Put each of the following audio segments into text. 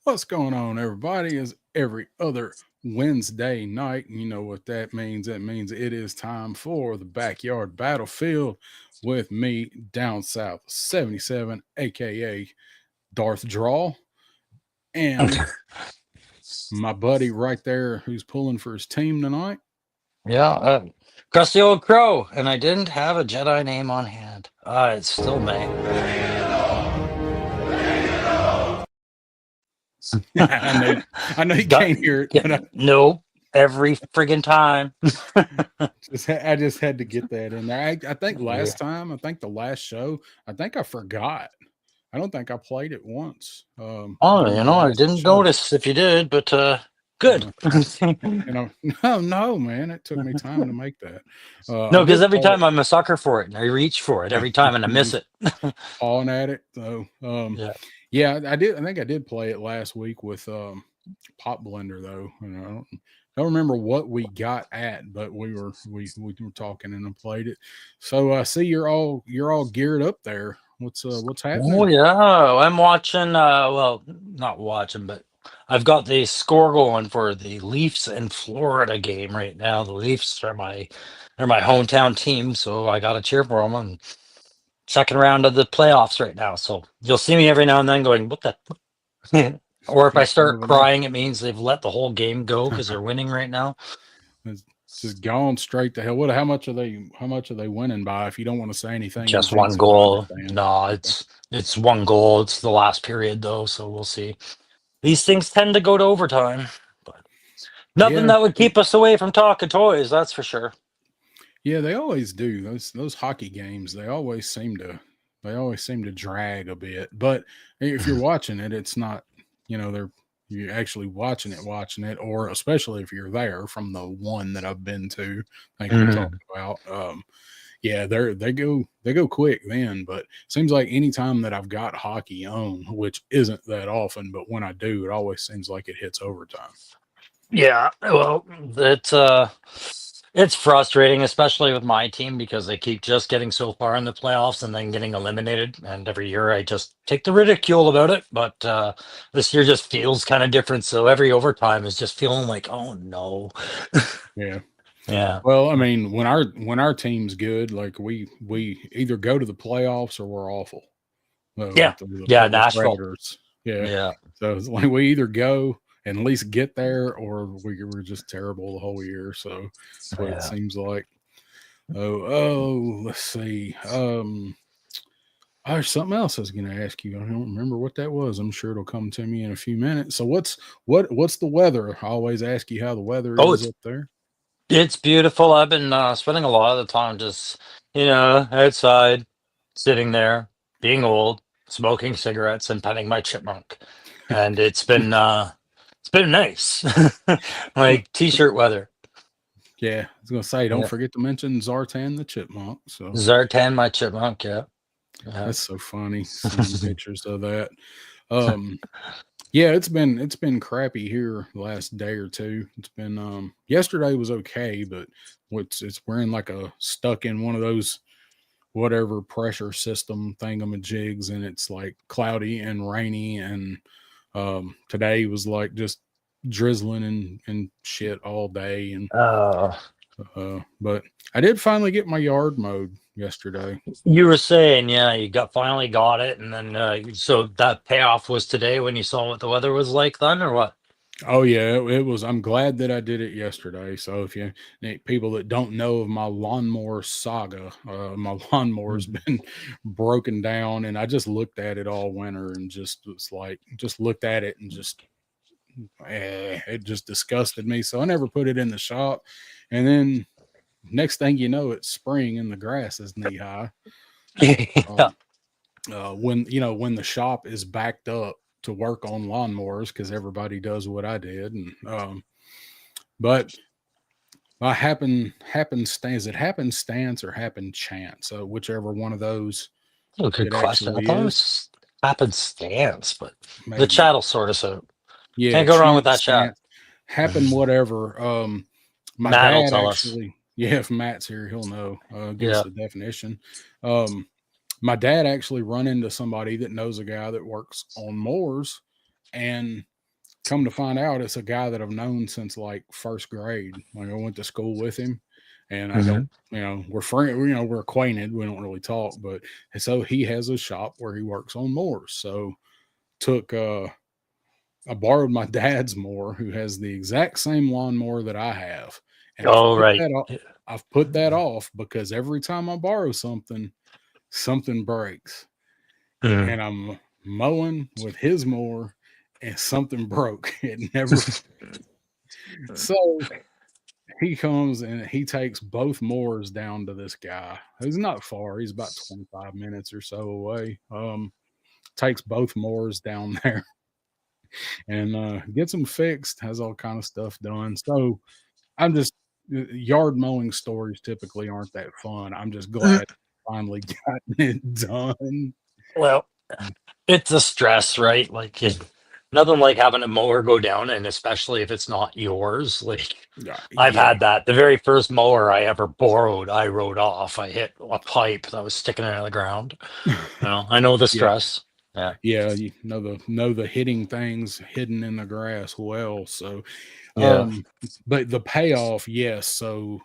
What's going on, everybody? Is every other Wednesday night. And you know what that means. That means it is time for the backyard battlefield with me down south 77, aka Darth Draw, and my buddy right there who's pulling for his team tonight. Yeah, Crusty old crow, and I didn't have a Jedi name on hand. It's still May. I know you Got, can't hear it, yeah, but nope, every friggin' time. I just had to get that in there. I think Yeah. last time, I think the last show, I think I forgot. I don't think I played it once Oh, during the I last didn't show. notice if you did, but good. Uh, no, man, it took me time to make that. I No, because did every play time I'm a sucker for it, and I reach for it every time, and I miss it, it. pawing at it. So, Yeah. yeah, I did. I think I did play it last week with Pop Blender though. I don't remember what we got at, but we were talking and I played it. So I see you're all geared up there. What's Oh happening? yeah, I'm watching. Well, not watching, but I've got the score going for the Leafs and Florida game right now. The Leafs are my hometown team, so I got to cheer for them. And second round of the playoffs right now, so you'll see me every now and then going, "What the?" Or if I Just start moving on. crying, it means they've let the whole game go because they're winning right now. It's just gone straight to hell. What? How much are they? How much are they winning by? If you don't want to say anything in Just case one I goal. understand. No, Okay. it's one goal. It's the last period though, so we'll see. These things tend to go to overtime, but nothing Yeah, that would keep us away from talking toys, that's for sure. yeah, they always do. Those hockey games, they always seem to drag a bit. But if you're watching it, it's not, they're you're actually watching it, or especially if you're there from the one that I've been to, I think we talked Mhm. about. Yeah, they go quick then, but seems like anytime that I've got hockey on, which isn't that often, but when I do, it always seems like it hits overtime. Yeah, well, it's frustrating, especially with my team because they keep just getting so far in the playoffs and then getting eliminated. And every year I just take the ridicule about it. But this year just feels kind of different. So every overtime is just feeling like, oh no. Yeah. Yeah. Well, I mean, when our team's good, like we either go to the playoffs or we're awful. Yeah. With Yeah. the Nashville. Predators, yeah. Yeah. So it's like we either go and at least get there, or we're just terrible the whole year. So that's what it Yeah. seems like. Oh, let's see. There's something else I was going to ask you. I don't remember what that was. I'm sure it'll come to me in a few minutes. So what's the weather? I always ask you how the weather Oh, is it's up there. it's beautiful. I've been spending a lot of the time just, outside, sitting there, being old, smoking cigarettes and petting my chipmunk. And it's been nice. Like t-shirt weather. Yeah, I was gonna say, don't Yeah. forget to mention Zartan the chipmunk. So Zartan, my chipmunk, yeah. Yeah. that's so funny seeing pictures of that. Um, yeah, it's been crappy here the last day or two. It's been yesterday was okay, but we're in like a stuck in one of those whatever pressure system thingamajigs, and it's like cloudy and rainy, and today was like just drizzling and shit all day, and uh but I did finally get my yard mowed yesterday. you were saying, yeah, you finally got it, and then so that payoff was today when you saw what the weather was like then, or what? Oh yeah, it was. I'm glad that I did it yesterday. So if you people that don't know of my lawnmower saga, my lawnmower's Mhm. been broken down, and I just looked at it all winter and just was like, just looked at it and just, it just disgusted me. So I never put it in the shop, and then next thing you know, it's spring and the grass is knee high. Yeah. Um, when the shop is backed up to work on lawnmowers because everybody does what I did, and but I happenstance it happenstance or happen chance, whichever one of those Oh, good it question. I actually thought it is, was happenstance, but the maybe. chat'll sort us out. Yeah, Can't go wrong with that chance, chat. stance, happen, whatever. My Matt'll dad tell us. actually, yeah, if Matt's here, he'll know. Give us Yeah. the definition. Um, my dad actually run into somebody that knows a guy that works on mowers, and come to find out, it's a guy that I've known since like first grade. Like I went to school with him, and I don't, we're friends. We're acquainted. We don't really talk, but so he has a shop where he works on mowers. So took I borrowed my dad's mower, who has the exact same lawnmower that I have, and Oh, right. I've put that off because every time I borrow something, something breaks, and I'm mowing with his mower, and something broke. It never. So he comes and he takes both mowers down to this guy who's not far. He's about 25 minutes or so away. Takes both mowers down there and gets them fixed, has all kind of stuff done. So I'm just yard mowing stories typically aren't that fun. I'm just glad finally gotten it done. Well, it's a stress, right? Like nothing like having a mower go down, and especially if it's not yours. Like I've had that. The very first mower I ever borrowed, I rode off. I hit a pipe that was sticking out of the ground. I know the stress. Yeah, you know the hitting things hidden in the grass well. So but the payoff, yes. So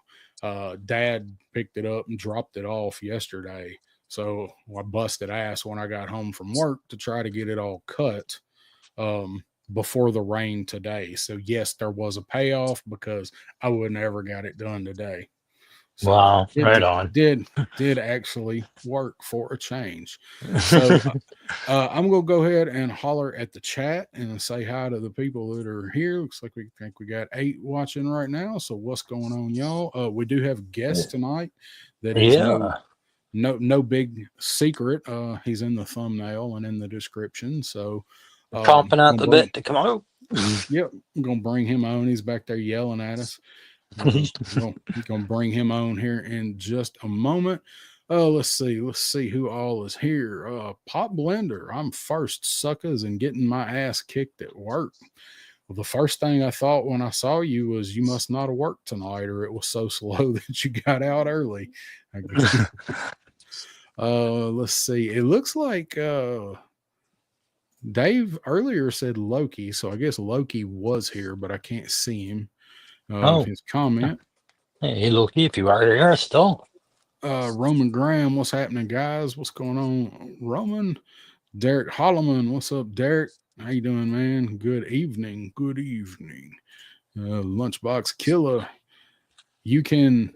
dad picked it up and dropped it off yesterday. So I busted ass when I got home from work to try to get it all cut before the rain today. So yes, there was a payoff because I would never got it done today. So wow, right on. Did actually work for a change. So I'm gonna go ahead and holler at the chat and say hi to the people that are here. Looks like we got 8 watching right now. So what's going on, y'all? We do have guests tonight. That is no big secret. He's in the thumbnail and in the description. So chomping at the bit to come out. Yep, I'm gonna bring him on. He's back there yelling at us. Gonna bring him on here in just a moment. Let's see who all is here. Pop Blender, I'm first, suckers, and getting my ass kicked at work. Well, the first thing I thought when I saw you was you must not have worked tonight, or it was so slow that you got out early. Let's see. It looks like Dave earlier said Loki, so I guess Loki was here, but I can't see him. His comment. Hey, Loki, if you are here still. Roman Graham, what's happening, guys? What's going on? Roman. Derek Holloman, what's up, Derek? How you doing, man? Good evening. Good evening. Lunchbox Killer. You can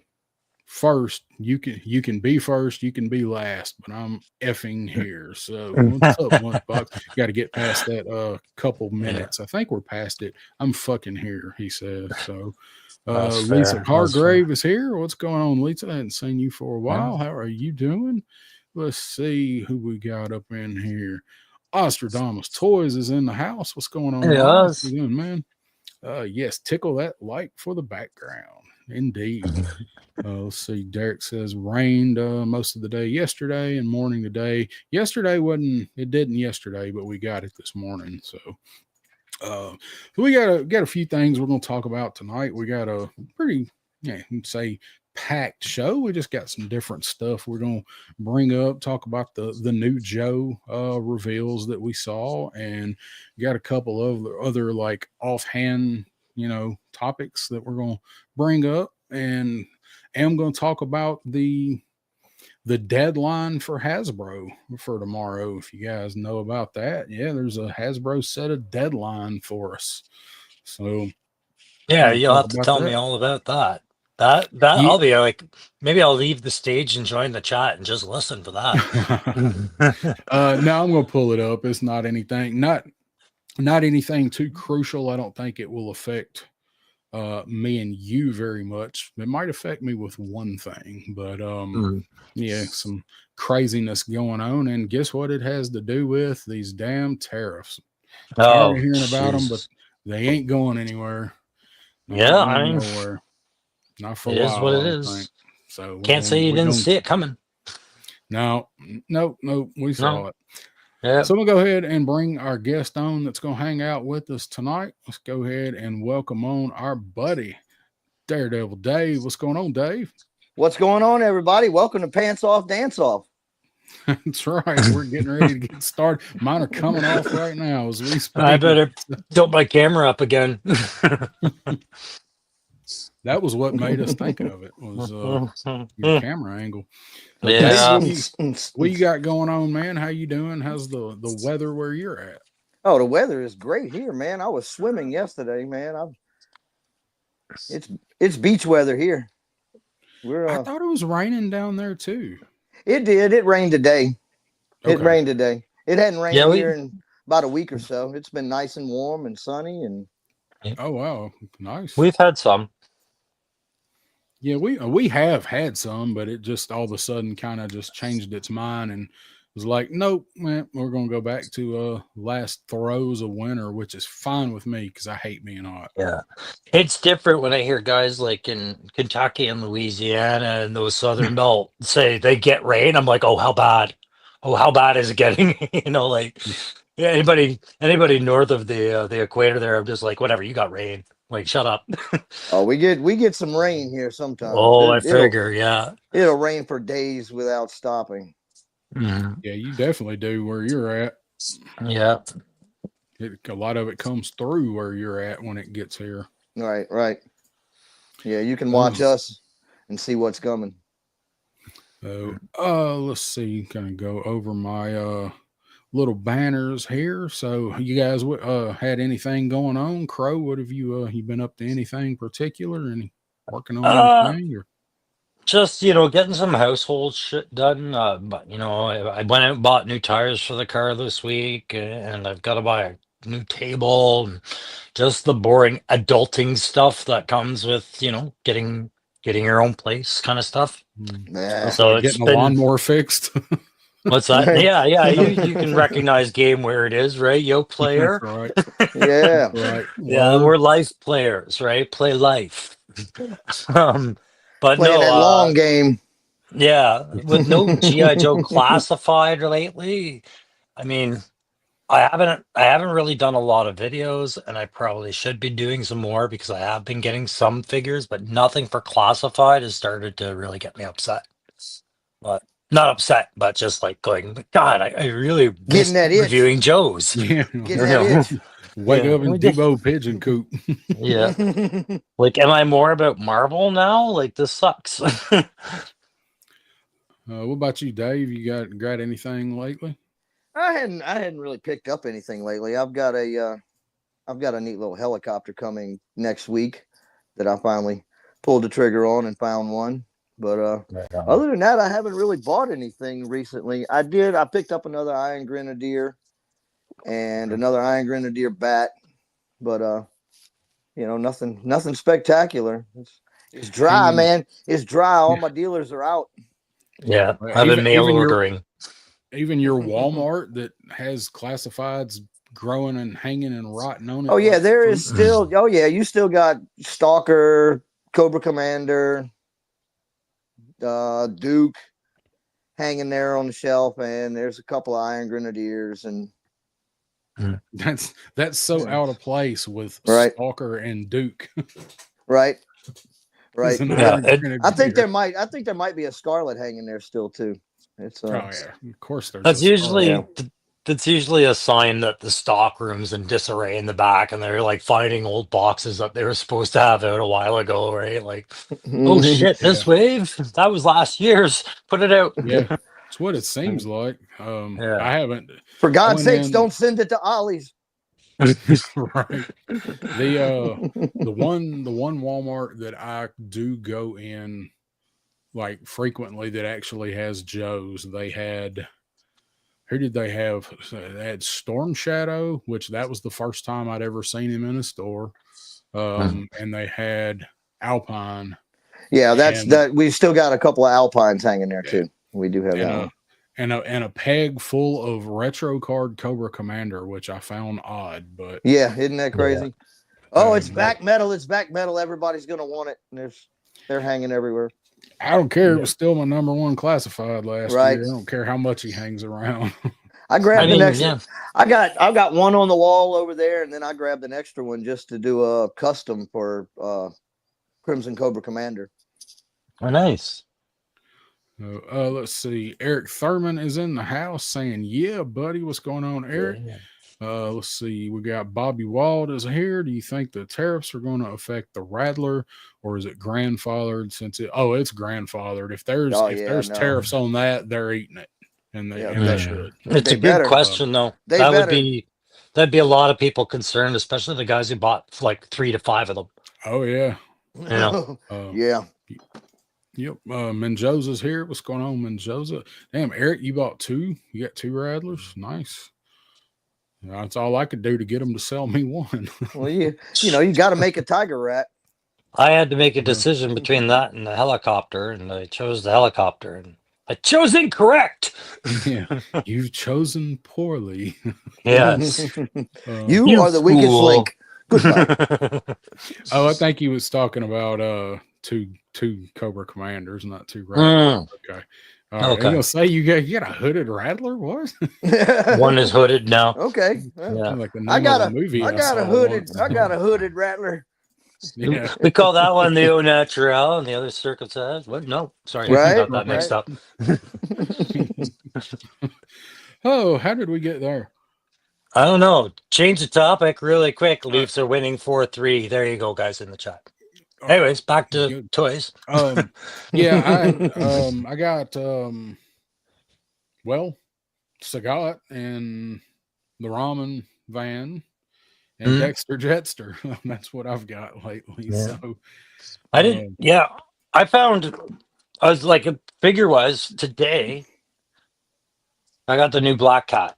first. You can be first. You can be last, but I'm effing here. So what's up, Lunchbox? Got to get past that couple minutes. I think we're past it. I'm fucking here, he says. So Lisa Hargrave is here. What's going on, Lisa? I hadn't seen you for a while. How are you doing? Let's see who we got up in here. Ostradamus Toys is in the house. What's going on? What you doing, man? Yes, tickle that like for the background. Indeed. Let's see. Derek says rained most of the day yesterday and morning today. Yesterday didn't yesterday, but we got it this morning. So we got a few things we're going to talk about tonight. We got a pretty, say, packed show. We just got some different stuff we're going to bring up, talk about the new Joe reveals that we saw, and got a couple of other like offhand, topics that we're going to bring up, and I'm going to talk about the deadline for Hasbro for tomorrow. If you guys know about that, there's a Hasbro set a deadline for us. So you'll have to tell me all about that. I'll be like, maybe I'll leave the stage and join the chat and just listen for that. No, I'm gonna pull it up. It's not anything too crucial. I don't think it will affect me and you very much. It might affect me with one thing, but some craziness going on. And guess what it has to do with? These damn tariffs. Tired of hearing about them, but they ain't going anywhere. Nowhere. Not for a while. It is what it is. So can't say you didn't see it coming. No, we saw it. Yeah. So we'll go ahead and bring our guest on that's going to hang out with us tonight. Let's go ahead and welcome on our buddy, DareDevilDave. What's going on, Dave? What's going on, everybody? Welcome to Pants Off, Dance Off. That's right. We're getting ready to get started. Mine are coming off right now as we I speak. better tilt my camera up again. That was what made us think of it, was your camera angle. Dave, Yeah. what you got going on, man? How you doing? How's the weather where you're at? Oh, the weather is great here, man. I was swimming yesterday, man. It's beach weather here. I thought it was raining down there too. It did. It rained today. It Okay. rained today. It hadn't rained Yeah, here in about a week or so. It's been nice and warm and sunny, and Oh wow, nice. we've had some. Yeah, we have had some, but it just all of a sudden kind of just changed its mind and was like, nope, man, we're gonna go back to last throes of winter, which is fine with me because I hate being hot. Yeah. It's different when I hear guys like in Kentucky and Louisiana and those southern belt say they get rain. I'm like, oh, how bad? Oh, how bad is it getting? Like yeah, anybody north of the equator there, I'm just like, whatever, you got rain. Like, shut up. oh, we get some rain here sometimes. Oh, I figure, yeah. It'll rain for days without stopping. Mhm. Yeah, you definitely do where you're at. Yeah. A lot of it comes through where you're at when it gets here. Right. Yeah, you can watch us and see what's coming. Let's see. Kind of go over my little banners here. So you guys had anything going on? Crow, what have you been up to? Anything particular? Any working on anything? Or? Just getting some household shit done. But I went out and bought new tires for the car this week, and I've got to buy a new table and just the boring adulting stuff that comes with getting your own place kind of stuff. Nah. So it's getting a been lawnmower fixed. what's that? Yeah. You can recognize game where it is, right? Yo, player. Right. Yeah. Right. Yeah, we're life players, right? Play life. But Playing no, that long game. yeah, with no GI Joe classified lately. I mean, I haven't really done a lot of videos, and I probably should be doing some more because I have been getting some figures, but nothing for classified has started to really get me upset. But not upset, but just like going, God, I really miss that itch. reviewing Joes. Yeah. Getting that itch. Wake up in Debo pigeon coop. Yeah. Like, am I more about Marvel now? Like, this sucks. What about you, Dave? You got anything lately? I hadn't really picked up anything lately. I've got a neat little helicopter coming next week that I finally pulled the trigger on and found one. But other than that, I haven't really bought anything recently. I picked up another Iron Grenadier and another Iron Grenadier bat, but nothing spectacular. It's dry, man. It's dry. All my dealers are out. Yeah, I've been mail ordering. Even your Walmart that has classifieds growing and hanging and rotting on it. Oh yeah, there is still. Oh yeah, you still got Stalker, Cobra Commander, Duke hanging there on the shelf, and there's a couple of Iron Grenadiers, and that's so out of place with Stalker and Duke. Right. Yeah, I think there might be a Scarlet hanging there still too. It's oh yeah, of course. That's usually a sign that the stock room's in disarray in the back, and they're like finding old boxes that they were supposed to have out a while ago, right? Like, oh shit, this wave that was last year's. Put it out. Yeah, it's what it seems like. I haven't. For God's sakes, don't send it to Ollie's. Right. The one Walmart that I do go in like frequently that actually has Joe's. They had, who did they have? They had Storm Shadow, which that was the first time I'd ever seen him in a store. And they had Alpine. Yeah, that. We've still got a couple of Alpines hanging there too. We do have that one. And a peg full of retro card Cobra Commander, which I found odd, but yeah, isn't that crazy? Yeah. Oh, it's back metal. It's back metal. Everybody's gonna want it. And they're hanging everywhere. I don't care. It was still my number one classified last year. I don't care how much he hangs around. I grabbed the next one. I've got one on the wall over there, and then I grabbed an extra one just to do a custom for Crimson Cobra Commander. Oh, nice. Let's see. Eric Thurman is in the house saying, "Yeah, buddy, what's going on, Eric?" Yeah. Let's see. We got Bobby Wald is here. Do you think the tariffs are going to affect the Rattler, or is it grandfathered? Since it's grandfathered. If there's Oh, if yeah, there's no. tariffs on that, they're eating it, and Yeah, they should. It's They a good better. question, though. They That would better. that'd be a lot of people concerned, especially the guys who bought like 3 to 5 of them. Oh yeah. You know. Yeah. Yep. Menjosa's here. What's going on, Menjosa? Damn, Eric, you bought 2. You got 2 Rattlers. Nice. That's all I could do to get them to sell me one. Well, you got to make a tiger rat. I had to make a decision between that and the helicopter, and I chose the helicopter, and I chose incorrect. Yeah, you've chosen poorly. Yes. You are the weakest fool. link. Goodbye. I think he was talking about two Cobra Commanders, not 2 Rattlers. Okay. All right. Okay. I'm gonna say you got a hooded Rattler. What? One is hooded now. Okay. Yeah. Like the name I got of a the movie. I got a saw hooded. once. I got a hooded rattler. Yeah. We call that one the au naturel, and the other circumcised. What? No, sorry, I got that mixed up. Oh, how did we get there? I don't know. Change the topic really quick. Leafs are winning 4-3. There you go, guys, in the chat. Anyways, back to Good. toys. Yeah, I got Sagat and the ramen van and Dexter Jetster. That's what I've got lately. Yeah. So I didn't. I found. I was like, figure-wise today. I got the new Black Cat.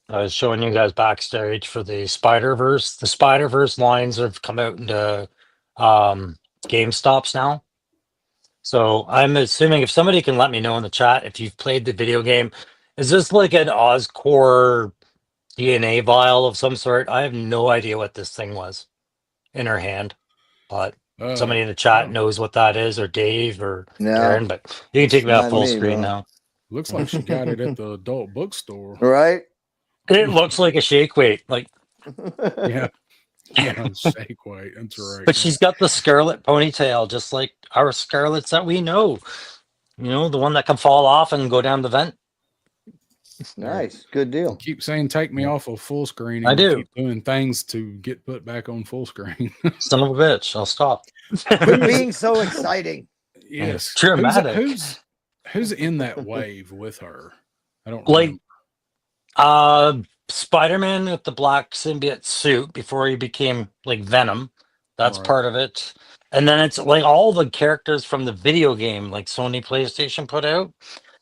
I was showing you guys backstage for the Spider-Verse. The Spider-Verse lines have come out into GameStops now. So I'm assuming if somebody can let me know in the chat if you've played the video game, is this like an Oscorp DNA vial of some sort? I have no idea what this thing was in her hand, but somebody in the chat knows what that is, or Dave or Karen, but you can take me off full screen now. Looks like she got it at the adult bookstore. Right? It looks like a shake weight, like Yeah, shake weight. That's right. but she's got the scarlet ponytail, just like our scarlets that we know. You know, the one that can fall off and go down the vent. Nice. Good deal. Keep saying take me off of full screen. I do. Keep doing things to get put back on full screen. Son of a bitch. I'll stop. Quit being so exciting. Yes. Dramatic. Who's in that wave with her? I don't like remember. Spider-Man with the black symbiote suit before he became like Venom. That's Right. part of it. And then it's like all the characters from the video game, like Sony PlayStation put out.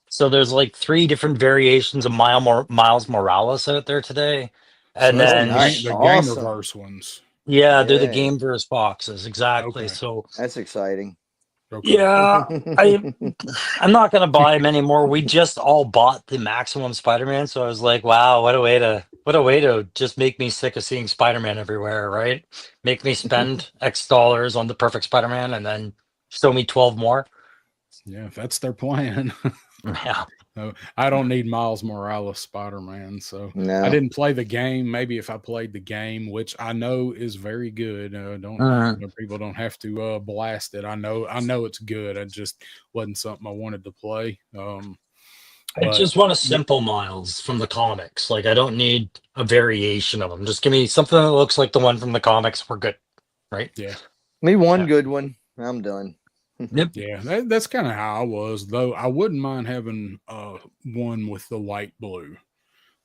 So there's like 3 different variations of Miles Morales out there today. And So that's then the Awesome. Gamerverse ones. yeah, they're the Yeah. Gameverse boxes. Exactly. Okay. So That's exciting. Okay. yeah, I'm not gonna buy them anymore. We just all bought the Maximum Spider-Man, so I was like, wow, what a way to just make me sick of seeing Spider-Man everywhere, right? Make me spend X dollars on the perfect Spider-Man and then show me 12 more. Yeah, that's their plan. Yeah. No, I don't need Miles Morales Spider-Man, so No. I didn't play the game. Maybe if I played the game, which I know is very good, people don't have to blast it. I know it's good. It just wasn't something I wanted to play. I just want a simple Miles from the comics. Like I don't need a variation of them. Just give me something that looks like the one from the comics. We're good, right? Yeah. Me one good one. I'm done. Yep. Yeah, that's kind of how I was, though. I wouldn't mind having one with the light blue.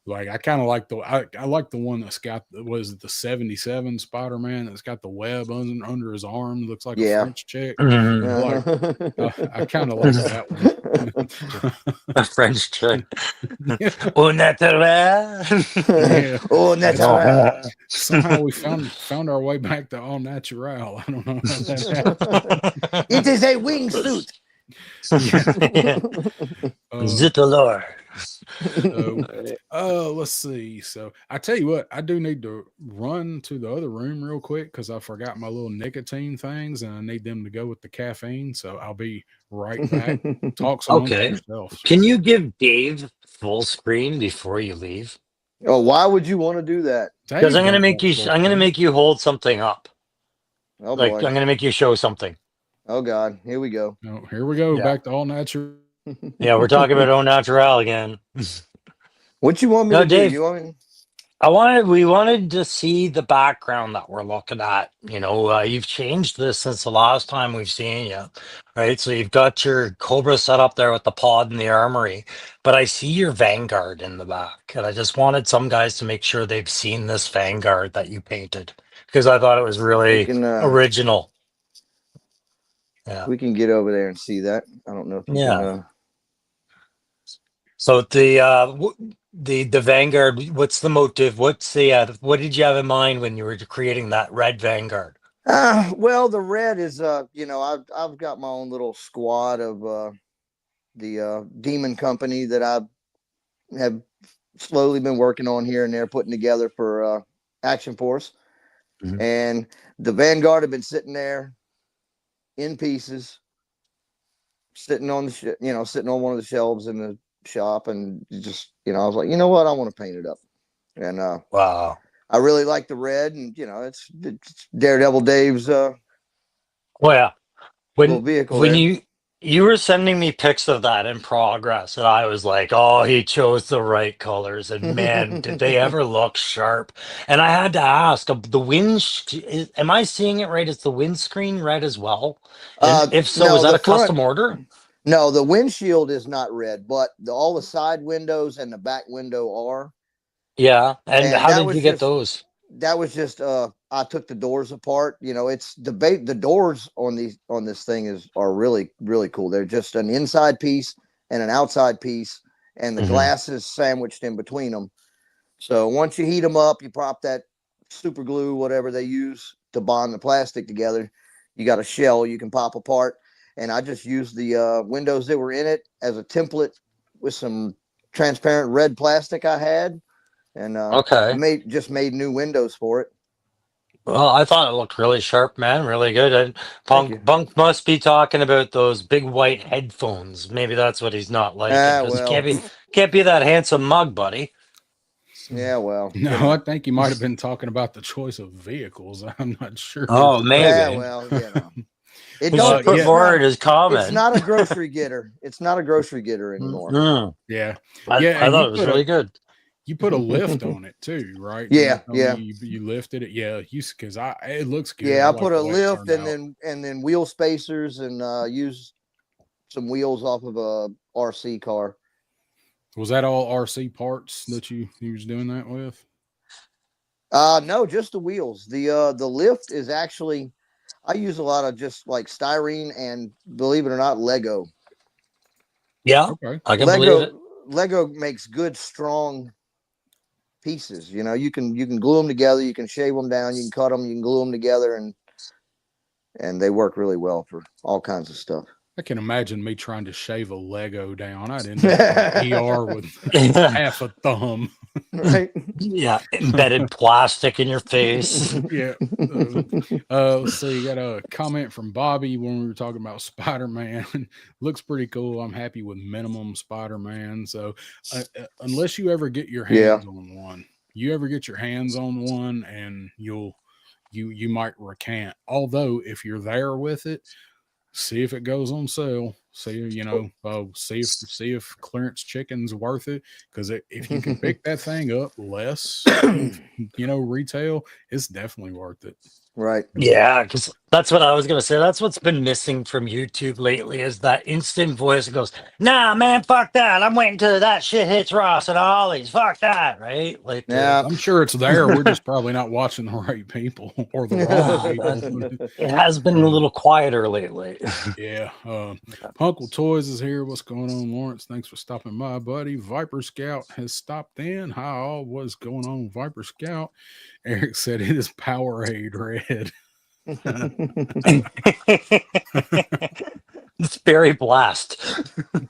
Like I kind of like I like the one that's got the 77 Spider-Man that's got the web under his arm. Looks like a French chick. Mhm. I kind of like that one. A French chick. Yeah. Au naturel. Yeah. Oh, natural. Somehow we found our way back to all natural. I don't know how that happened. It is a wingsuit. Zitolor. Let's see. So I tell you what, I do need to run to the other room real quick because I forgot my little nicotine things and I need them to go with the caffeine. So I'll be right back. Talk some Okay. yourself. Can you give Dave full screen before you leave? Oh, why would you want to do that? Because I'm gonna make you hold something up. Oh Like boy. I'm gonna make you show something. Oh God. Here we go. No, here we go. Yeah. Back to all natural Yeah, we're talking about au naturel again. What you want me No, to do? Dave, You want me? we wanted to see the background that we're looking at. You've changed this since the last time we've seen you, right? So you've got your Cobra set up there with the pod and the armory, but I see your Vanguard in the back, and I just wanted some guys to make sure they've seen this Vanguard that you painted because I thought it was We really can original. Yeah, we can get over there and see that. I don't know if you can. yeah. So the Vanguard, what's the motive? What's the what did you have in mind when you were creating that red Vanguard? Well, the red is I've got my own little squad of the demon company that I have slowly been working on here and there, putting together for Action Force. Mhm. And the Vanguard had been sitting there in pieces, sitting on sitting on one of the shelves in the shop, and just I was like, you know what, I want to paint it up, and Wow. I really like the red, and it's Daredevil Dave's Well, yeah. little When vehicle when there. you were sending me pics of that in progress, and I was like, "Oh, he chose the right colors." And man, did they ever look sharp! And I had to ask, am I seeing it right? Is the windscreen red as well? And if so, is No, that the a front. custom order? No, the windshield is not red, but all the side windows and the back window are. Yeah. And And how did you get those? that was just I took the doors apart. It's the doors on this thing are really really cool. They're just an inside piece and an outside piece, and the Mhm. glass is sandwiched in between them. So once you heat them up, you pop that super glue, whatever they use to bond the plastic together. You got a shell you can pop apart, and I just used the windows that were in it as a template with some transparent red plastic I had, and Okay. made new windows for it. Well, I thought it looked really sharp, man. Really good. And Thank you. Punk must be talking about those big white headphones. Maybe that's what he's not liking because you Well, can't be that handsome mug, buddy. yeah, well, No, I think you might have been talking about the choice of vehicles. I'm not sure. Oh, yeah, maybe. well, it He should don't. put It's Yeah, not. forward his It's comment. not a grocery getter. It's not a grocery getter anymore. Mm. yeah, I yeah. And thought it was really good. you put a lift on it too, right? Didn't you Yeah, tell me yeah. you lifted it? Yeah, you because it looks good. Yeah, I I like put the a way it lift turned out. and then wheel spacers and use some wheels off of a RC car. Was that all RC parts that you was doing that with? No, just the wheels. The lift is actually I use a lot of just like styrene and believe it or not, Lego. Yeah, Okay. I can believe it. Lego makes good strong pieces. You can glue them together, you can shave them down, you can cut them, you can glue them together, and they work really well for all kinds of stuff. I can imagine me trying to shave a Lego down. I'd end up in ER with half a thumb. Right? Yeah, embedded plastic in your face. Yeah. Let's see. Got a comment from Bobby when we were talking about Spider-Man. Looks pretty cool. I'm happy with minimum Spider-Man. So unless you ever get your Yeah. hands on one, and you might recant. Although if you're there with it, see if it goes on sale. See if clearance chicken's worth it. Because if you can pick that thing up less, retail, it's definitely worth it. Right. Yeah, because that's what I was gonna say. That's what's been missing from YouTube lately is that instant voice that goes, "Nah, man, fuck that. I'm waiting till that shit hits Ross and Ollie's. Fuck that." Right? Like, Yeah. I'm sure it's there. We're just probably not watching the right people or the wrong people. it has been a little quieter lately. Yeah. Punkle Toys is here. What's going on, Lawrence? Thanks for stopping by, buddy. Viper Scout has stopped in. Hi, all. What's going on, Viper Scout? Eric said it is Powerade red. It's Berry Blast.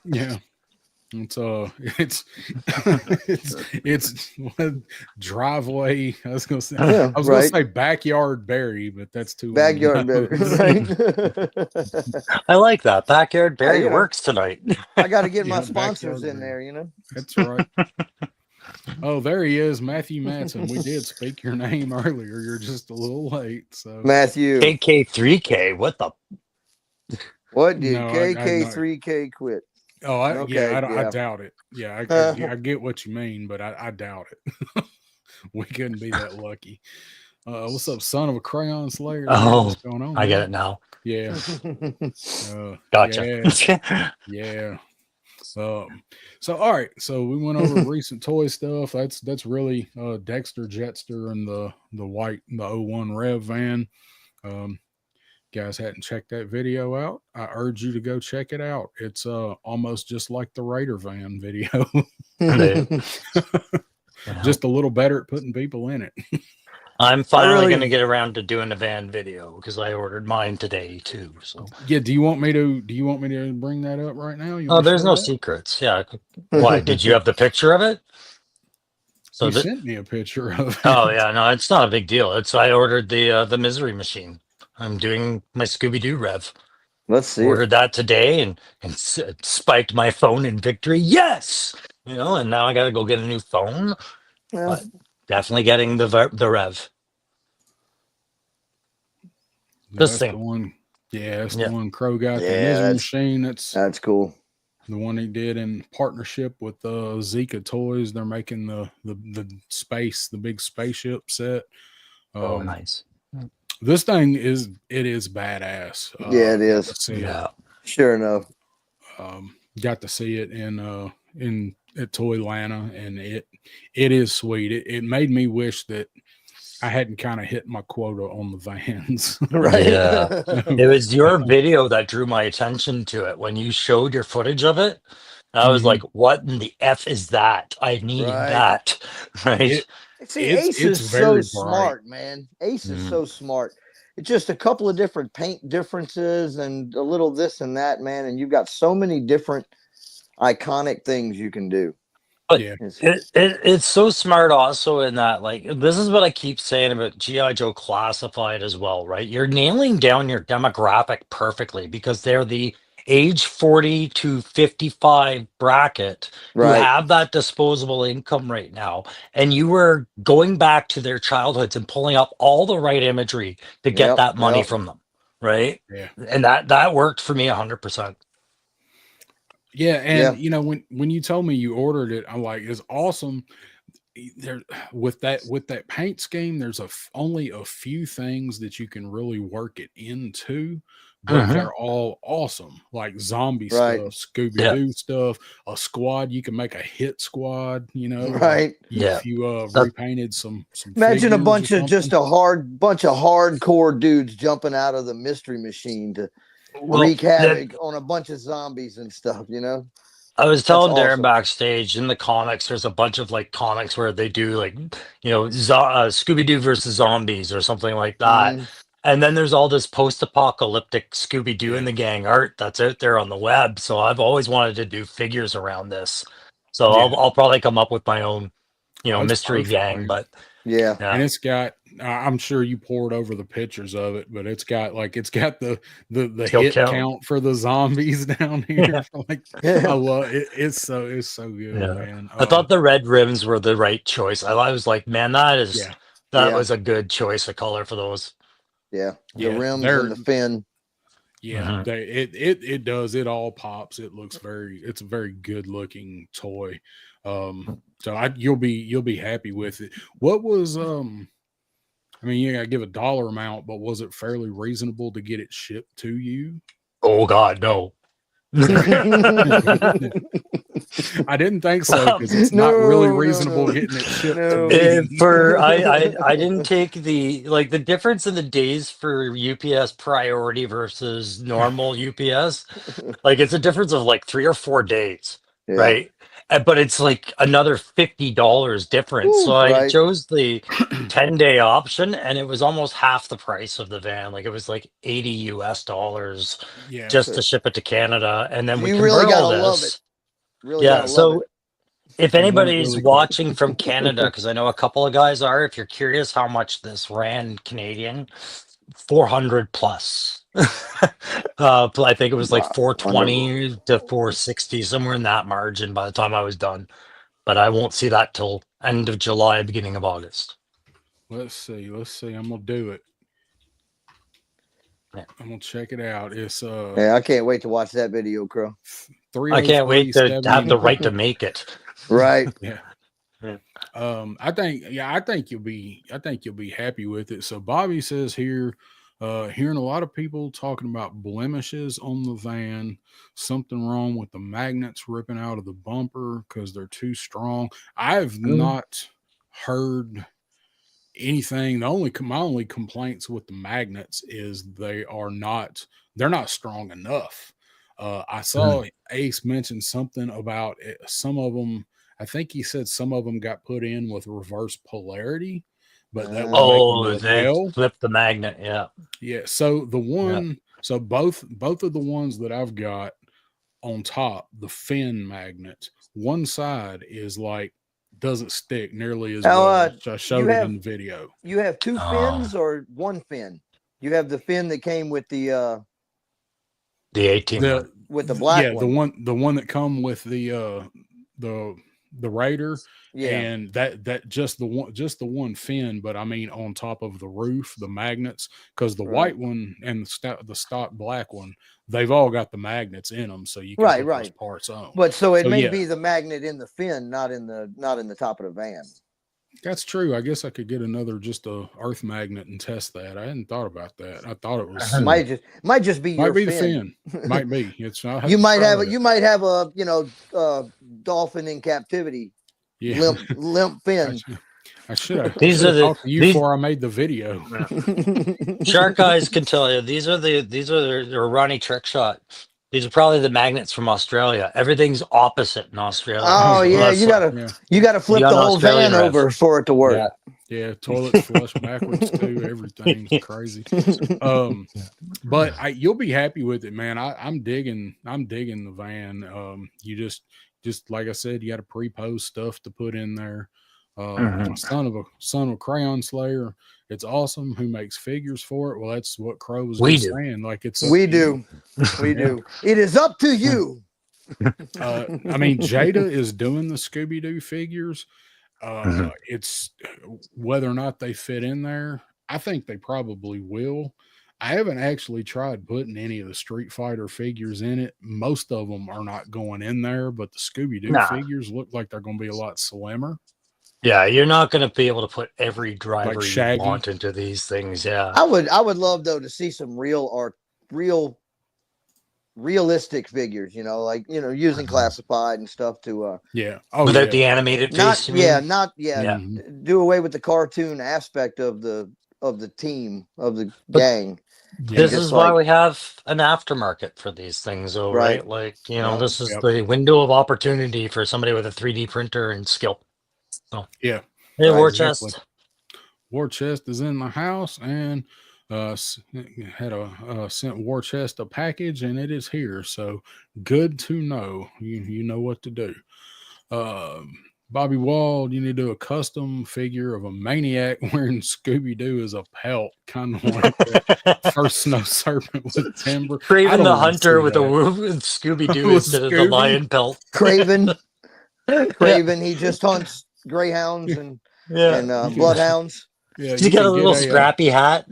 Yeah. It's driveway. I was gonna say backyard berry, but that's too backyard berry. Right? I like that. Backyard berry Hey, works tonight. I got to get my Yeah, sponsors backyard in there. That's right. Oh, there he is, Matthew Matson. We did speak your name earlier. You're just a little late. So Matthew. KK3K. What the? What did No, KK3K quit? Oh, I, Okay, I yeah. doubt it. Yeah, I get what you mean, but I doubt it. We couldn't be that lucky. What's up, son of a crayon slayer? Yeah, Oh, what's going on, I get man? it now. Yeah, Gotcha. yeah, yeah. So all right, so we went over recent toy stuff. That's really Dexter Jetster and the the '01 Rev van. Um, guys hadn't checked that video out, I urge you to go check it out. It's almost just like the Raider van video, Right. Yeah. just a little better at putting people in it. I'm I finally going to really, get around to doing a van video because I ordered mine today too. So, Yeah, do you want me to bring that up right now? You want oh, me to there's show no that? secrets. Yeah. Why? Did you have the picture of it? So You that. sent me a picture of Oh it. yeah, no, it's not a big deal. It's I ordered the misery machine. I'm doing my Scooby Doo rev. let's see it. Ordered that today and spiked my phone in victory. Yes, and now I got to go get a new phone. Well, But definitely getting the rev. No, This that's the thing. one. Yeah, that's the Yeah. one Crow got. The yeah, misery machine. that's cool. The one he did in partnership with Zika Toys. They're making the big spaceship set. Oh, Um, nice. this thing is badass. Yeah, it Got to is. see it. Yeah. Sure enough. Got to see it in at Toylanta, and it is sweet. It made me wish that I hadn't kind of hit my quota on the vans. Right. Yeah. It was your video that drew my attention to it when you showed your footage of it. I was like, Mhm. "What in the f is that? I need Right. that." Right? It See, Ace it's is so very bright. smart, man. Ace is Mhm. so smart. It's just a couple of different paint differences and a little this and that, man. And you've got so many different iconic things you can do. But Yeah. it's so smart also in that, like, this is what I keep saying about GI Joe Classified as well, right? You're nailing down your demographic perfectly because they're the age 40 to 55 bracket who Right. have that disposable income right now, and you were going back to their childhoods and pulling up all the right imagery to get Yep. that money Yep. from them, right? Yeah. And that worked for me 100%. Yeah, Yeah. and when you told me you ordered it, I'm like, it's awesome. There with that paint scheme, there's only a few things that you can really work it into, but Mhm. they're all awesome. Like zombie Right. stuff, Scooby Yeah, Doo stuff, a squad. You can make a hit squad. Right. yeah. if you That, repainted some Imagine a figures or bunch of just something. a bunch of hardcore dudes jumping out of the mystery machine to well, wreak havoc on a bunch of zombies and stuff, you know? I was That's telling Darren awesome. backstage in the comics, there's a bunch of like comics where they do like, Scooby Doo versus zombies or something like that. Hmm. And then there's all this post apocalyptic Scooby Doo Yeah, and the gang art that's out there on the web. So I've always wanted to do figures around this. So yeah. I'll probably come up with my own, Oh, it's mystery perfect, gang. man. But Yeah. And yeah, it's got I'm sure you poured over the pictures of it, but it's got the kill hit count. count for the zombies down here. Yeah. Like I Yeah. love it. It's so good, Yeah. man. I thought the red rims were the right choice. I was like, man, Yeah, that Yeah. was a good choice of color for those. Yeah. The yeah, rims and they're the fin. yeah, Mhm. it does, it all pops. It's a very good looking toy. So you'll be happy with it. What was I mean, you gotta give a dollar amount, but was it fairly reasonable to get it shipped to you? Oh God, no. I didn't think so because it's not really No, no, reasonable no. getting it shipped to No. me. For I didn't take the difference in the days for UPS priority versus normal UPS. Like it's a difference of like 3 or 4 days, Yeah. right? But it's like another $50 difference. So Woo, I right. chose the 10-day option, and it was almost half the price of the van. Like it was like $80 Yeah, just to ship it to Canada, and then we You really convert all gotta love it. this. Really Yeah, gotta love it. so if it went anybody's really quick. watching from Canada, because I know a couple of guys are, if you're curious how much this ran Canadian, 400 plus. I think it was like Wow. Wonderful. 420 to 460, somewhere in that margin by the time I was done. But I won't see that till end of July, beginning of August. Let's see. I'm gonna do it. I'm gonna check it out. It's Yeah, I can't wait to watch that video, Crow. I can't wait to 303.70. have the right to make it. Right. Yeah. Yeah. I think you'll be happy with it. So Bobby says here, hearing a lot of people talking about blemishes on the van, something wrong with the magnets ripping out of the bumper because they're too strong. I've not heard anything. My only complaints with the magnets is they're not strong enough. I saw Ace mention something about it, some of them. I think he said some of them got put in with reverse polarity, but that would make them They repel. flip the magnet. Yeah. Yeah. So both of the ones that I've got on top, the fin magnet, one side is like doesn't stick nearly as well. I showed it in the video. You have two fins or one fin? You have the fin that came with the 18 with the black one. the one that come with the Raider. Yeah. And that just the one fin, but I mean on top of the roof, the magnets, because the white one and the stock black one, they've all got the magnets in them, so you can put those parts on. But so it may be the magnet in the fin, not in the top of the van. That's true. I guess I could get another just a earth magnet and test that. I hadn't thought about that. I thought it was might just be your the fin. Might be. It's not. You might have a dolphin in captivity. Yeah. Limp fin. I should have. These are talked to you before I made the video. Shark Eyes can tell you these are their Ronnie trick shot. These are probably the magnets from Australia. Everything's opposite in Australia. Oh yeah, you gotta flip the whole van over for it to work. Yeah, toilets flush backwards too. Everything's crazy. But you'll be happy with it, man. I'm digging the van. You just like I said, you got to pre-post stuff to put in there. Son of a crayon slayer. It's awesome. Who makes figures for it? Well, that's what Crow was saying. Like we do. It is up to you. I mean, Jada is doing the Scooby-Doo figures. It's whether or not they fit in there. I think they probably will. I haven't actually tried putting any of the Street Fighter figures in it. Most of them are not going in there, but the Scooby-Doo figures look like they're going to be a lot slimmer. Yeah, you're not going to be able to put every driver Like you want into these things. Yeah, I would love though to see some realistic figures. Using classified and stuff to without the animated face. Do away with the cartoon aspect of the team of the gang. This is why we have an aftermarket for these things, though, right? Like, this is the window of opportunity for somebody with a 3D printer and skill. So, hey, War Chest. War Chest is in the house, and had sent War Chest a package, and it is here. So good to know. You know what to do. Bobby Wald, you need to do a custom figure of a maniac wearing Scooby-Doo as a pelt, kind of like the first snow serpent with timber. Craven the Hunter with a Scooby-Doo instead of the lion pelt. Craven, he just hunts greyhounds and bloodhounds. Yeah, you got a little scrappy hat.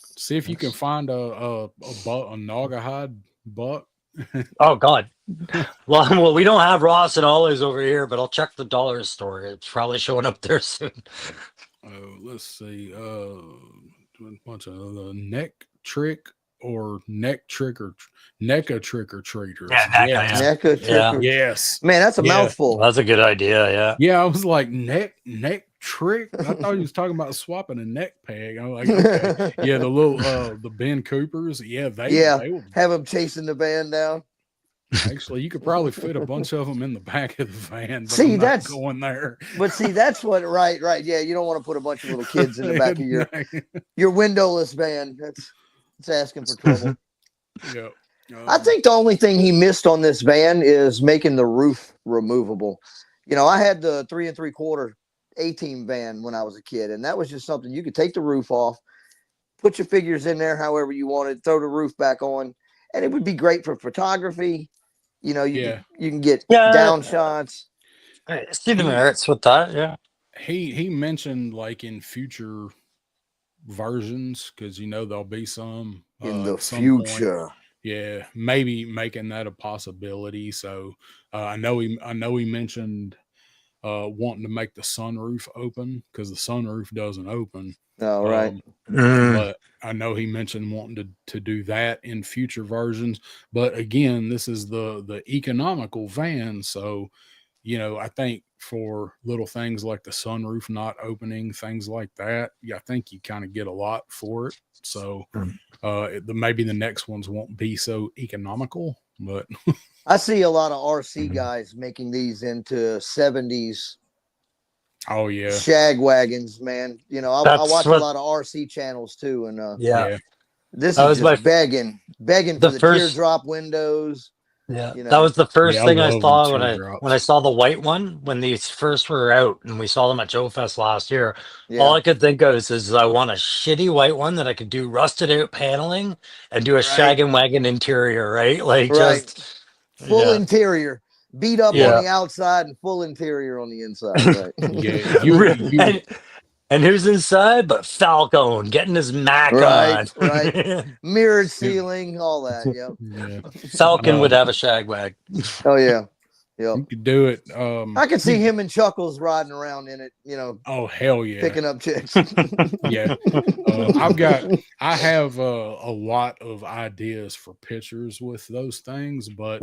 See if you can find a Naugahyde buck. Oh God. Well, we don't have Ross and Ollie's over here, but I'll check the dollar store. It's probably showing up there soon. Let's see. A bunch of neck trick or neck trick or NECA trick or treaters. NECA trick. Yes. Man, that's a mouthful. That's a good idea. Yeah, I was like neck trick. I thought he was talking about swapping a neck peg. I'm like, okay. Yeah, the little the Ben Coopers. Yeah, they will have them chasing the van down. Actually, you could probably fit a bunch of them in the back of the van. But that's going there. But that's what right. Yeah, you don't want to put a bunch of little kids in the back of your windowless van. It's asking for trouble. Yeah. I think the only thing he missed on this van is making the roof removable. I had the 3 3/4 A-Team van when I was a kid, and that was just something you could take the roof off, put your figures in there however you wanted, throw the roof back on, and it would be great for photography. You can get down shots. I see the merits with that. Yeah. He mentioned like in future versions, because there'll be some in the at some point. future. Yeah, maybe making that a possibility. So I know he mentioned wanting to make the sunroof open because the sunroof doesn't open. All right. But I know he mentioned wanting to do that in future versions. But again, this is the economical van, so I think for little things like the sunroof not opening, things like that, I think you kind of get a lot for it. So maybe the next ones won't be so economical, but I see a lot of RC guys making these into 70s. Oh yeah, shag wagons, man. I watch a lot of RC channels too, and this is just begging for the teardrop windows. Yeah, that was the first thing I saw when I saw the white one when these first were out, and we saw them at Joe Fest last year. Yeah. All I could think of is I want a shitty white one that I could do rusted out paneling and do a shag and wagon interior, right? Like just full interior, beat up on the outside and full interior on the inside. Right? And who's inside but Falcone getting his Mac on. Right. Mirrored ceiling, all that. Yep. Falcon would have a shag wag. Oh yeah. Yep. You could do it. I could see him and Chuckles riding around in it, Oh hell yeah. Picking up chicks. Yeah. I have a lot of ideas for pictures with those things, but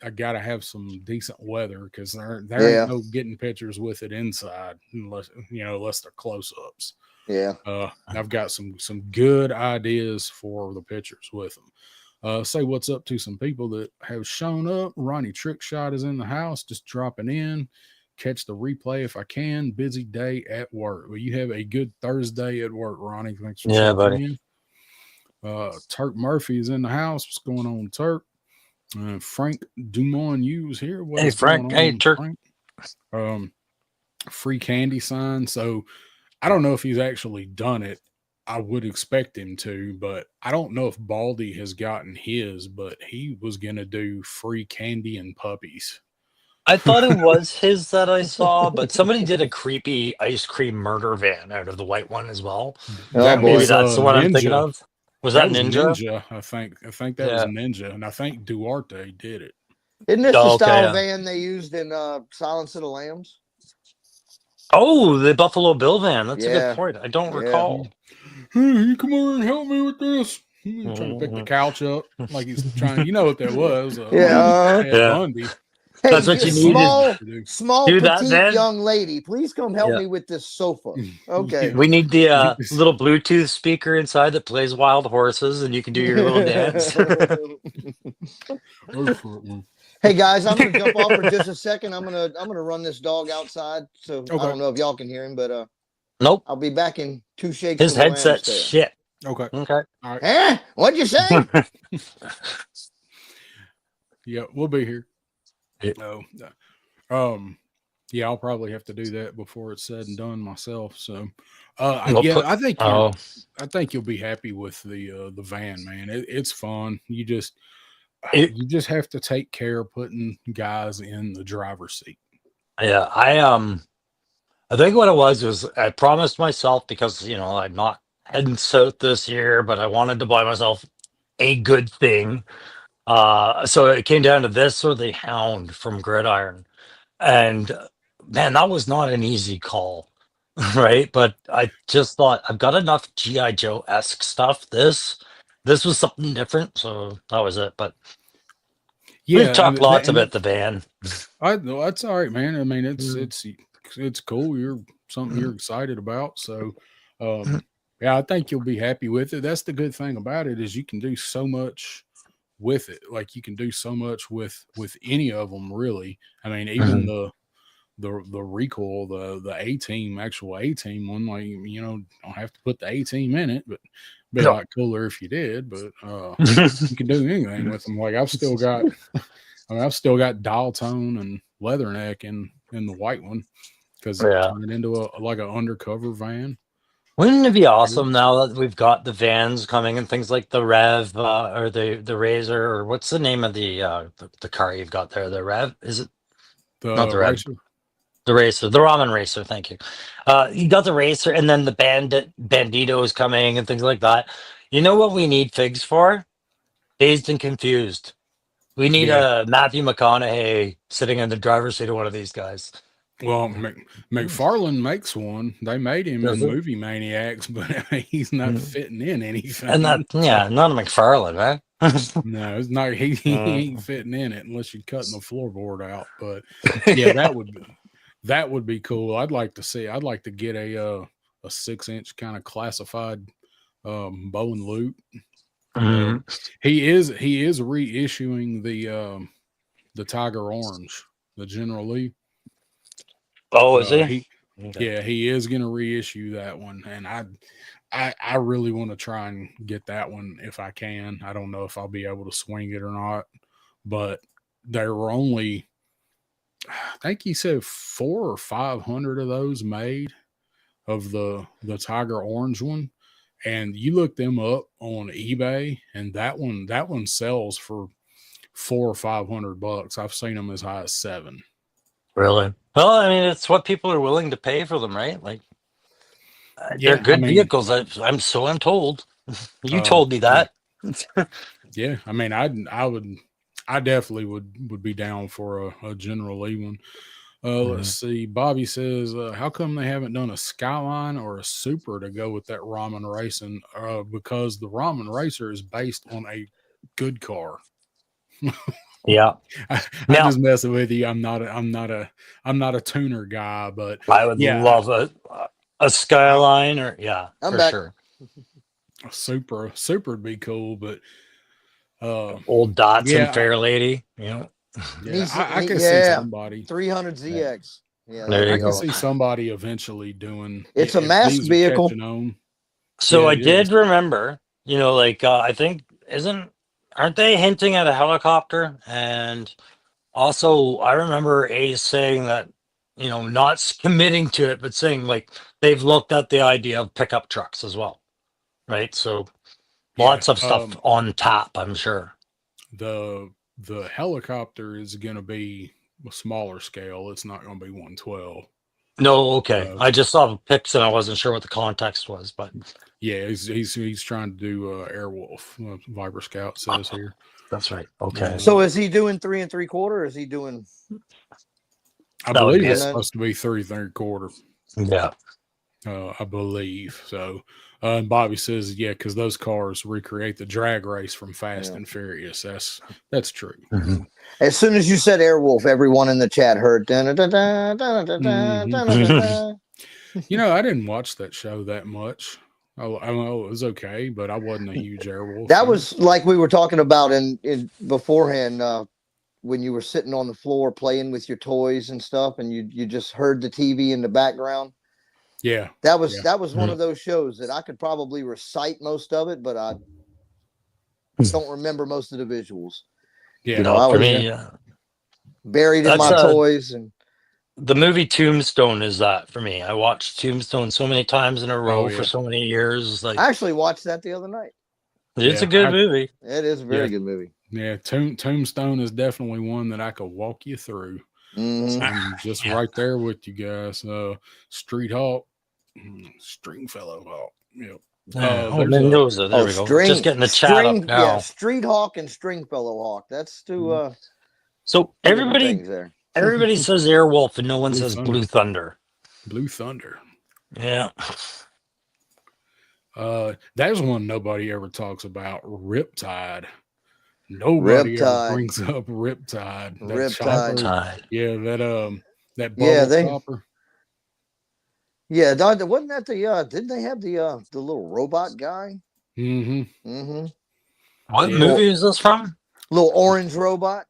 I gotta have some decent weather because there ain't no getting pictures with it inside unless they're close-ups. Yeah. I've got some good ideas for the pictures with them. Say what's up to some people that have shown up. Ronnie Trickshot is in the house, just dropping in. Catch the replay if I can. Busy day at work. Well, you have a good Thursday at work, Ronnie. Thanks for buddy. In. Turk Murphy is in the house. What's going on, Turk? Frank Dumont Hughes here. Hey Frank, hey Turk. Frank? Free candy sign. So I don't know if he's actually done it. I would expect him to, but I don't know if Baldy has gotten his, but he was gonna do free candy and puppies. I thought it was his that I saw, but somebody did a creepy ice cream murder van out of the white one as well. Maybe that's the one I'm thinking of. Was that Ninja? I think that was Ninja, and I think Duarte did it. Isn't this the style van they used in Silence of the Lambs? Oh, the Buffalo Bill van. That's a good point. I don't recall. Hey, come over and help me with this. He's trying to pick the couch up like he's trying. You know what that was? Bundy. Hey, that's what you needed. Small petite young lady, please come help me with this sofa. Okay. We need the little Bluetooth speaker inside that plays Wild Horses, and you can do your little dance. Hey guys, I'm gonna jump off for just a second. I'm gonna run this dog outside. So I don't know if y'all can hear him, but nope. I'll be back in 2 shakes. His headset's shit. Okay. All right. What'd you say? Yeah, we'll be here. No. I'll probably have to do that before it's said and done myself. So, I think you'll be happy with the van, man. It's fun. You just have to take care of putting guys in the driver's seat. Yeah, I think what it was I promised myself because I'm not heading south this year, but I wanted to buy myself a good thing. So it came down to this or the Hound from Gridiron, and man, that was not an easy call, right? But I just thought I've got enough G.I. Joe-esque stuff. This was something different, so that was it. But we've talked lots about the van. That's all right, man. I mean, it's cool. You're something you're excited about, so I think you'll be happy with it. That's the good thing about it is you can do so much with it. Like you can do so much with any of them, really. I mean, even the recoil, the actual A-Team one, like don't have to put the A-Team in it, but it'd be a lot cooler if you did. But you can do anything with them. Like I've still got dial tone and leatherneck in the white one because it's turned into like an undercover van. Wouldn't it be awesome now that we've got the vans coming and things like the Rev or the Razor, or what's the name of the car you've got there? The Rev, is it? Not the Rev. Racer? The Racer, the Ramen Racer. Thank you. You got the Racer, and then the Bandito is coming and things like that. You know what we need figs for? Dazed and Confused. We need Yeah. a Matthew McConaughey sitting in the driver's seat of one of these guys. Well, McFarlane makes one. They made him Does in it? Movie Maniacs, but he's not fitting in anything. And that, yeah, not a McFarlane, man. No, it's not. He ain't fitting in it unless you're cutting the floorboard out. But yeah, that would be cool. I'd like to see. I'd like to get a 6-inch kind of classified bow and loop. He is reissuing the Tiger Orange, the General Lee. Oh, is he? Yeah, he is going to reissue that one, and I really want to try and get that one if I can. I don't know if I'll be able to swing it or not, but there were only, I think he said 400 or 500 of those made of the Tiger Orange one, and you look them up on eBay, and that one sells for $400 or $500. I've seen them as high as $700. Really? Well, I mean, it's what people are willing to pay for them, right? Like, Yeah, they're good vehicles. I'm told. You told me that. Yeah, I mean, I definitely would be down for a General Lee one. Let's see. Bobby says, how come they haven't done a Skyline or a Super to go with that Ramen Racing? Because the Ramen Racer is based on a good car. Yeah. I'm just messing with you. I'm not a tuner guy, but I would love a Skyline or I'm for back. sure. A Super would be cool, but old Datsun Fairlady, Yeah, I can see somebody 300 ZX. Yeah, there you go. I can see somebody eventually doing. It's a mass vehicle. So I did remember, like I think aren't they hinting at a helicopter? And also, I remember Ace saying that, not committing to it, but saying like they've looked at the idea of pickup trucks as well, right? So lots of stuff on tap, I'm sure. The helicopter is going to be a smaller scale. It's not going to be 112. No, okay. I just saw the pics and I wasn't sure what the context was, but yeah, he's trying to do Airwolf. Viper Scout says here. That's right. Okay. So is he doing 3 3/4? Or is he doing? I believe it's supposed to be 3 3/4. Yeah. I believe so. And Bobby says, yeah, because those cars recreate the drag race from Fast and Furious. That's true. Mm-hmm. As soon as you said Airwolf, everyone in the chat heard. I didn't watch that show that much. I know it was okay, but I wasn't a huge Airwolf. That was like we were talking about in beforehand when you were sitting on the floor playing with your toys and stuff, and you just heard the TV in the background. Yeah, that was one of those shows that I could probably recite most of it, but I don't remember most of the visuals. Yeah, I was buried in my toys. And the movie Tombstone is that for me. I watched Tombstone so many times in a row for so many years. Like I actually watched that the other night. It's a good movie. It is a very good movie. Yeah, Tombstone is definitely one that I could walk you through. I'm just right there with you guys. Street Hawk, Stringfellow Hawk. Yep. There we go. Just getting the chat up now. Yeah, Street Hawk and Stringfellow Hawk. That's two. So everybody says Airwolf and no one says Blue Thunder. Blue Thunder. Yeah. That's one nobody ever talks about. Riptide. Nobody ever brings up Riptide. Riptide. Yeah, that bubble chopper. Yeah, wasn't that didn't they have the little robot guy? What movie is this from? Little orange robot.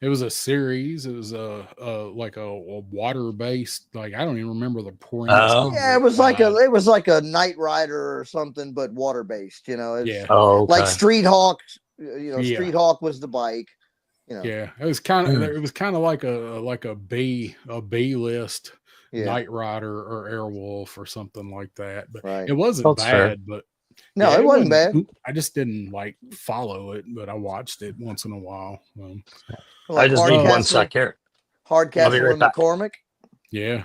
It was a series. It was like a water-based, like I don't even remember the point. Yeah, it was like a Knight Rider or something, but water-based, like Street Hawk. Street Hawk was the bike. Yeah, it was kind of like a B list Knight Rider or Airwolf or something like that. But it wasn't bad. But no, it wasn't bad. I just didn't follow it, but I watched it once in a while. I just need 1 sec here. Hardcastle and McCormick. Yeah.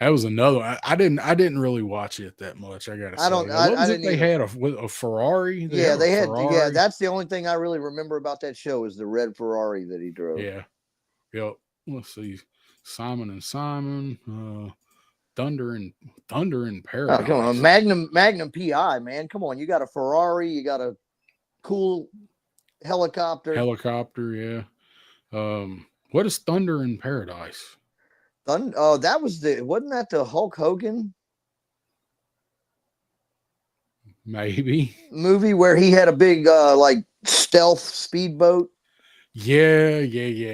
That was another one. I didn't really watch it that much. I gotta say. What was it didn't they either. had a Ferrari? Yeah, they had. Ferrari? Yeah, that's the only thing I really remember about that show is the red Ferrari that he drove. Yeah. Yep. Let's see. Simon and Simon. Thunder and Paradise. Oh, come on, Magnum PI, man. Come on, you got a Ferrari, you got a cool helicopter. Yeah. What is Thunder in Paradise? Oh, that was wasn't that the Hulk Hogan Maybe movie where he had a big like stealth speedboat? Yeah. Dude,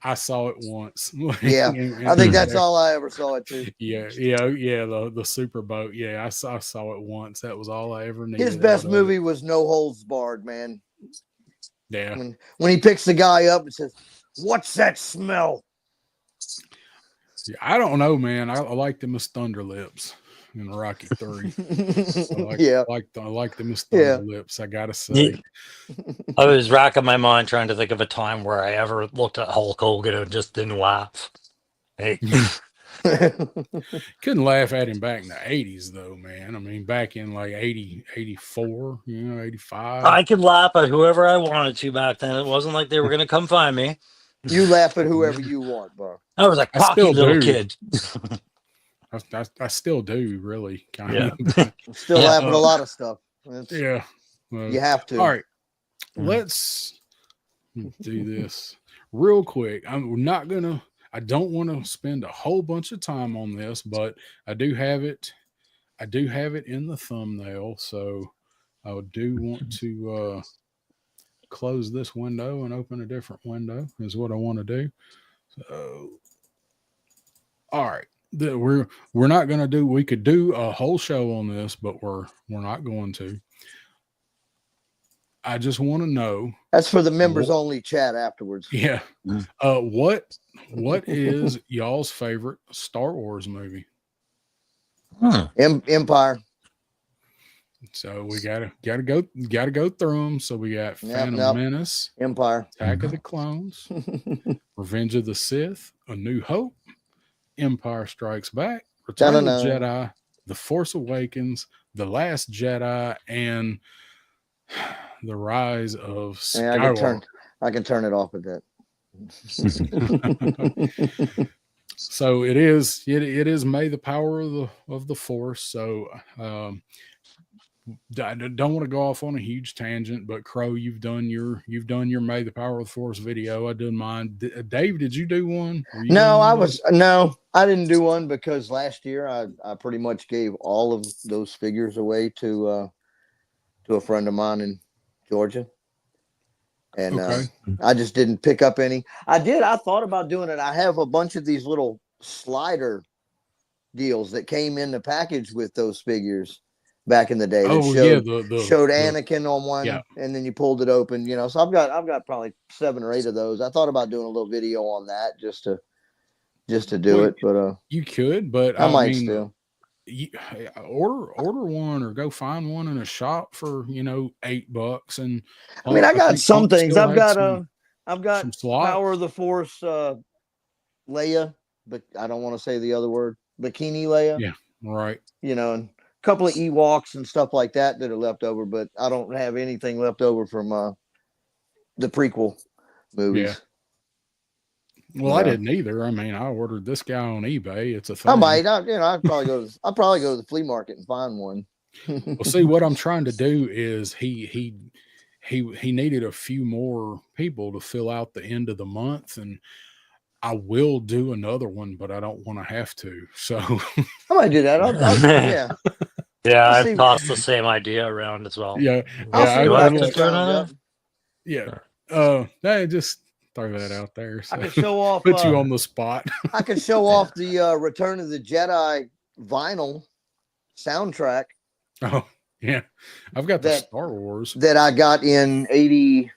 I saw it once. Yeah, I think that's all I ever saw it too. Yeah. The super boat. Yeah, I saw it once. That was all I ever needed. His best movie was No Holds Barred, man. Yeah. When he picks the guy up and says, "What's that smell?" Yeah, I don't know, man. I like them as Thunder Lips in Rocky 3. I like them as Thunder Lips. I gotta say. I was racking my mind trying to think of a time where I ever looked at Hulk Hogan and just didn't laugh. Hey. Couldn't laugh at him back in the 80s though, man. I mean, back in like 80, 84, 85. I could laugh at whoever I wanted to back then. It wasn't like they were gonna come find me. You laugh at whoever you want, bro. I was a cocky little kid. I still do, really. Yeah. Still laugh at a lot of stuff. Yeah. You have to. All right. Let's do this real quick. I don't want to spend a whole bunch of time on this, but I do have it in the thumbnail. So I do want to close this window and open a different window is what I want to do. So, all right. We're not going to do, we could do a whole show on this, but we're not going to. I just want to know. That's for the members only chat afterwards. Yeah. What is y'all's favorite Star Wars movie? Empire. So we gotta go through them. So we got Phantom Menace, Empire, Attack of the Clones, Revenge of the Sith, A New Hope, Empire Strikes Back, Return of the Jedi, The Force Awakens, The Last Jedi, and The Rise of Skywalker. I can turn it off at that. So it is may the power of the Force. So I don't want to go off on a huge tangent, but Crow, you've done your May the Power of the Force video. I did mine. Dave, did you do one? No, I didn't do one because last year I pretty much gave all of those figures away to a friend of mine in Georgia. And I just didn't pick up any. I thought about doing it. I have a bunch of these little slider deals that came in the package with those figures back in the day. Showed Anakin on one, and then you pulled it open. So I've got probably 7 or 8 of those. I thought about doing a little video on that just to do it, but you could, but I might still. Order one or go find one in a shop for $8 and I mean I got some things. I've got Power of the Force Leia, but I don't want to say the other word, Bikini Leia. Yeah, right. And a couple of Ewoks and stuff like that are left over, but I don't have anything left over from the prequel movies. Yeah. Well, I didn't either. I mean, I ordered this guy on eBay. It's a thing. I might. I'll probably go to the flea market and find one. Well, see, what I'm trying to do is he needed a few more people to fill out the end of the month, and I will do another one, but I don't want to have to. So I might do that. Yeah, I've tossed the same idea around as well. Yeah, just throw that out there. So. I can show off. Put you on the spot. I can show off the Return of the Jedi vinyl soundtrack. Oh yeah, I've got the Star Wars that I got in 80.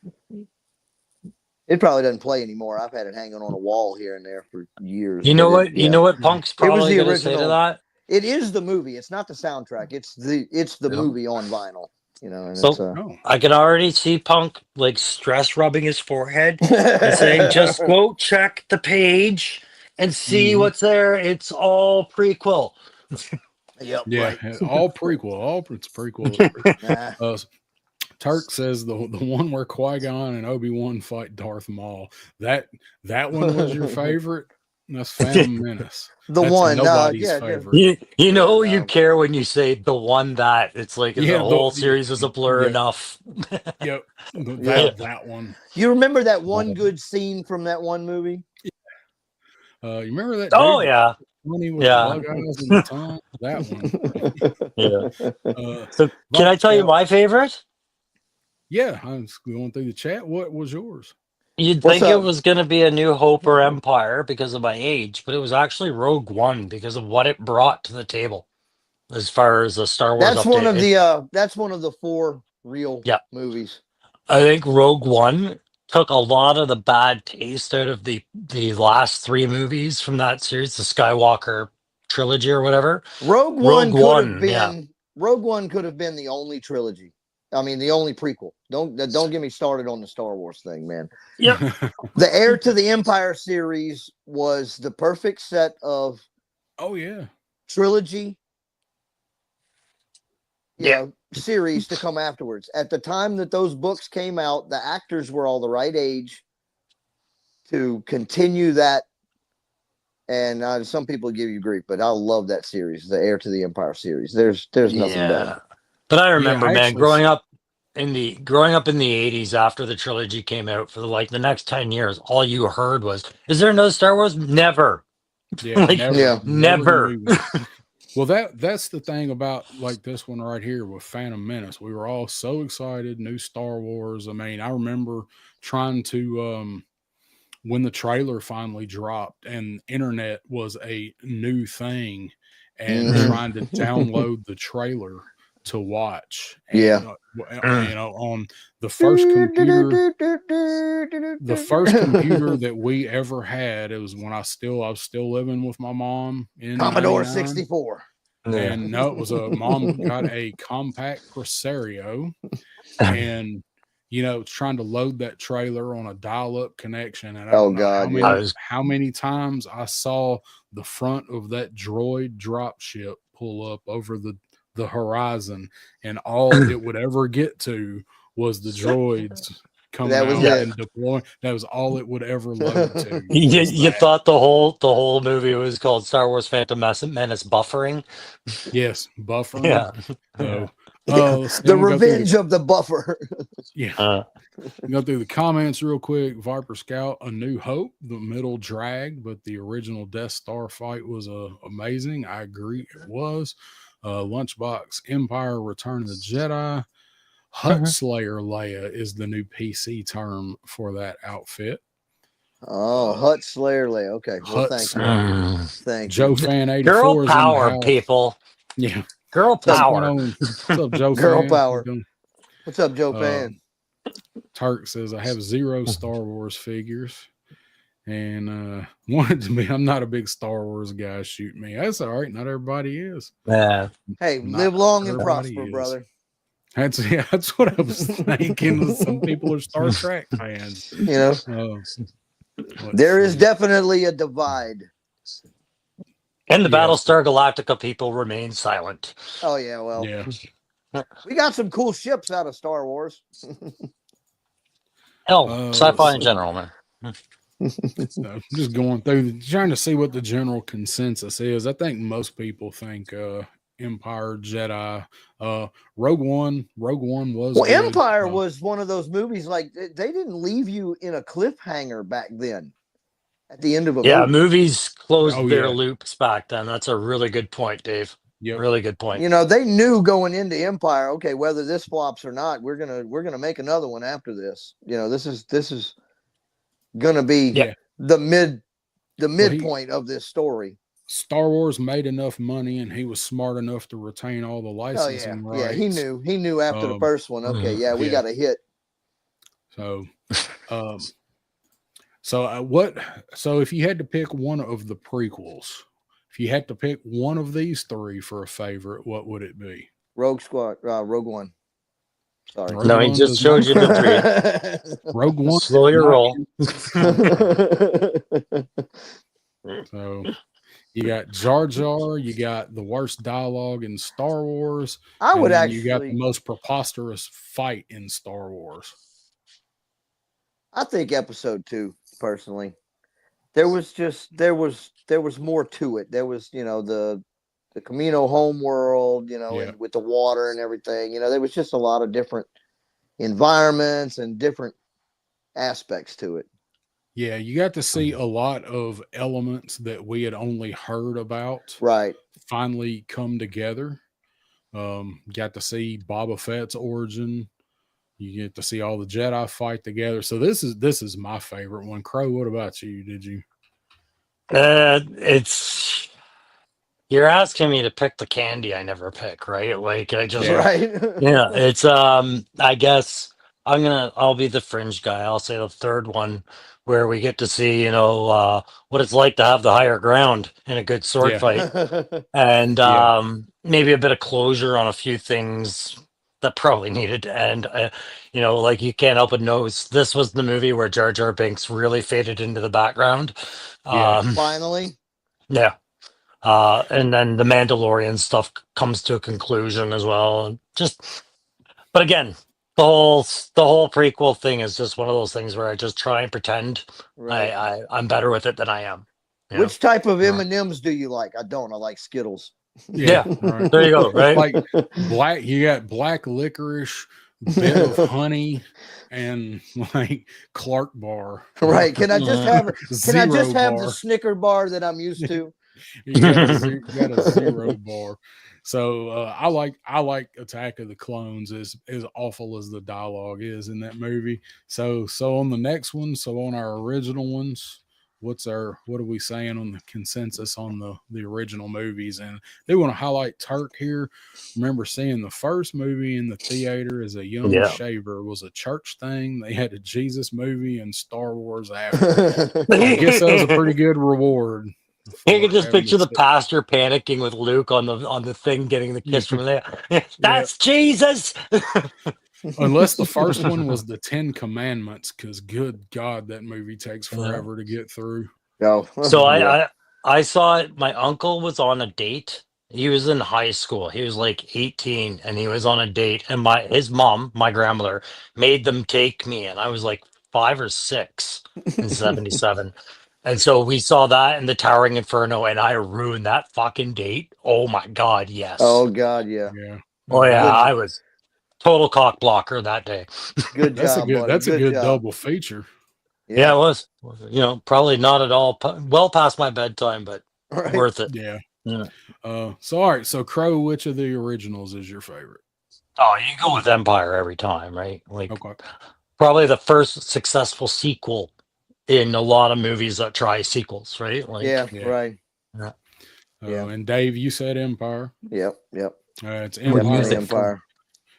It probably doesn't play anymore. I've had it hanging on a wall here and there for years. You know what? You know what Punk's probably going to say to that? It is the movie. It's not the soundtrack. It's the movie on vinyl. And so I can already see Punk like stress rubbing his forehead and saying, "Just go check the page and see what's there. It's all prequel. Yep. Yeah, Right. all prequel. All it's prequel. It's prequel. Nah. Turk says the one where Qui-Gon and Obi-Wan fight Darth Maul. That one was your favorite? That's Phantom Menace. The That's one, nobody's yeah, favorite. You know Yeah, you no. care when you say the one that it's like the whole series was a blur enough. Yep. Yeah. That one. You remember that one good scene from that one movie? You remember that Oh dude? yeah. Funny with Yeah. the bug eyes and the tongue? That one. Yeah. So can I tell you my favorite? Yeah, I'm just going through the chat. What was yours? You'd What's think it up? was going to be A New Hope or Empire because of my age, but it was actually Rogue One because of what it brought to the table as far as a Star Wars That's update. one of the 4 real movies. I think Rogue One took a lot of the bad taste out of the last 3 movies from that series, the Skywalker trilogy or whatever. Rogue One could have been the only trilogy. I mean, the only prequel. Don't get me started on the Star Wars thing, man. Yep. The Heir to the Empire series was the perfect set of trilogy series to come afterwards. At the time that those books came out, the actors were all the right age to continue that. And some people give you grief, but I love that series, the Heir to the Empire series. There's nothing better. But I remember, man, growing up in the 80s after the trilogy came out for the next 10 years, all you heard was, "Is there no Star Wars?" Never. Yeah, never. Well, that's the thing about like this one right here with Phantom Menace. We were all so excited, new Star Wars. I mean, I remember trying to when the trailer finally dropped and internet was a new thing, and trying to download the trailer to watch. And, on the first computer that we ever had, it was when I was still living with my mom in Commodore 99. 64. And no, it was mom got a compact Presario, and trying to load that trailer on a dial-up connection. And I don't know how many times I saw the front of that droid drop ship pull up over the horizon, and all it would ever get to was the droids coming out and deploying. That was all it would ever load to. You thought the whole movie was called Star Wars Phantom Menace buffering? Yes, buffering. Yeah. So the revenge of the buffer. Go through the comments real quick. Viper Scout, A New Hope, the middle dragged, but the original Death Star fight was amazing. I agree, it was. Lunchbox, Empire, Return of the Jedi. Hut Slayer Leia is the new PC term for that outfit. Oh, Hut Slayer Leia. Okay. Well, thank Joe you. Fan 84. Girl power, people. Yeah. Girl power. What's up, Joe Girl Fan? power. What's up, Joe Fan? Turk says, I have 0 Star Wars figures. And wanted to be, I'm not a big Star Wars guy. Shoot me. That's all right. Not everybody is. Yeah. Hey, live long and prosper, brother. That's what I was thinking. Some people are Star Trek fans. There is definitely a divide. And the Battlestar Galactica people remain silent. Oh, yeah. Well, we got some cool ships out of Star Wars. Sci-fi in general, man. So just going through, trying to see what the general consensus is. I think most people think Empire, Jedi, Rogue One was well. good. Empire was one of those movies like they didn't leave you in a cliffhanger back then. At the end of a movie. Movies closed their loops back then. That's a really good point, Dave. Yep. Really good point. They knew going into Empire, okay, whether this flops or not, we're gonna make another one after this. This is gonna be the midpoint of this story. Star Wars made enough money, and he was smart enough to retain all the licensing rights. Yeah, he knew after the first one. Okay, we got a hit. So, So if you had to pick one of the prequels, if you had to pick one of these 3 for a favorite, what would it be? Rogue One. Sorry. No, he just showed you the 3. Rogue One. Slow your roll. So you got Jar Jar, you got the worst dialogue in Star Wars, I and would then you got the actually, most preposterous fight in Star Wars. I think episode 2, personally. There was more to it. There was, the Camino home world, Yeah. and with the water and everything. There was just a lot of different environments and different aspects to it. Yeah, you got to see a lot of elements that we had only heard about Right. finally come together. Got to see Boba Fett's origin. You get to see all the Jedi fight together. So this is my favorite one. Crow, what about you? Did you? It's you're asking me to pick the candy I never pick, right? Like I just Yeah. Right. yeah, it's I guess I'll be the fringe guy. I'll say the third one where we get to see, what it's like to have the higher ground in a good sword Yeah. fight. And Yeah. maybe a bit of closure on a few things that probably needed to end. Like you can't help but notice this was the movie where Jar Jar Binks really faded into the background. Yeah. Finally. Yeah. And then the Mandalorian stuff comes to a conclusion as well. And but again, the whole prequel thing is just one of those things where I just try and pretend Right. I'm better with it than I am. Which type of Right. M&Ms do you like? I don't. I like Skittles. Yeah. Right. There you go. Right. Like black, you got black licorice, bit of honey, and like Clark bar. Right. Can I just have Zero the bar. Snicker bar that I'm used to? You got a zero bar. So I like Attack of the Clones as awful as the dialogue is in that movie. So on the next one, so on our original ones, what are we saying on the consensus on the original movies? And they want to highlight Turk here. Remember seeing the first movie in the theater as a young Yeah. shaver. It was a church thing. They had a Jesus movie and Star Wars after. I guess that was a pretty good reward. You can just having picture to the pastor panicking with Luke on the thing, getting the kiss from there. Yeah. That's Jesus. Unless the first one was the 10 Commandments, because good God, that movie takes forever to get through. Oh, So yeah. I saw it. My uncle was on a date. He was in high school. He was like 18 and he was on a date. And his mom, my grandmother, made them take me. And I was like 5 or 6 in 77. And so we saw that in the Towering Inferno, and I ruined that fucking date. Oh my God, yes. Oh God, yeah. Yeah. Oh yeah, Good. I was total cock blocker that day. Good That's job, a good buddy. that's a good job. double feature. Yeah, it was. Probably not at all well past my bedtime, but Right. worth it. Yeah. Yeah. So all right, so Crow, which of the originals is your favorite? Oh, you go with Empire every time, right? Like Okay. probably the first successful sequel in a lot of movies that try sequels, right? Like Yeah, Yeah. right. Yeah. Yeah. And Dave, you said Empire. Yep. It's What do you Empire. think? Empire.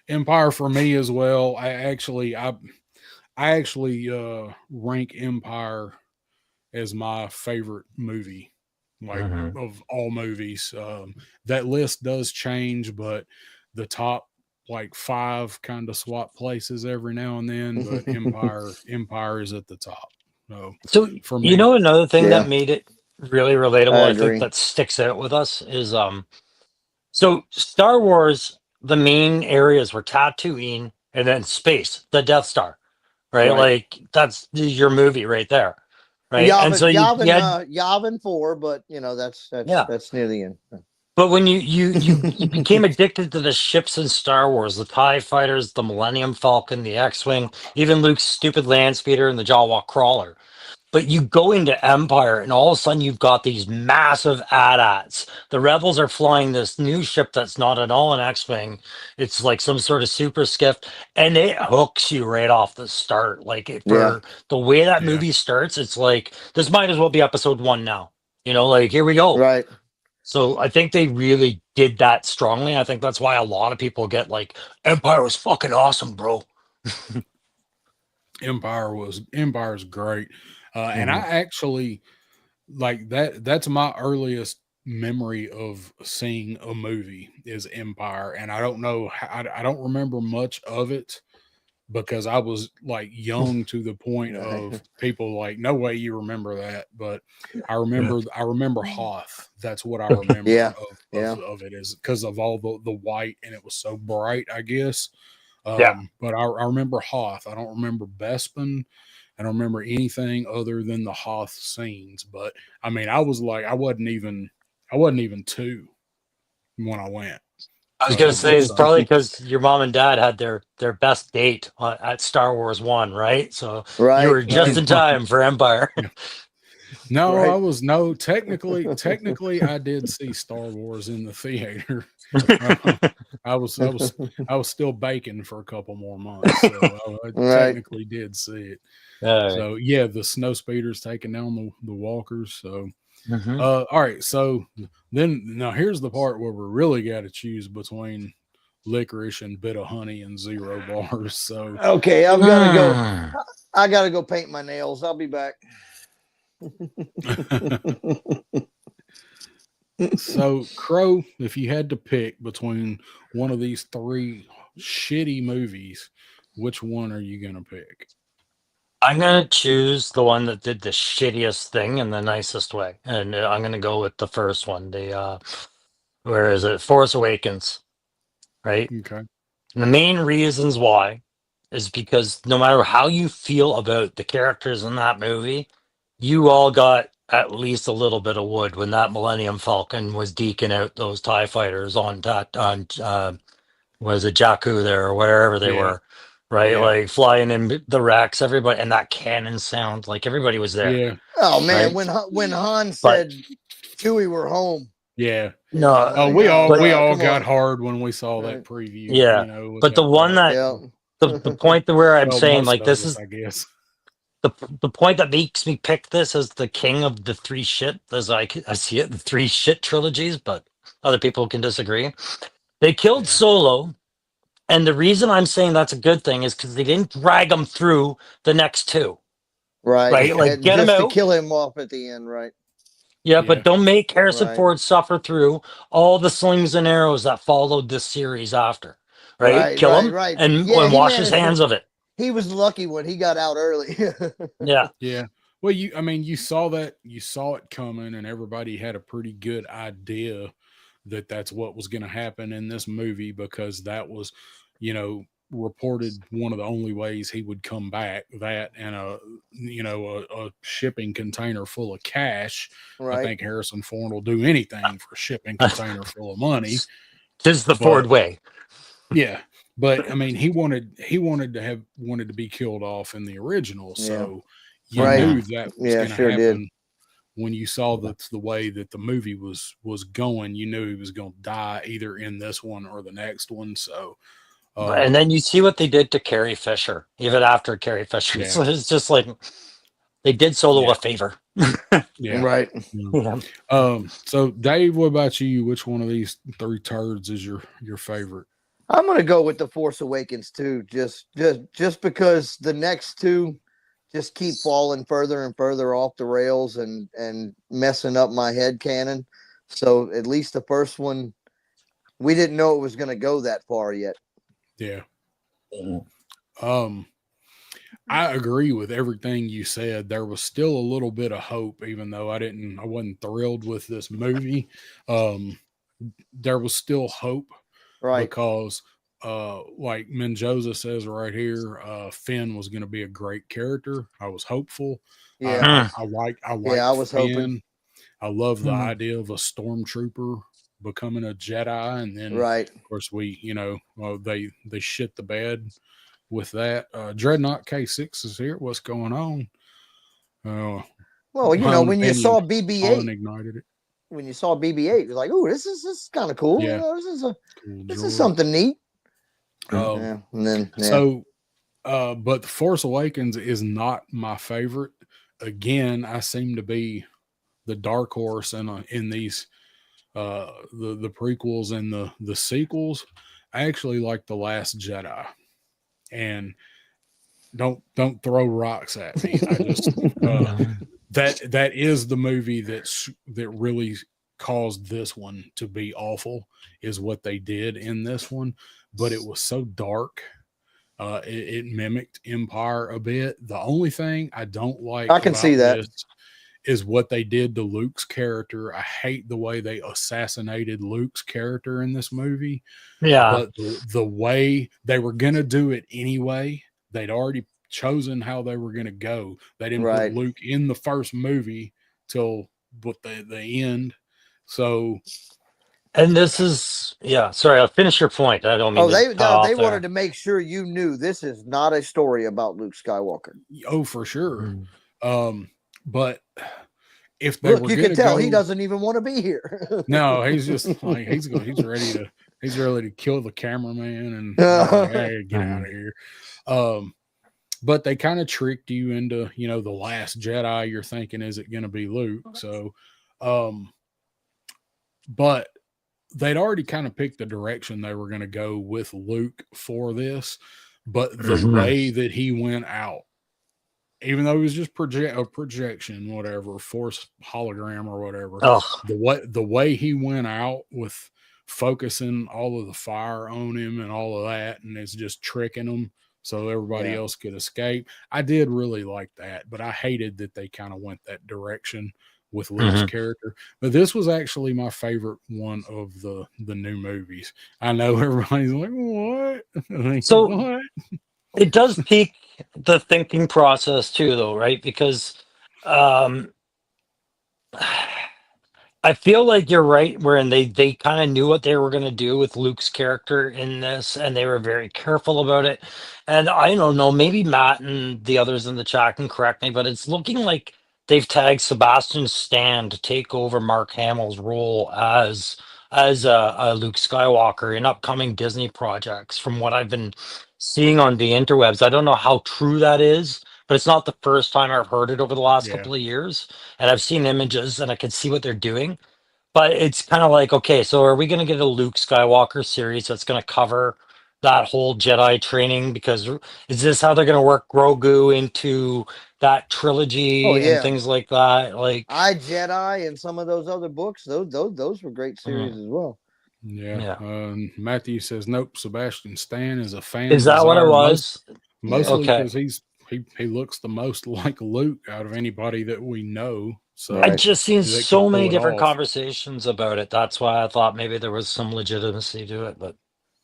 Empire for me as well. I actually rank Empire as my favorite movie, like of all movies. That list does change, but the top like 5 kind of swap places every now and then. But Empire is at the top. So for me, another thing Yeah. that made it really relatable, I agree. think that sticks out with us is so Star Wars, the main areas were Tatooine and then space, the Death Star, right? Right. Like that's your movie right there, right? And so you had Yavin 4, but that's near the end. but when you became addicted to the ships in Star Wars, the TIE fighters, the Millennium Falcon, the X-Wing, even Luke's stupid land speeder and the Jawa crawler. But you go into Empire and all of a sudden you've got these massive AT-ATs. The Rebels are flying this new ship that's not at all an X-Wing. It's like some sort of super skiff, and it hooks you right off the start. Like for the way that movie starts, it's like this might as well be episode 1 now. Like here we go. Right. So I think they really did that strongly. I think that's why a lot of people get like Empire was fucking awesome, bro. Empire's great. And I actually like that. That's my earliest memory of seeing a movie is Empire. And I don't know, I don't remember much of it, because I was like young to the point of people like, no way you remember that. But I remember Hoth. That's what I remember Yeah. of it, is because of all the white, and it was so bright, I guess. Yeah. But I remember Hoth. I don't remember Bespin. I don't remember anything other than the Hoth scenes. But I mean, I wasn't even 2 when I went. I was gonna say it's So probably because your mom and dad had their best date at Star Wars 1, right? So you Right. were just in time for Empire. Yeah. No, Right. I was technically I did see Star Wars in the theater. I was still baking for a couple more months, so I Right. technically did see it. All So yeah, the snow speeders taking down the walkers. So right. all right, so then now here's the part where we really got to choose between licorice and bit of honey and 0 bars. So Okay, I've got to go. I got to go paint my nails. I'll be back. So, Crow, if you had to pick between one of these 3 shitty movies, which one are you going to pick? I'm gonna choose the one that did the shittiest thing in the nicest way, and I'm gonna go with the first one. Where is it? Force Awakens, right? Okay. And the main reasons why is because no matter how you feel about the characters in that movie, you all got at least a little bit of wood when that Millennium Falcon was deking out those TIE fighters on was it Jakku there or wherever they Yeah. were, right? Yeah. Like flying in the racks, everybody, and that cannon sound, like everybody was there. Yeah. Oh man, Right. when Han But said Chewie were home. Yeah. no, Oh, Like, we all bro, come got on. hard when we saw Right. that preview, yeah. you know, with But the that one part. that Yeah. the point that where I'm Well, saying most like of this us, is I guess. the point that makes me pick this as the king of the 3 shit, as I see it, the 3 shit trilogies, but other people can disagree. They killed Yeah. Solo, and the reason I'm saying that's a good thing is because they didn't drag him through the next 2, Right. right? Like And get him just to out, kill him off at the end, right? yeah, Yeah. but don't make Harrison Right. Ford suffer through all the slings and arrows that followed this series after, right? Kill him Right. and Yeah, he wash his managed hands to. of it. He was lucky when he got out early. Yeah. Yeah. Well, you saw it coming, and everybody had a pretty good idea that that's what was going to happen in this movie, because that was, reported one of the only ways he would come back, that and a shipping container full of cash. I Right. think Harrison Ford will do anything for a shipping container full of money. Tis the Ford But way. yeah, but I mean, he wanted to be killed off in the original, so you Right. knew that was Yeah, going to sure did. happen. When you saw that's the way that the movie was going, you knew he was going to die either in this one or the next one. So, And then you see what they did to Carrie Fisher, even after Carrie Fisher. Yeah. So it's just like they did Solo Yeah. a favor. yeah. Right. Yeah. Yeah. So Dave, what about you? Which one of these 3 turds is your favorite? I'm gonna go with the Force Awakens too, just because the next 2 just keep falling further and further off the rails and messing up my head canon. So at least the first one, we didn't know it was gonna go that far yet. Yeah. I agree with everything you said. There was still a little bit of hope, even though I wasn't thrilled with this movie. There was still hope, Right. because like Menjoza says right here, Finn was going to be a great character. I was hopeful. Yeah. I like I was Finn. hoping. I love the idea of a stormtrooper becoming a Jedi, and then Right. of course they shit the bed with that. Dreadnought K6 is here. What's going on? Well, my when you opinion, saw BB-8, unignited it. when you saw BB-8, you're like, "Oh, this is kind of cool. Yeah. This Cool is something neat." droid. And then So, but the Force Awakens is not my favorite. Again, I seem to be the dark horse in these the prequels and the sequels. I actually like The Last Jedi, and don't throw rocks at me. I just that is the movie that really caused this one to be awful, is what they did in this one. But it was so dark. It mimicked Empire a bit. The only thing I don't like I can about see that. this is what they did to Luke's character. I hate the way they assassinated Luke's character in this movie. Yeah. But the way they were going to do it anyway, they'd already chosen how they were going to go. They didn't Right. put Luke in the first movie till the end. So, And this is, yeah, sorry, I'll finish your point. I don't mean Oh, to they cut off they there. wanted to make sure you knew this is not a story about Luke Skywalker. oh, for sure. But if they Look, were you going can to tell go, he doesn't even want to be here. no, he's just like he's ready to kill the cameraman and like, hey, get out of here. But they kind of tricked you into, the Last Jedi. You're thinking, is it going to be Luke? So, but they'd already kind of picked the direction they were going to go with Luke for this. But the way that he went out, even though it was just a projection, whatever, force hologram or whatever, the way he went out with focusing all of the fire on him and all of that, and it's just tricking him so everybody else could escape. I did really like that, but I hated that they kind of went that direction with Luke's character. But this was actually my favorite one of the new movies. I know everybody's like, what? So what? It does pique the thinking process too, though, right? Because I feel like you're right, wherein they kind of knew what they were going to do with Luke's character in this, and they were very careful about it. And I don't know, maybe Matt and the others in the chat can correct me, but it's looking like they've tagged Sebastian Stan to take over Mark Hamill's role as a Luke Skywalker in upcoming Disney projects. From what I've been seeing on the interwebs, I don't know how true that is, but it's not the first time I've heard it over the last couple of years. And I've seen images and I can see what they're doing. But it's kind of like, okay, so are we going to get a Luke Skywalker series that's going to cover that whole Jedi training? Because is this how they're going to work Grogu into that trilogy and things like that? Like I Jedi and some of those other books, those were great series as well. Yeah. Matthew says, nope, Sebastian Stan is a fan. Is that what it was? Mostly because he looks the most like Luke out of anybody that we know. So I just seen so many different conversations about it. That's why I thought maybe there was some legitimacy to it. But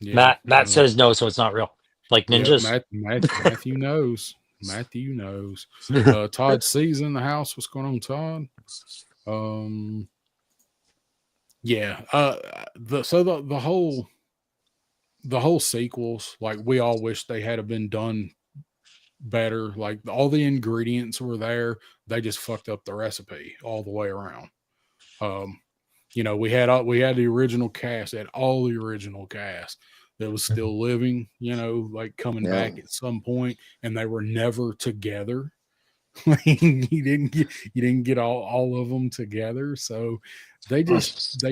Matt says no, so it's not real. Like ninjas. Matthew knows. Matthew knows. Todd C's in the house. What's going on, Todd? The whole sequels, like we all wish they had been done better. Like all the ingredients were there, they just fucked up the recipe all the way around. We had the original cast, had all the original cast that was still living, like coming back at some point, and they were never together. you didn't get all of them together, so they just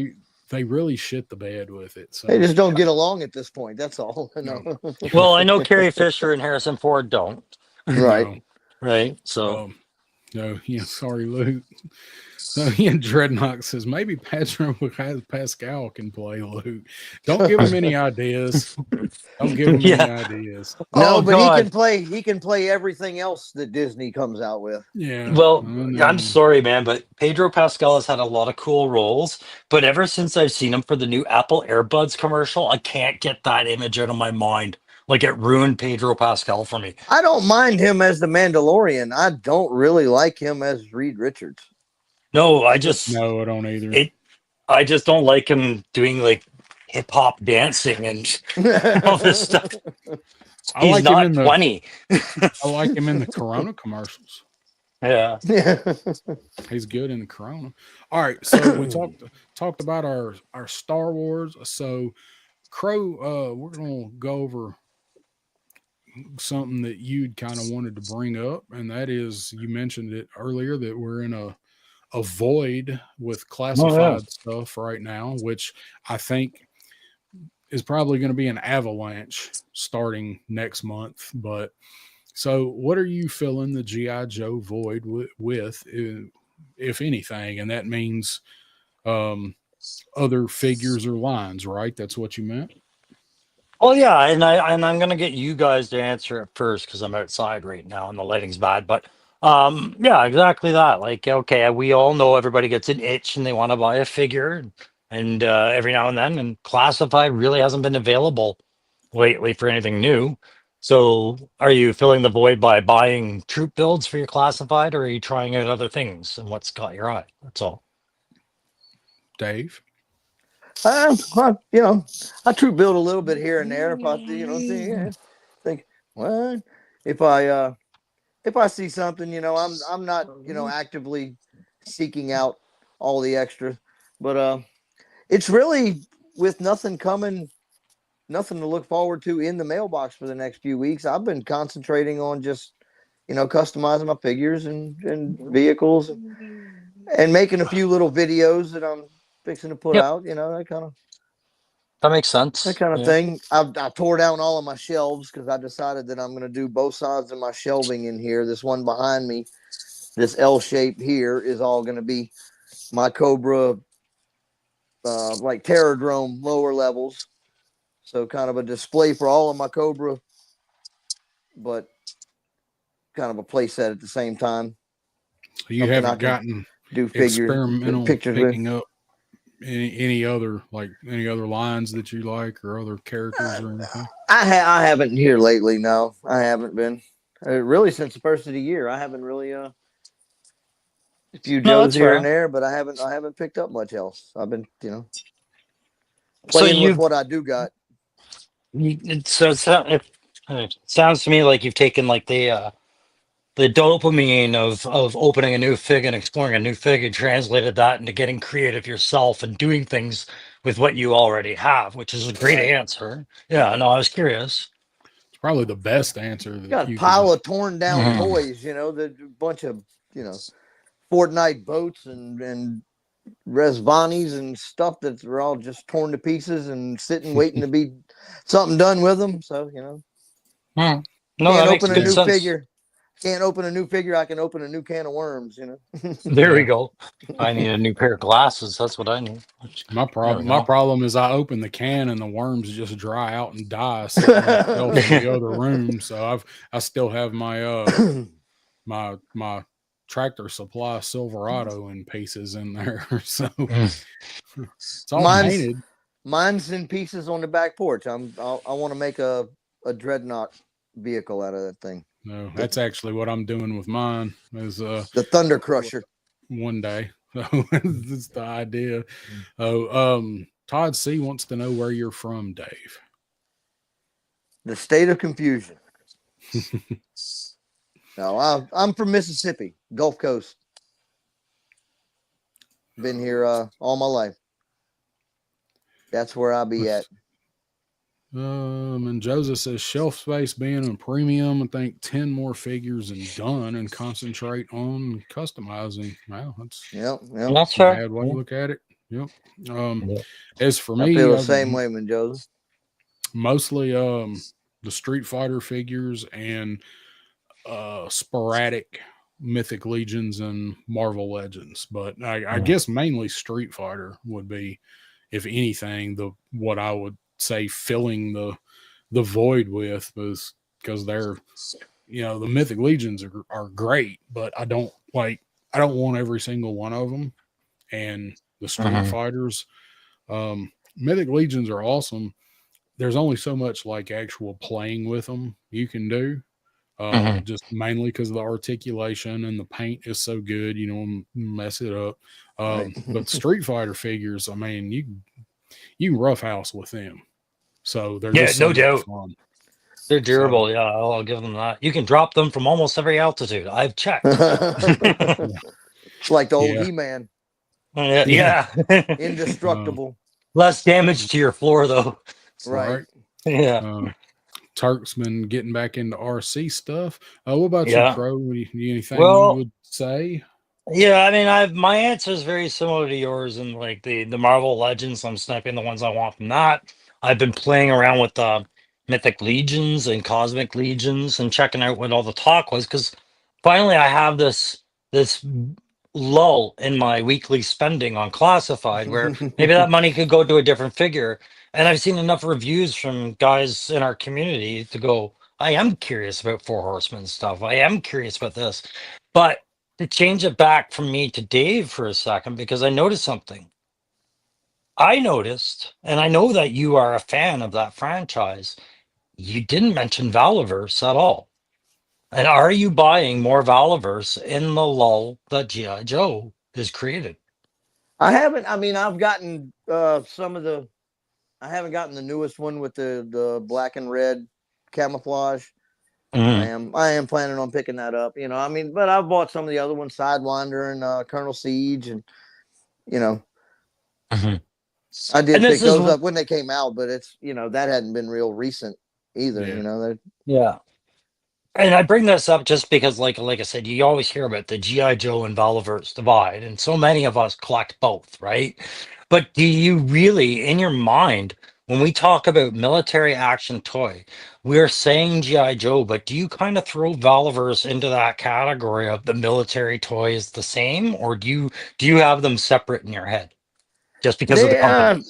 they really shit the bed with it. So they just don't get along at this point. That's all. No. Well, I know Carrie Fisher and Harrison Ford don't. Right. No. Right. So no, sorry, Luke. Dreadnought says maybe Pedro Pascal can play Luke. Don't give him any ideas. Don't give him any ideas. No, but he can play everything else that Disney comes out with. Yeah. Well, I'm sorry, man, but Pedro Pascal has had a lot of cool roles, but ever since I've seen him for the new Apple AirBuds commercial, I can't get that image out of my mind. Like it ruined Pedro Pascal for me. I don't mind him as the Mandalorian. I don't really like him as Reed Richards. No, I don't either. I just don't like him doing like hip hop dancing and all this stuff. He's not 20. I like him in the Corona commercials. Yeah. He's good in the Corona. All right, so we talked about our Star Wars. So Crow, we're gonna go over something that you'd kind of wanted to bring up, and that is, you mentioned it earlier, that we're in a void with classified stuff right now, which I think is probably going to be an avalanche starting next month. But so what are you filling the G.I. Joe void with, if anything? And that means other figures or lines, right? That's what you meant? Oh yeah, I'm gonna get you guys to answer it first because I'm outside right now and the lighting's bad. But yeah, exactly that. Like, okay, we all know everybody gets an itch and they want to buy a figure, and every now and then, and classified really hasn't been available lately for anything new. So, are you filling the void by buying troop builds for your classified, or are you trying out other things? And what's caught your eye? That's all. Dave. I troop build a little bit here and there if I, think, well, if I see something, I'm not, actively seeking out all the extras, but it's really with nothing coming, nothing to look forward to in the mailbox for the next few weeks. I've been concentrating on just, customizing my figures and vehicles and making a few little videos that I'm fixing to put Yep, out, that makes that sense. kind of Yeah. thing. I tore down all of my shelves because I decided that I'm going to do both sides of my shelving in here. This one behind me, this L shape here, is all going to be my Cobra, like Terradrome lower levels. So kind of a display for all of my Cobra, but kind of a play set at the same time. You Something I haven't can gotten do figure experimental pictures with. picking up any other lines that you like or other characters or anything? I haven't here lately. No, I haven't been. Really since the first of the year. I haven't really a few No, Joes that's here and fair. there, but I haven't picked up much else. I've been, So playing with you've what I do got. it sounds to me like you've taken like the dopamine of opening a new fig and exploring a new fig and translated that into getting creative yourself and doing things with what you already have, which is a great Right. answer. Yeah, no, I was curious. It's probably the best answer that Got a you could. pile of torn down Mhm. toys, the bunch of, Fortnite boats and Resvanis and stuff that are all just torn to pieces and sitting waiting to be something done with them. So, Hmm. No, can't that makes open a good new sense. figure. Can't open a new figure. I can open a new can of worms. There we Yeah. go. I need a new pair of glasses. That's what I need. There we My go. problem is I open the can and the worms just dry out and die sitting on the shelf in the other room. So I still have my Tractor Supply Silverado in pieces in there. So Mm. it's all mine's painted. mine's in pieces on the back porch. I want to make a dreadnought vehicle out of that thing. No, that's actually what I'm doing with mine is The Thunder Crusher. one day. So that's the idea. Todd C wants to know where you're from, Dave. The State of Confusion. No, I'm from Mississippi, Gulf Coast. Been here all my life. That's where I'll be at. And Joseph says shelf space being a premium. I think 10 more figures and done, and concentrate on customizing. Wow, that's Yep. That's a fair. bad way to look at it. Yep. Yeah. As for I me, feel the I've same way, man, Joseph. mostly the Street Fighter figures and sporadic Mythic Legions and Marvel Legends. But I guess mainly Street Fighter would be, if anything, the what I would say filling the void with, was because they're, the Mythic Legions are great, but I don't want every single one of them. And the Street Mhm. Fighters, Mythic Legions are awesome. There's only so much like actual playing with them you can do. Mhm. Just mainly because the articulation and the paint is so good, mess it up. Right. But Street Fighter figures, I mean, you can roughhouse with them, so they're Yeah, just so no much doubt. fun. They're So durable. Yeah, I'll give them that. You can drop them from almost every altitude. I've checked. It's like the old yeah, He-Man, Yeah. yeah, indestructible. Less damage to your floor, though. Right. right. Yeah. Turk's been getting back into RC stuff. What about you, Yeah. Crow? Anything you Well, would say? yeah, I mean, my answer is very similar to yours, and like the Marvel Legends, I'm sniping the ones I want from that. I've been playing around with Mythic Legions and Cosmic Legions and checking out what all the talk was, because finally I have this lull in my weekly spending on classified where maybe that money could go to a different figure. And I've seen enough reviews from guys in our community to go, I am curious about Four Horsemen stuff. I am curious about this. But to change it back from me to Dave for a second, because I noticed something. I noticed, and I know that you are a fan of that franchise, you didn't mention Valaverse at all. And are you buying more Valaverse in the lull that G.I. Joe is created? I haven't. I mean, I've gotten some of the. I haven't gotten the newest one with the black and red camouflage. I am planning on picking that up. You know, I mean, but I've bought some of the other ones, Sidewinder and Colonel Siege, and you know, I did pick those up when they came out, but it's that hadn't been real recent either. Yeah. You know, yeah. And I bring this up just because, like I said, you always hear about the G.I. Joe and Valaverse divide, and so many of us collect both, right? But do you really, in your mind, when we talk about military action toy, we're saying G.I. Joe, but do you kind of throw Valaverse into that category of the military toy is the same, or do you have them separate in your head just because of the company?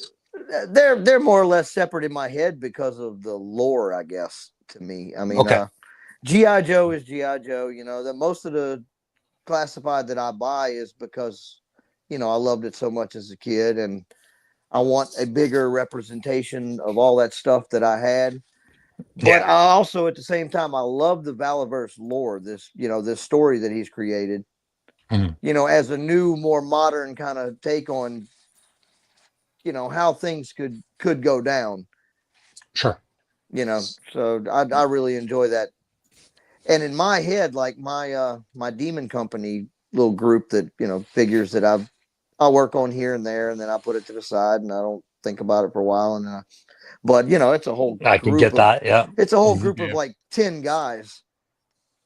They're more or less separate in my head because of the lore, I guess. To me, I mean, G.I. Joe is G.I. Joe. You know, that most of the classified that I buy is because, I loved it so much as a kid and I want a bigger representation of all that stuff that I had. But I also, at the same time, I love the Valaverse lore, this story that he's created, as a new, more modern kind of take on, how things could go down. Sure. So I really enjoy that. And in my head, like my Demon Company little group that figures that I work on here and there, and then I put it to the side and I don't think about it for a while. And but it's a whole I can get that. Yeah, it's a whole group of like 10 guys,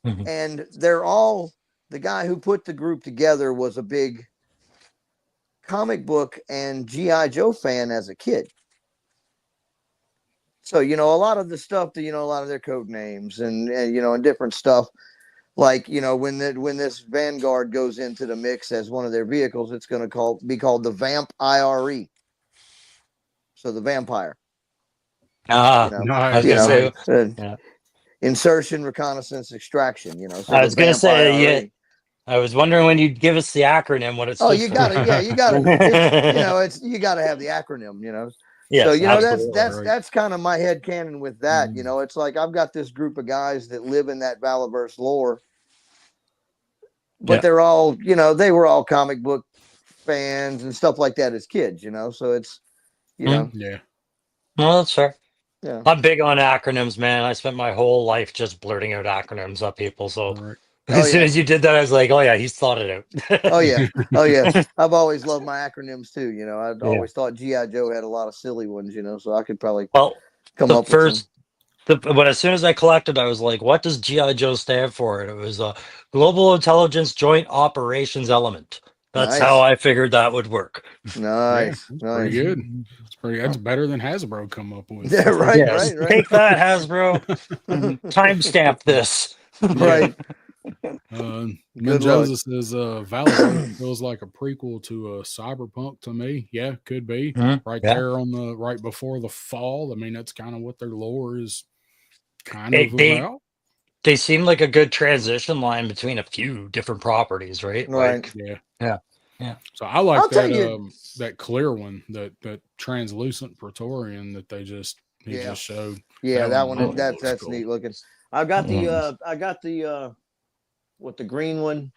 and they're all the guy who put the group together was a big comic book and G.I. Joe fan as a kid. So, a lot of the stuff that, a lot of their code names and different stuff, like, when this Vanguard goes into the mix as one of their vehicles, it's going to be called the Vamp IRE. So the vampire. Nice. Insertion, reconnaissance, extraction, So I was going to say, I was wondering when you'd give us the acronym, what it stood for. You gotta, you gotta have the acronym, Yes, so that's kind of my head canon with that. It's like I've got this group of guys that live in that Valaverse lore, but they're all, they were all comic book fans and stuff like that as kids, so it's, Yeah. Well, that's fair. Yeah. I'm big on acronyms, man. I spent my whole life just blurting out acronyms at people. So as soon as you did that, I was like, oh yeah, he's thought it out. Oh yeah. I've always loved my acronyms too. I'd always thought G.I. Joe had a lot of silly ones, so I could probably come up with some. But as soon as I collected, I was like, what does G.I. Joe stand for? And it was a Global Intelligence Joint Operations Element. That's how I figured that would work. Nice. Pretty good. That's better than Hasbro come up with. Yeah, right, yes. right. Take that, Hasbro. Timestamp this. Right. Joseph says Valorant feels like a prequel to Cyberpunk to me. Yeah, could be. There on the right before the fall. I mean, that's kind of what their lore is kind of about. They seem like a good transition line between a few different proproperties, right? Right. Yeah. So I like that clear one, that translucent Praetorian that they just showed. Yeah, that one that's cool. Neat looking. I got the the green one,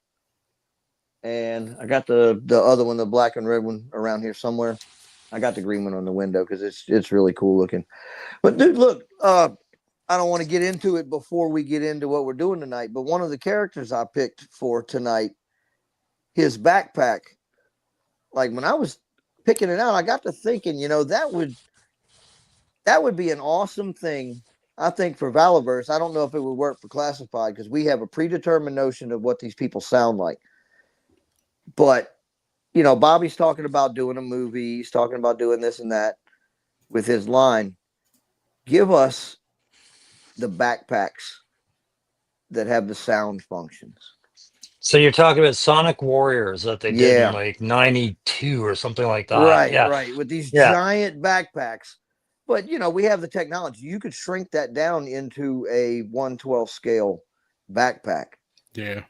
and I got the other one, the black and red one around here somewhere. I got the green one on the window because it's really cool looking. But dude, look, I don't want to get into it before we get into what we're doing tonight, but one of the characters I picked for tonight, his backpack, like when I was picking it out, I got to thinking, that would be an awesome thing, I think, for Valaverse. I don't know if it would work for Classified because we have a predetermined notion of what these people sound like. But, Bobby's talking about doing a movie. He's talking about doing this and that with his line. Give us the backpacks that have the sound functions. So you're talking about Sonic Warriors that they did Yeah. in like '92 or something like that. Right, Yeah. right. With these Yeah. giant backpacks. But we have the technology. You could shrink that down into a 1/12 scale backpack. Yeah.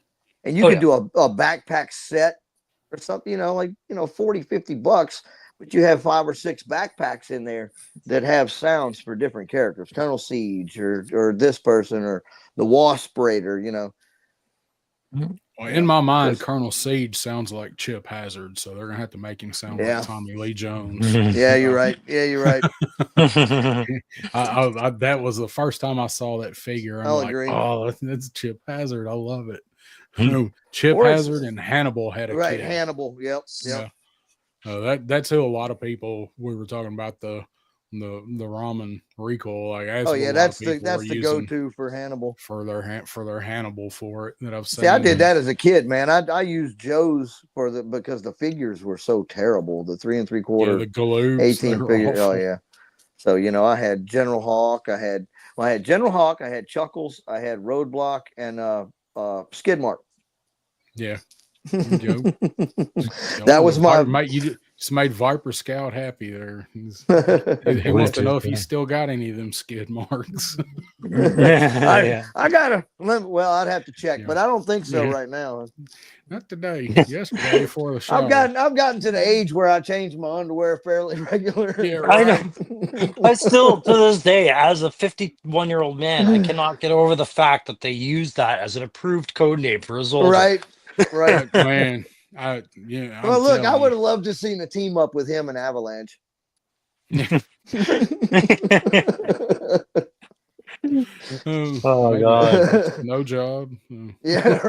And you could do a backpack set or something, like, $40-$50, but you have 5 or 6 backpacks in there that have sounds for different characters, Colonel Siege or this person or the Wasp Raider, Well, in my mind, Colonel Siege sounds like Chip Hazard, so they're gonna have to make him sound like Tommy Lee Jones. Yeah, you're right. Yeah, you're right. That was the first time I saw that figure. I'm like, agree. oh, that's Chip Hazard. I love it. Chip Hazard and Hannibal had a kid. Hannibal. Yep. Yeah. That's who a lot of people, we were talking about the ramen recoil. Like, that's the go-to for Hannibal for their Hannibal for it that I've seen. See, I did that as a kid, man. I used Joe's because the figures were so terrible. The 3 3/4, the Galoobs, 18 figures. Oh yeah. So I had General Hawk. I had General Hawk. I had Chuckles. I had Roadblock and Skid Mark. Yeah. That was my mate. You just made Viper Scout happy there. He wants to know if he's still got any of them skid marks. I gotta. Well, I'd have to check, but I don't think so right now. Not today. Yesterday before the show. I've gotten to the age where I change my underwear fairly regular. Yeah, right. I know. I still, to this day, as a 51-year-old man, I cannot get over the fact that they use that as an approved code name for a soldier. Right, man. Well, look, I would have loved to seen a team up with him and Avalanche. Oh God! No job. Yeah,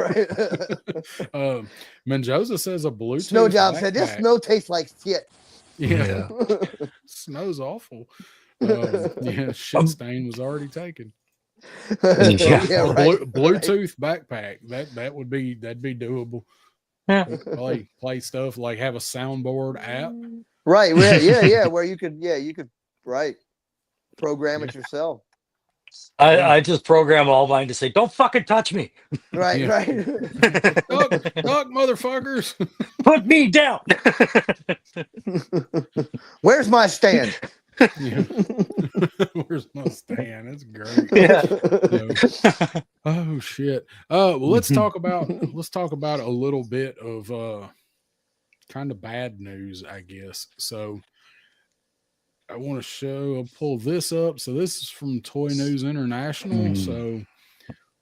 right. Mendoza says a Bluetooth Snow Job backpack. said this snow tastes like shit. Yeah. Snow's awful. Shit stain was already taken. Bluetooth backpack. That'd be doable. Play stuff like have a soundboard app. Right. Yeah. Where you could program it yourself. I just program all mine to say, "Don't fucking touch me." Right. Duck, motherfuckers. Put me down. Where's my stand? Where's my stand? That's great. Yeah. Oh shit. Well, let's talk about a little bit of kind of bad news, I guess. So I want to I'll pull this up. So this is from Toy News International. So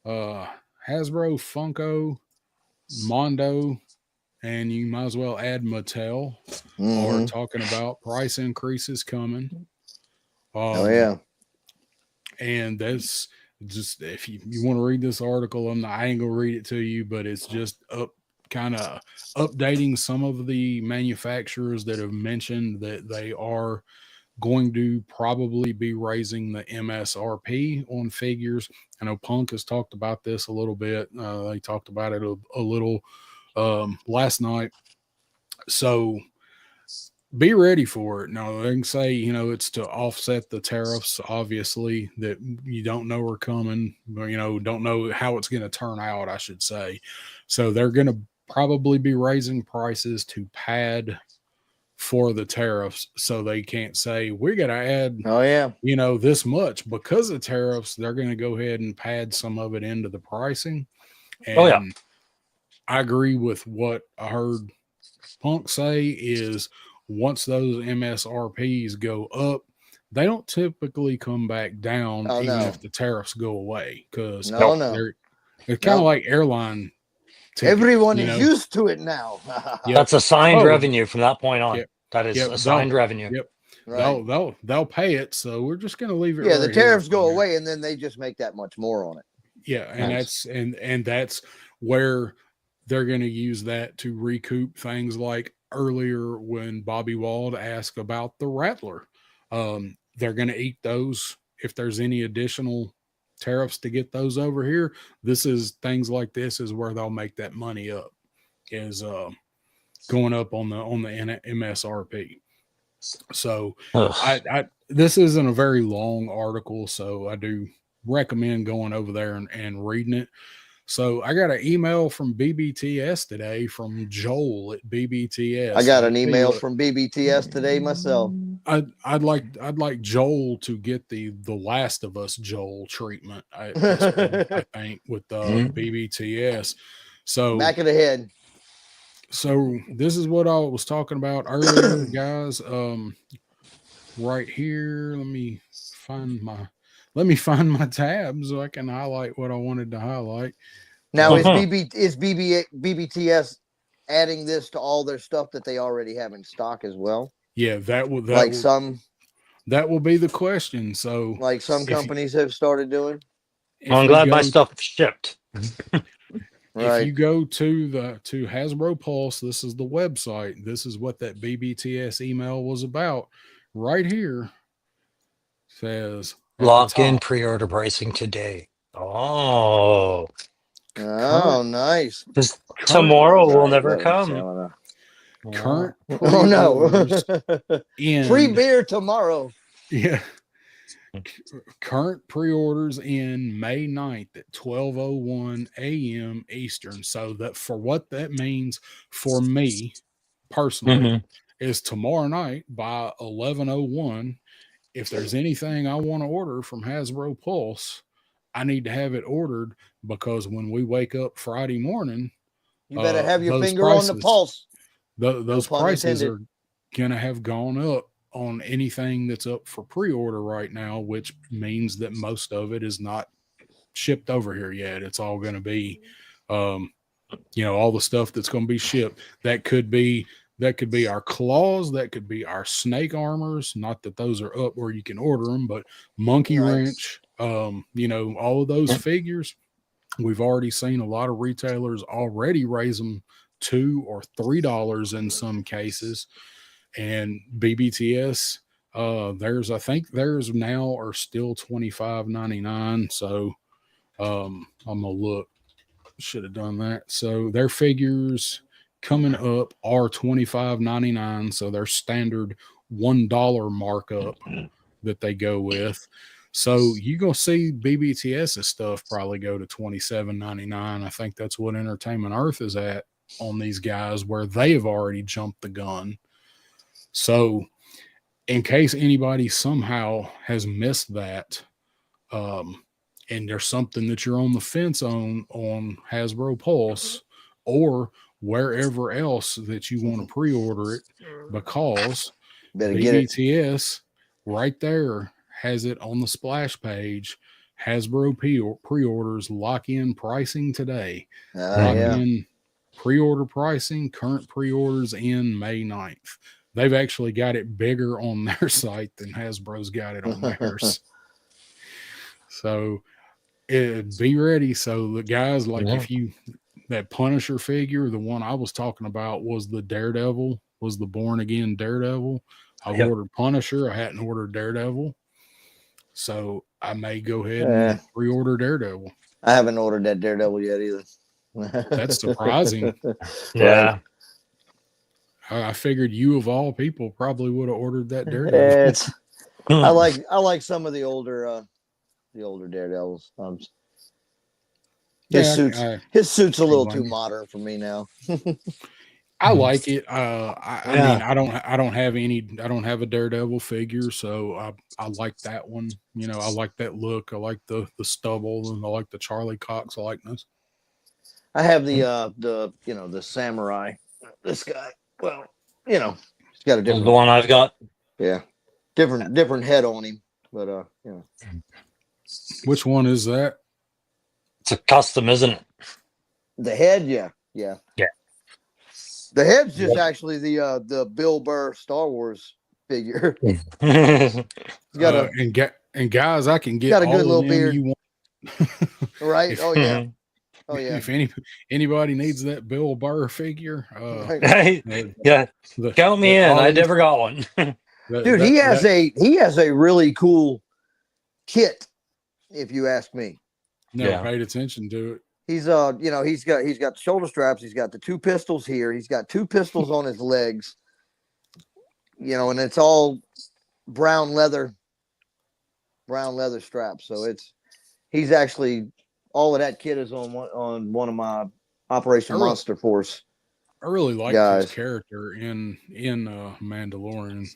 Hasbro, Funko, Mondo, and you might as well add Mattel are talking about price increases coming. And that's just, if you want to read this article, I ain't gonna read it to you, but it's just kind of updating some of the manufacturers that have mentioned that they are going to probably be raising the MSRP on figures. I know Punk has talked about this a little bit. They talked about it a little last night. So be ready for it. Now, they can say, it's to offset the tariffs, obviously, that you don't know are coming, but, don't know how it's going to turn out, I should say. So they're going to probably be raising prices to pad for the tariffs, so they can't say we got to add this much because of tariffs. They're going to go ahead and pad some of it into the pricing. And I agree with what I heard Punk say is once those MSRPs go up, they don't typically come back down if the tariffs go away, because it's kind of like airline tickets. Everyone is used to it now. That's assigned revenue from that point on. That is assigned revenue. Yep. Right. They'll pay it, so we're just going to leave it. Yeah, the tariffs go away, and then they just make that much more on it. Yeah, and that's where they're going to use that to recoup things like earlier when Bobby Wald asked about the Rattler. They're going to eat those if there's any additional tariffs to get those over here. Things like this is where they'll make that money up, is going up on the MSRP. So this isn't a very long article, so I do recommend going over there and reading it. So I got an email from BBTS today from Joel at BBTS. I got an email from BBTS today myself. I'd like Joel to get the Last of Us Joel treatment. I think with BBTS. So back of the head. So this is what I was talking about earlier, guys. Right here, let me find my tab so I can highlight what I wanted to highlight. Now is BBTS adding this to all their stuff that they already have in stock as well? Yeah, that will be the question. So like some companies have started doing. I'm glad my stuff shipped. If you go to Hasbro Pulse, this is the website. This is what that BBTS email was about. Right here says lock in pre-order pricing today. Oh, nice. Tomorrow will never come. Current pre-orders in free beer tomorrow. Yeah. Current pre-orders in May 9th at 12:01 a.m. Eastern. So that for what that means for me personally is tomorrow night by 11:01. If there's anything I want to order from Hasbro Pulse, I need to have it ordered because when we wake up Friday morning, you better have your finger on the pulse. Those prices are going to have gone up on anything that's up for pre-order right now, which means that most of it is not shipped over here yet. It's all going to be, all the stuff that's going to be shipped. That could be our claws. That could be our snake armors. Not that those are up where you can order them, but monkey wrench, all of those figures. We've already seen a lot of retailers already raise them $2 or $3 in some cases. And BBTS, I think theirs now are still $25.99. So I'm gonna look. Should have done that. So their figures coming up are $25.99. So their standard $1 markup that they go with. So you're gonna see BBTS's stuff probably go to $27.99. I think that's what Entertainment Earth is at on these guys, where they have already jumped the gun. So in case anybody somehow has missed that, and there's something that you're on the fence on Hasbro Pulse or wherever else that you want to pre-order it, because BBTS right there has it on the splash page. Hasbro pre-orders lock in pricing today. Lock in pre-order pricing, current pre-orders in May 9th. They've actually got it bigger on their site than Hasbro's got it on theirs. So be ready. So the guys, that Punisher figure, the one I was talking about was the Daredevil, was the Born Again Daredevil. I ordered Punisher. I hadn't ordered Daredevil. So I may go ahead and pre-order Daredevil. I haven't ordered that Daredevil yet either. That's surprising. Yeah. I figured you of all people probably would have ordered that Daredevil. I like some of the older Daredevils. His suit's a little too modern for me now. I like it. I mean, I don't have a Daredevil figure, so I like that one. I like that look. I like the stubble, and I like the Charlie Cox likeness. I have the samurai. This guy. Well, he's got a different. The one I've got. Yeah, different head on him, but Which one is that? It's a custom, isn't it? The head, yeah. The head's just actually the Bill Burr Star Wars figure. He's got and guys, I can get got a all good of little them beard. you want. Right? Oh yeah. Oh yeah. If anybody needs that Bill Burr figure, count me in. I never got one. Dude, he has a really cool kit, if you ask me. Never paid attention to it. He's he's got shoulder straps, he's got the 2 pistols here, he's got 2 pistols on his legs. And it's all brown leather straps. So he's actually all of that kit is on one of my Operation Monster Force. I really liked his character in Mandalorian.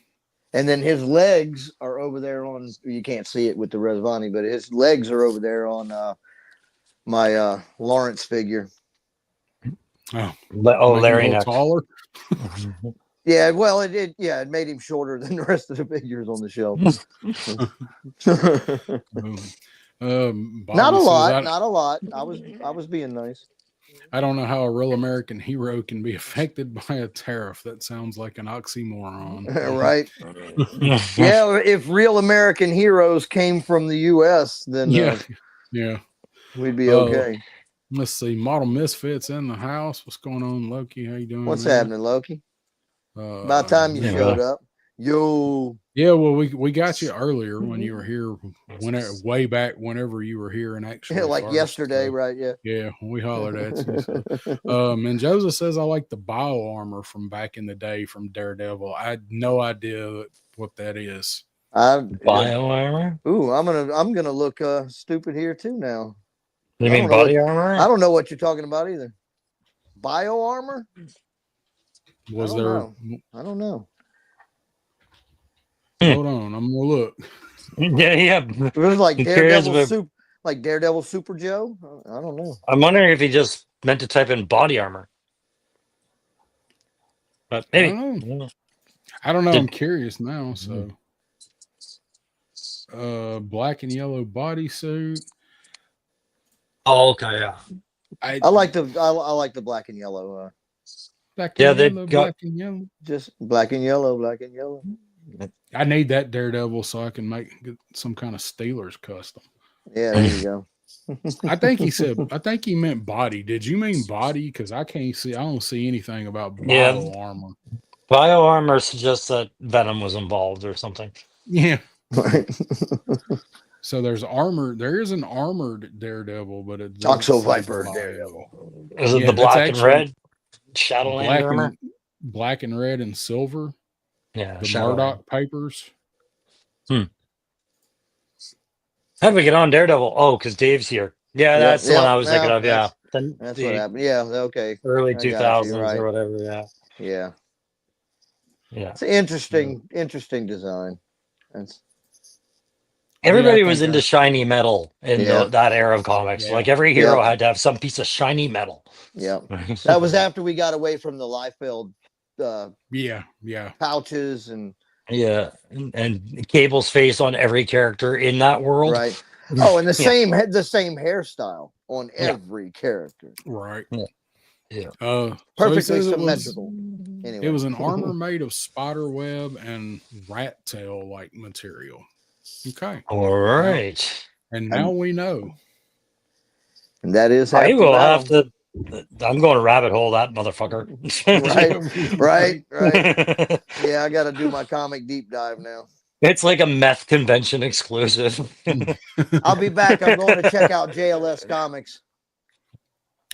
And then his legs are over there on. You can't see it with the Resvani, but his legs are over there on my Lawrence figure. Oh, Larry next. Taller. Yeah, well, it made him shorter than the rest of the figures on the shelf. Not a lot. I was being nice. I don't know how a real American hero can be affected by a tariff. That sounds like an oxymoron. Right? Yeah, if real American heroes came from the U.S., then we'd be okay. Let's see. Model Misfits in the house. What's going on, Loki? How you doing? What's happening, Loki? About time you showed up. Yo. Yeah, well, we got you earlier when you were here, way back whenever you were here and actually like yesterday, right? Yeah. Yeah, we hollered at you. So. And Joseph says I like the bio armor from back in the day from Daredevil. I had no idea what that is. Bio armor? Ooh, I'm gonna look stupid here too now. You mean body armor? I don't know what you're talking about either. Bio armor? Was there? I don't know. Hold on, I'm gonna look. Yeah. It was like Daredevil Super Joe. I don't know. I'm wondering if he just meant to type in body armor. But maybe. I don't know. I'm curious now. So, black and yellow bodysuit. Oh, okay, yeah. I like the black and yellow. Black and yellow. Just black and yellow. I need that Daredevil so I can get some kind of Steelers custom. Yeah, there you go. I think he meant body. Did you mean body? Because I don't see anything about bio armor. Bio armor suggests that Venom was involved or something. Yeah. So there is an armored Daredevil, but it's Oxo Viper Daredevil. Is it the black and red Shadowland armor? Black and red and silver. Yeah, the Murdoch papers. How did we get on Daredevil? Oh, because Dave's here. Yeah, that's the one I was thinking of. Yeah, that's what happened. Yeah, okay. Early 2000s or whatever. Yeah. It's an interesting design. Everybody was into shiny metal in that era of comics. Yeah. Like every hero had to have some piece of shiny metal. Yeah, that was after we got away from the Liefeld. Pouches and Cable's face on every character in that world, right? Oh, and the same hairstyle on every character, right? Perfectly symmetrical. It was an armor made of spider web and rat tail like material. Okay, all right, and now we know, and that is I will have to. I'm going to rabbit hole that motherfucker. Right. Yeah, I got to do my comic deep dive now. It's like a meth convention exclusive. I'll be back. I'm going to check out JLS Comics.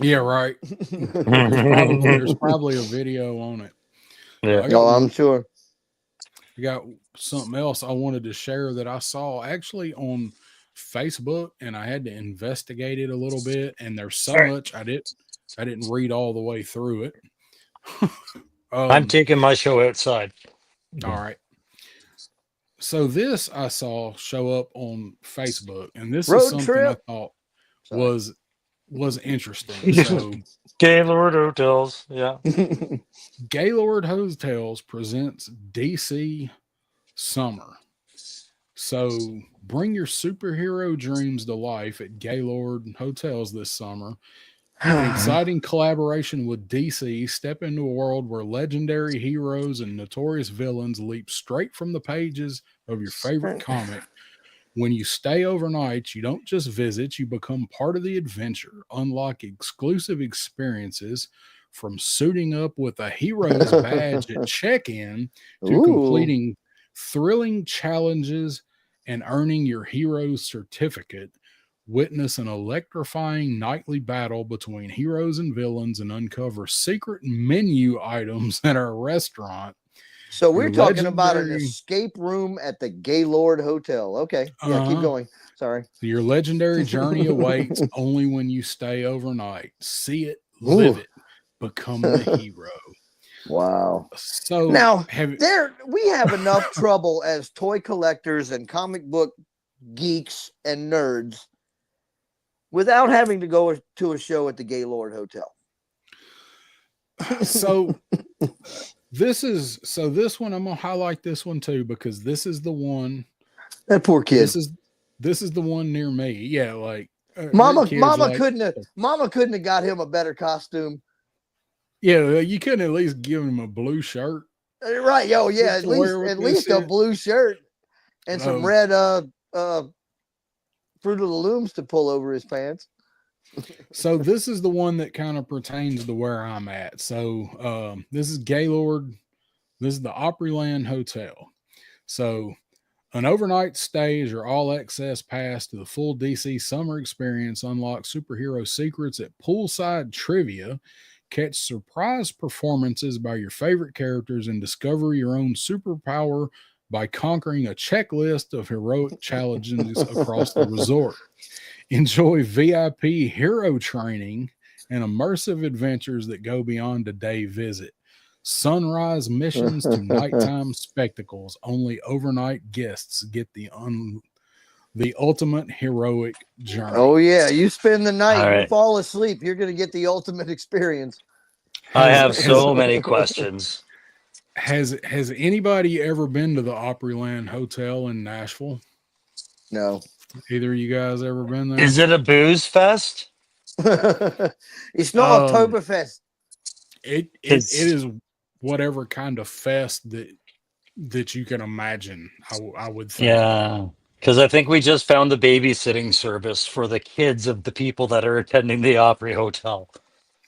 Yeah, right. There's probably a video on it. Yeah. I'm sure. I got something else I wanted to share that I saw actually on Facebook, and I had to investigate it a little bit. And there's so much I didn't read all the way through it. I'm taking my show outside. All right. So this I saw show up on Facebook, and this is something I thought was interesting. So Gaylord Hotels, Gaylord Hotels presents DC Summer. So bring your superhero dreams to life at Gaylord Hotels this summer. An exciting collaboration with DC. Step into a world where legendary heroes and notorious villains leap straight from the pages of your favorite comic. When you stay overnight, you don't just visit, you become part of the adventure. Unlock exclusive experiences from suiting up with a hero's badge at check-in to completing thrilling challenges and earning your hero's certificate. Witness an electrifying nightly battle between heroes and villains and uncover secret menu items at our restaurant. So we're talking about an escape room at the Gaylord Hotel. Okay. Yeah, keep going. Sorry. Your legendary journey awaits only when you stay overnight. See it, live it, become the hero. Wow. So now we have enough trouble as toy collectors and comic book geeks and nerds without having to go to a show at the Gaylord Hotel. So this one I'm gonna highlight this one too, because this is the one. That poor kid. This is the one near me. Yeah, like Mama couldn't have got him a better costume. Yeah, you couldn't at least give him a blue shirt. Right, yo, yeah, at least a blue shirt and some red Fruit of the Looms to pull over his pants. So this is the one that kind of pertains to where I'm at. So this is Gaylord. This is the Opryland Hotel. So an overnight stay is your all-access pass to the full DC summer experience. Unlock superhero secrets at poolside trivia, catch surprise performances by your favorite characters, and discover your own superpower by conquering a checklist of heroic challenges across the resort. Enjoy VIP hero training and immersive adventures that go beyond a day visit. Sunrise missions to nighttime spectacles. Only overnight guests get the ultimate heroic journey. Oh yeah, you spend the night, you fall asleep, you're going to get the ultimate experience. I have so many questions. Has anybody ever been to the Opryland Hotel in Nashville? No. Either of you guys ever been there? Is it a booze fest? It's not a Oktoberfest. It is whatever kind of fest that you can imagine. I would think. Yeah, because I think we just found the babysitting service for the kids of the people that are attending the Opry Hotel.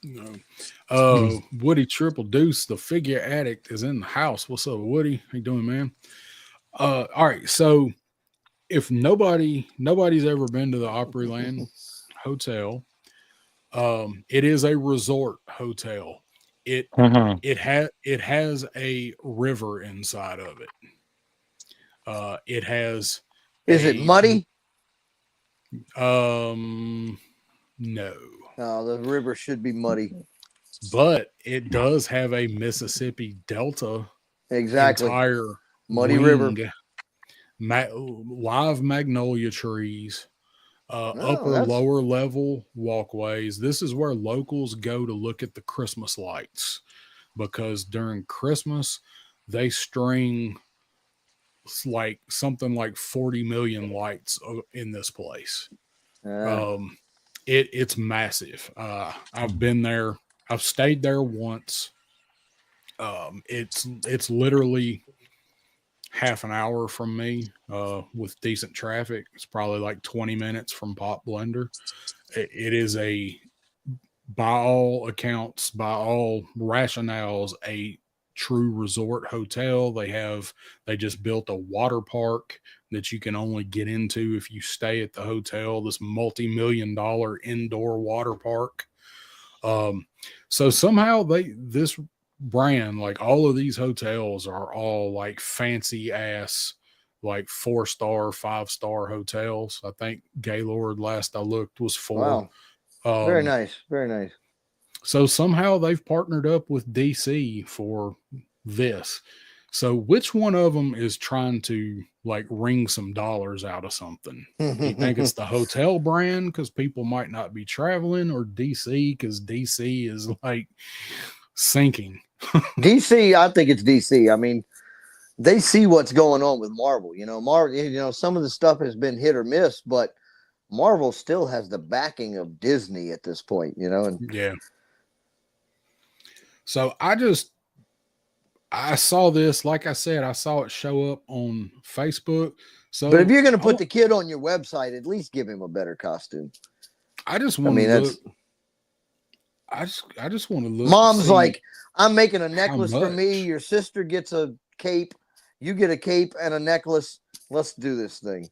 No. Woody Triple Deuce, the figure addict, is in the house. What's up, Woody? How you doing, man? All right. So if nobody's ever been to the Opryland Hotel, it is a resort hotel. It has a river inside of it. It has. Is it muddy? No. Oh, the river should be muddy. But it does have a Mississippi Delta. Exactly. Entire muddy river. Live magnolia trees. Lower level walkways. This is where locals go to look at the Christmas lights, because during Christmas they string like something like 40 million lights in this place. It's massive. I've been there. I've stayed there once. It's literally half an hour from me with decent traffic. It's probably like 20 minutes from Pop Blender. It is by all accounts, by all rationales, a true resort hotel. They just built a water park that you can only get into if you stay at the hotel, this multi-million-dollar indoor water park. So somehow this brand, like all of these hotels are all like fancy ass, like 4-star, 5-star hotels. I think Gaylord, last I looked, was 4. Wow. Very nice. Very nice. So somehow they've partnered up with DC for this. So which one of them is trying to like wring some dollars out of something? You think it's the hotel brand because people might not be traveling, or DC because DC is like sinking? DC, I think it's DC. I mean, they see what's going on with Marvel. Marvel, some of the stuff has been hit or miss, but Marvel still has the backing of Disney at this point, and yeah. So I saw this, like I said, I saw it show up on Facebook. So, but if you're going to put the kid on your website, at least give him a better costume. I just want to look. I just want to look. Mom's like, I'm making a necklace for me. Your sister gets a cape. You get a cape and a necklace. Let's do this thing.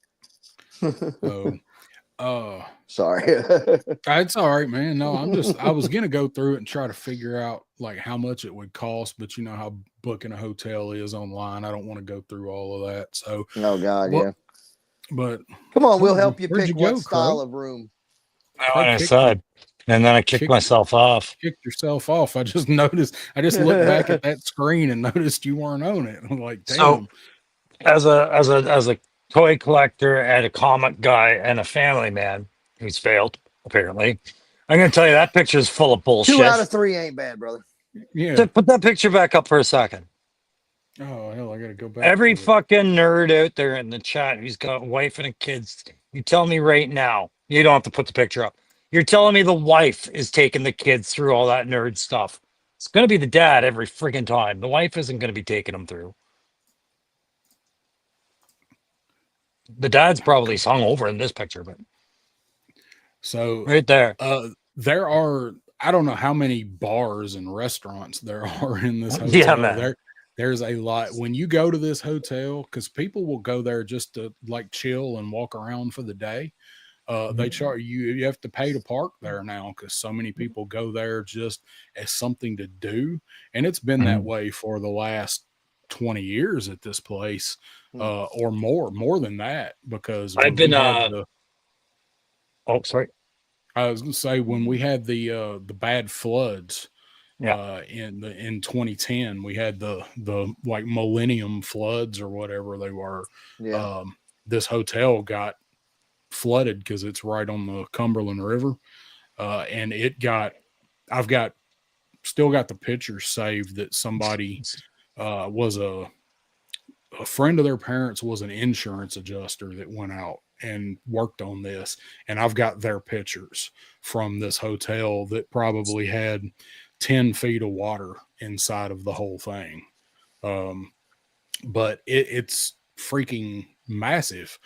Sorry. It's all right, man. No, I was going to go through it and try to figure out like how much it would cost, but you know how booking a hotel is online. I don't want to go through all of that. So, oh God, yeah. But Come on, we'll help you where'd pick you what go, style Crow? of room. I Crow went kicked you. inside, and then I kicked myself off. Kicked yourself off. I just noticed. I just looked back at that screen and noticed you weren't on it. I'm like, So, damn. as a toy collector and a comic guy and a family man who's failed, apparently, I'm gonna tell you that picture is full of 2 out bullshit. of 3 ain't bad, brother. Yeah. Put that picture back up for a second. Oh hell, I gotta go back Every to it. fucking nerd out there in the chat who's got a wife and a kids, you tell me right now, you don't have to put the picture up. You're telling me the wife is taking the kids through all that nerd stuff. It's going to be the dad every freaking time. The wife isn't going to be taking them through. The dad's probably hung over in this picture, but So right there. there are, I don't know how many bars and restaurants there are in this hotel. Yeah, man. There's a lot. When you go to this hotel, because people will go there just to like chill and walk around for the day. They charge you have to pay to park there now because so many people go there just as something to do. And it's been that way for the last 20 years at this place, or more than that, because I've when been we had oh, sorry. I was gonna say when we had the bad floods Yeah. in 2010, we had the like millennium floods or whatever they were. Yeah. This hotel got flooded because it's right on the Cumberland River, and I've still got the pictures saved that somebody was a friend of their parents was an insurance adjuster that went out and worked on this, and I've got their pictures from this hotel that probably had 10 feet of water inside of the whole thing. But it's freaking massive.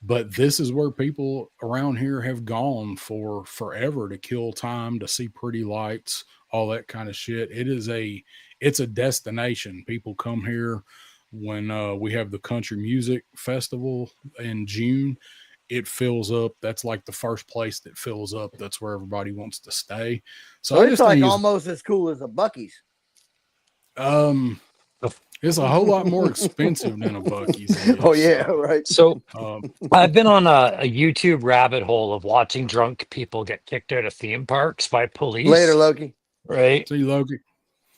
But this is where people around here have gone for forever to kill time, to see pretty lights, all that kind of shit. It's a destination. People come here when we have the country music festival in June. It fills up. That's like the first place that fills up. That's where everybody wants to stay. So I it's just like think almost as cool as a Bucky's. it's a whole lot more expensive than a Bucky's. Oh yeah, right. So I've been on a YouTube rabbit hole of watching drunk people get kicked out of theme parks by police. Later, Loki. Right. See, Loki.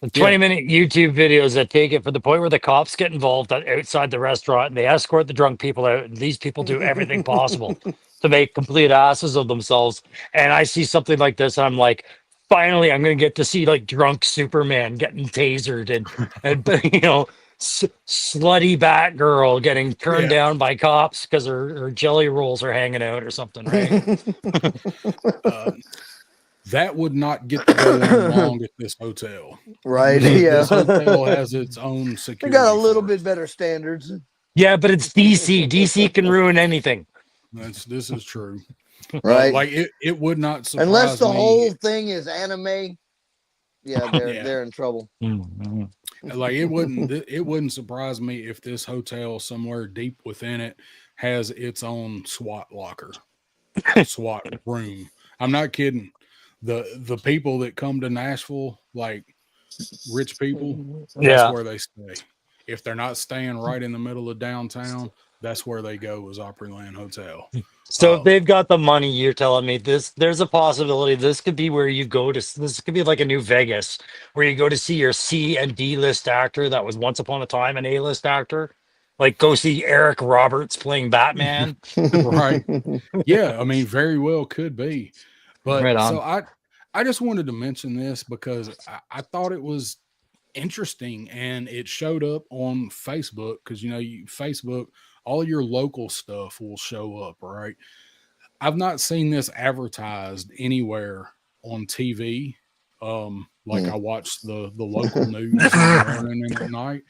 The 20-minute YouTube videos that take it for the point where the cops get involved outside the restaurant and they escort the drunk people out. And these people do everything possible to make complete asses of themselves. And I see something like this, and I'm like, finally, I'm going to get to see like drunk Superman getting tasered and slutty Batgirl getting turned down by cops because her jelly rolls are hanging out or something, right? That would not get to go on long at this hotel. Right. Yeah. This hotel has its own security. They got a little bit better standards. Yeah, but it's DC. DC can ruin anything. This is true. Right. Like it would not surprise unless the me. whole thing is anime. Yeah, they're in trouble. Like it wouldn't surprise me if this hotel somewhere deep within it has its own SWAT locker, SWAT room. I'm not kidding. The people that come to Nashville, like rich people, that's where they stay. If they're not staying right in the middle of downtown, that's where they go, is Opryland Hotel. So if they've got the money, you're telling me there's a possibility this could be where you go to, this could be like a new Vegas where you go to see your C and D list actor that was once upon a time an A-list actor. Like go see Eric Roberts playing Batman. Right. Yeah, I mean, very well could be. But Right on. so I just wanted to mention this because I thought it was interesting, and it showed up on Facebook because Facebook, all your local stuff will show up, right? I've not seen this advertised anywhere on TV. Like I watched the local news in the morning and at night.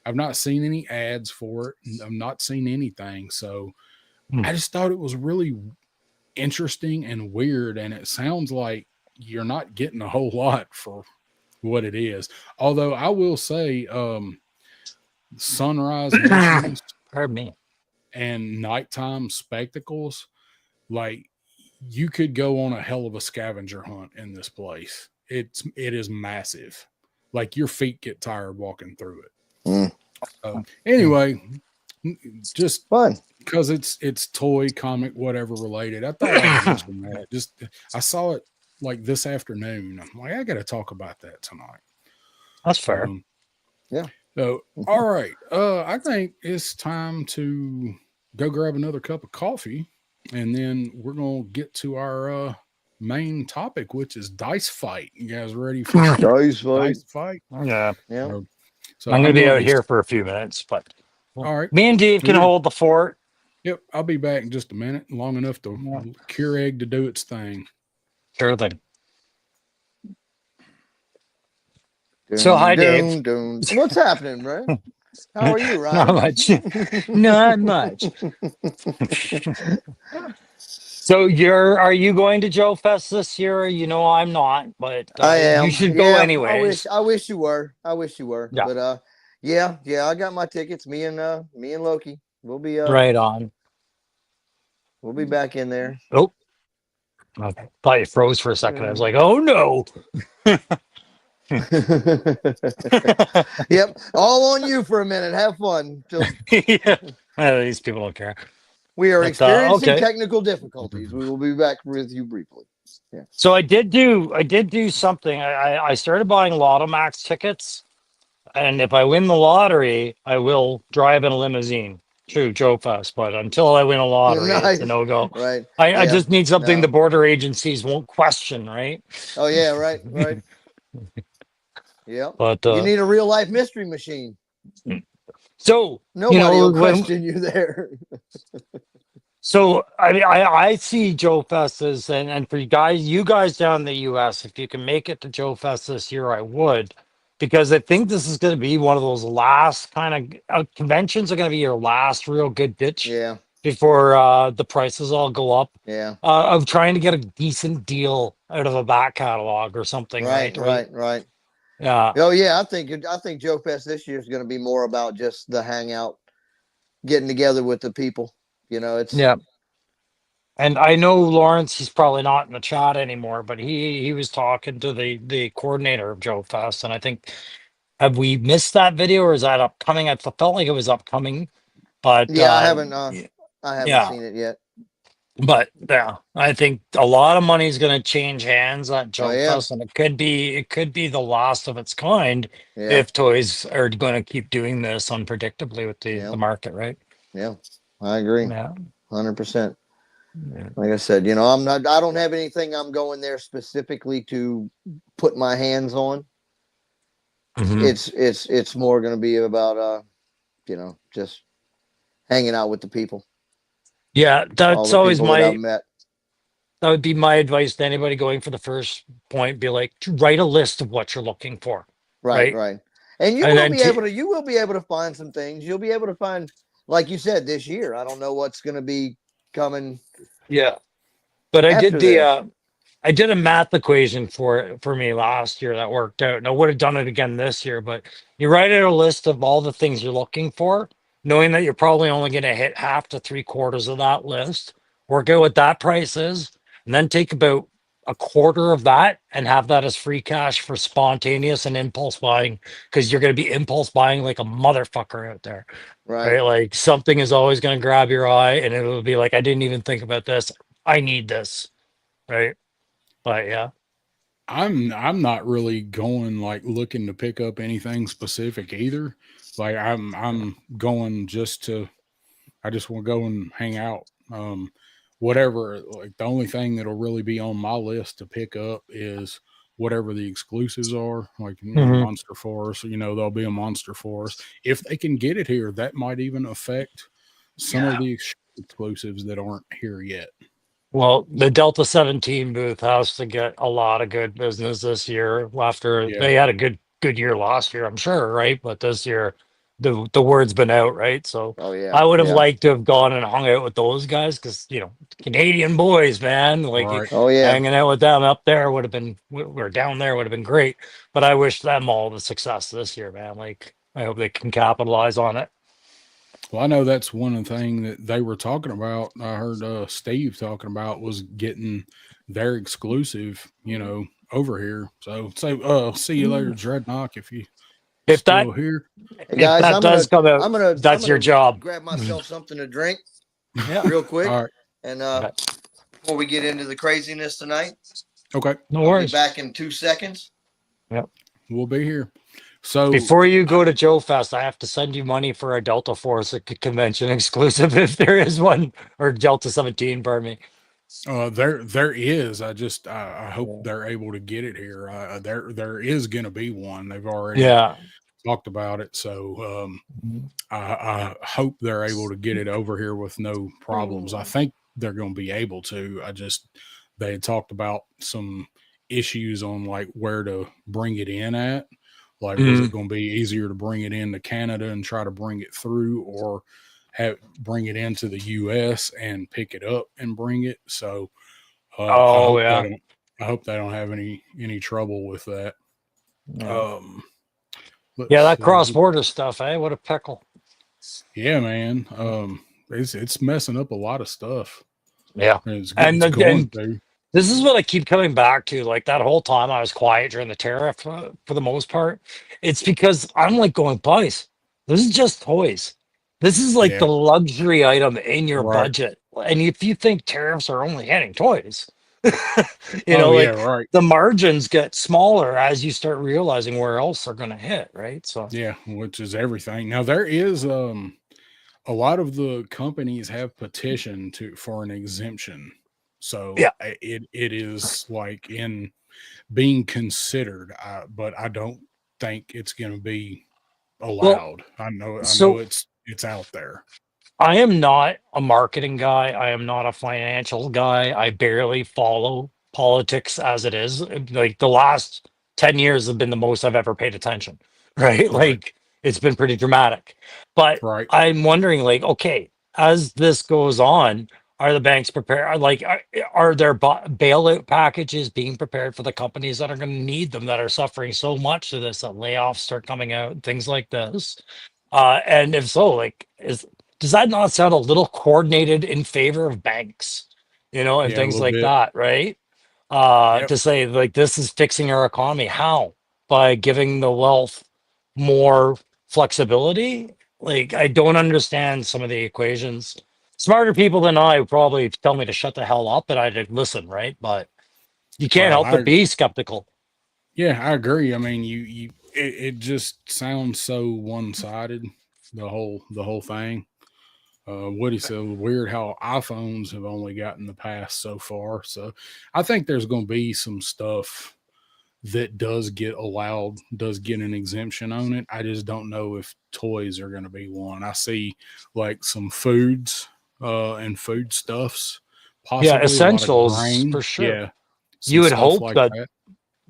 I've not seen any ads for it. I've not seen anything. So I just thought it was really interesting and weird, and it sounds like you're not getting a whole lot for what it is. Although I will say sunrise missions Pardon me. and nighttime spectacles, like you could go on a hell of a scavenger hunt in this place. It is massive. Like your feet get tired walking through it. Anyway, just Fun. because it's toy, comic, whatever related. I thought I'd mention that. Just I saw it like this afternoon. I'm like, I got to talk about that tonight. That's fair. Yeah. So, all right. I think it's time to go grab another cup of coffee, and then we're gonna get to our main topic, which is dice fight. You guys ready for some Dice fight. dice fight? Yeah. Yeah. So I'm going to be out going here for a few minutes, but all right. me and Dave can hold the fort. Yep, I'll be back in just a minute, long enough to Keurig to do its thing. Sure thing. So hi, Dave. What's happening, Ryan? How are you, Ryan? Not much. Not much. So are you going to Joe Fest this year? You know I'm not, but I am. You should go anyways. I wish you were. Yeah. But yeah, I got my tickets. Me and Loki. We'll be right on. We'll be back in there. Oh. Okay. Thought you froze for a second. I was like, oh no. Yep. All on you for a minute. Have fun. Yeah. These people don't care. We are experiencing okay. technical difficulties. We will be back with you briefly. Yeah. So I did do something. I started buying Lotto Max tickets, and if I win the lottery, I will drive in a limousine to Joe Fest. But until I win a lottery, it's a no-go. Right. I just need something the border agencies won't question, right? Oh yeah, right. Yeah. But you need a real life mystery machine. So nobody will question you there. So I see Joe Fest as and for you guys down in the US, if you can make it to Joe Fest this year, I would, because I think this is going to be one of those last kind of conventions are going to be your last real good ditch. Yeah. Before the prices all go up. Yeah. Of trying to get a decent deal out of a back catalog or something. Right. Yeah. Oh yeah, I think Joe Fest this year is going to be more about just the hangout, getting together with the people. It's And I know Lawrence, he's probably not in the chat anymore, but he was talking to the coordinator of Joe Fest, and I think have we missed that video or is that upcoming? I felt like it was upcoming, but I haven't seen it yet. But yeah, I think a lot of money is going to change hands at Joe Fest, and it could be the last of its kind if toys are going to keep doing this unpredictably with the market, right? Yeah, I agree. Yeah, 100%. Like I said, I don't have anything I'm going there specifically to put my hands on. Mm-hmm. It's more going to be about just hanging out with the people. Yeah, that's always that would be my advice to anybody going for the first point. Be like, write a list of what you're looking for. Right. And you will be able to find some things. You'll be able to find, like you said, this year. I don't know what's going to be coming. Yeah, but I did a math equation for me last year that worked out, and I would have done it again this year. But you write out a list of all the things you're looking for, knowing that you're probably only going to hit half to 3/4 of that list, work out what that price is, and then take about a quarter of that and have that as free cash for spontaneous and impulse buying, because you're going to be impulse buying like a motherfucker out there. Right? Like something is always going to grab your eye and it'll be like, I didn't even think about this. I need this. Right. But yeah. I'm not really going like looking to pick up anything specific either. Like I'm going I just want to go and hang out. Whatever, like the only thing that'll really be on my list to pick up is whatever the exclusives are, like Monster Force. There'll be a Monster Force. If they can get it here, that might even affect some of the exclusives that aren't here yet. Well, the Delta 17 booth has to get a lot of good business this year after they had a good year last year, I'm sure, right? But this year, the word's been out, right? So I would have liked to have gone and hung out with those guys because Canadian boys, man, like hanging out with them up there would have been, we're down there would have been great. But I wish them all the success this year, man. Like I hope they can capitalize on it. Well, I know that's one of the things that they were talking about. I heard Steve talking about was getting their exclusive, over here. So see you later, Dreadnought, if you If that still here. Hey if guys, that does come out, that's your job. grab myself something to drink Yeah. real quick. All right. And Okay. before we get into the craziness tonight, Okay. No I'll be worries. back in 2 seconds. Yep. We'll be here. So Before you go to Joe Fest, I have to send you money for a Delta Force convention exclusive if there is one, or Delta 17, pardon me. there is. I hope Yeah. they're able to get it here. There is going to be one. They've already Yeah. talked about it. So I hope they're able to get it over here with no problems. I think they're going to be able to. They had talked about some issues on like where to bring it in at. Like, was it going to be easier to bring it into Canada and try to bring it through, or bring it into the U.S. and pick it up and bring it? So I hope they don't have any trouble with that. Yeah. Let's Yeah, that see. cross border stuff, eh? What a pickle. Yeah, man. It's messing up a lot of stuff. Yeah. It's And going to. this is what I keep coming back to. Like that whole time I was quiet during the tariff for the most part. It's because I'm like going, boys, this is just toys. This is like the luxury item in your budget. And if you think tariffs are only hitting toys, the margins get smaller as you start realizing where else they're going to hit, right? So yeah, which is everything. Now there is a lot of the companies have petitioned for an exemption. So yeah, it is like in being considered, but I don't think it's going to be allowed. I know it's out there. I am not a marketing guy. I am not a financial guy. I barely follow politics as it is. Like the last 10 years have been the most I've ever paid attention, right? Like it's been pretty dramatic. But I'm wondering, like, okay, as this goes on, are the banks prepared? Like, are there bailout packages being prepared for the companies that are going to need them, that are suffering so much to this, that layoffs start coming out, things like this? And if so, like, does that not sound a little coordinated in favor of banks, and things like that, right? To say like this is fixing our economy. How? By giving the wealth more flexibility? Like, I don't understand some of the equations. Smarter people than I would probably tell me to shut the hell up and I'd listen, right? But you can't help but be skeptical. Yeah, I agree. I mean, it just sounds so one-sided, the whole thing. Woody said, weird how iPhones have only gotten the pass so far. So I think there's going to be some stuff that does get an exemption on it. I just don't know if toys are going to be one. I see like some foods and foodstuffs, possibly yeah, essentials grain, for sure. Yeah, you would hope like that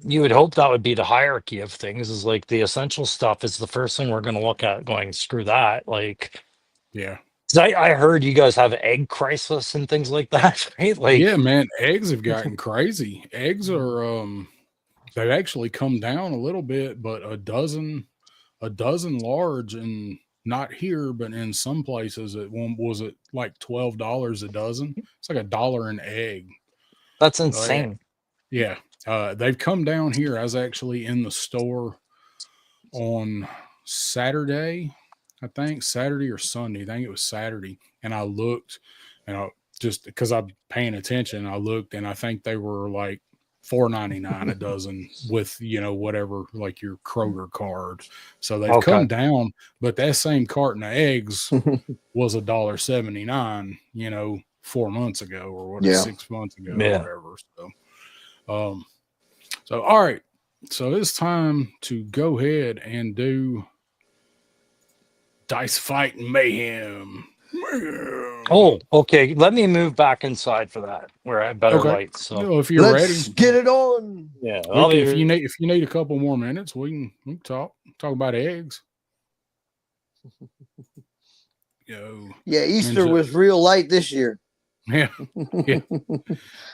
you would hope that would be the hierarchy of things, is like the essential stuff is the first thing we're going to look at, going, screw that. Like, yeah. I heard you guys have egg crisis and things like that, right? Like, yeah, man, eggs have gotten crazy. Eggs are they've actually come down a little bit, but a dozen large, and not here, but in some places was it like $12 a dozen? It's like $1 an egg. That's insane. Yeah. They've come down here. I was actually in the store on Saturday, I think Saturday or Sunday. I think it was Saturday. And I looked, and just because I'm paying attention, I looked, and I think they were like $4.99 a dozen with, whatever, like your Kroger card. So they've come down, but that same carton of eggs was $1.79, 4 months ago, or 6 months ago, or whatever. So all right. So it's time to go ahead and do Dice Fight Mayhem. Oh, okay. Let me move back inside for that, where I have better light. So if you're ready, get it on. Yeah. If you need a couple more minutes, we can talk about eggs. Yeah, Easter was real light this year. Yeah.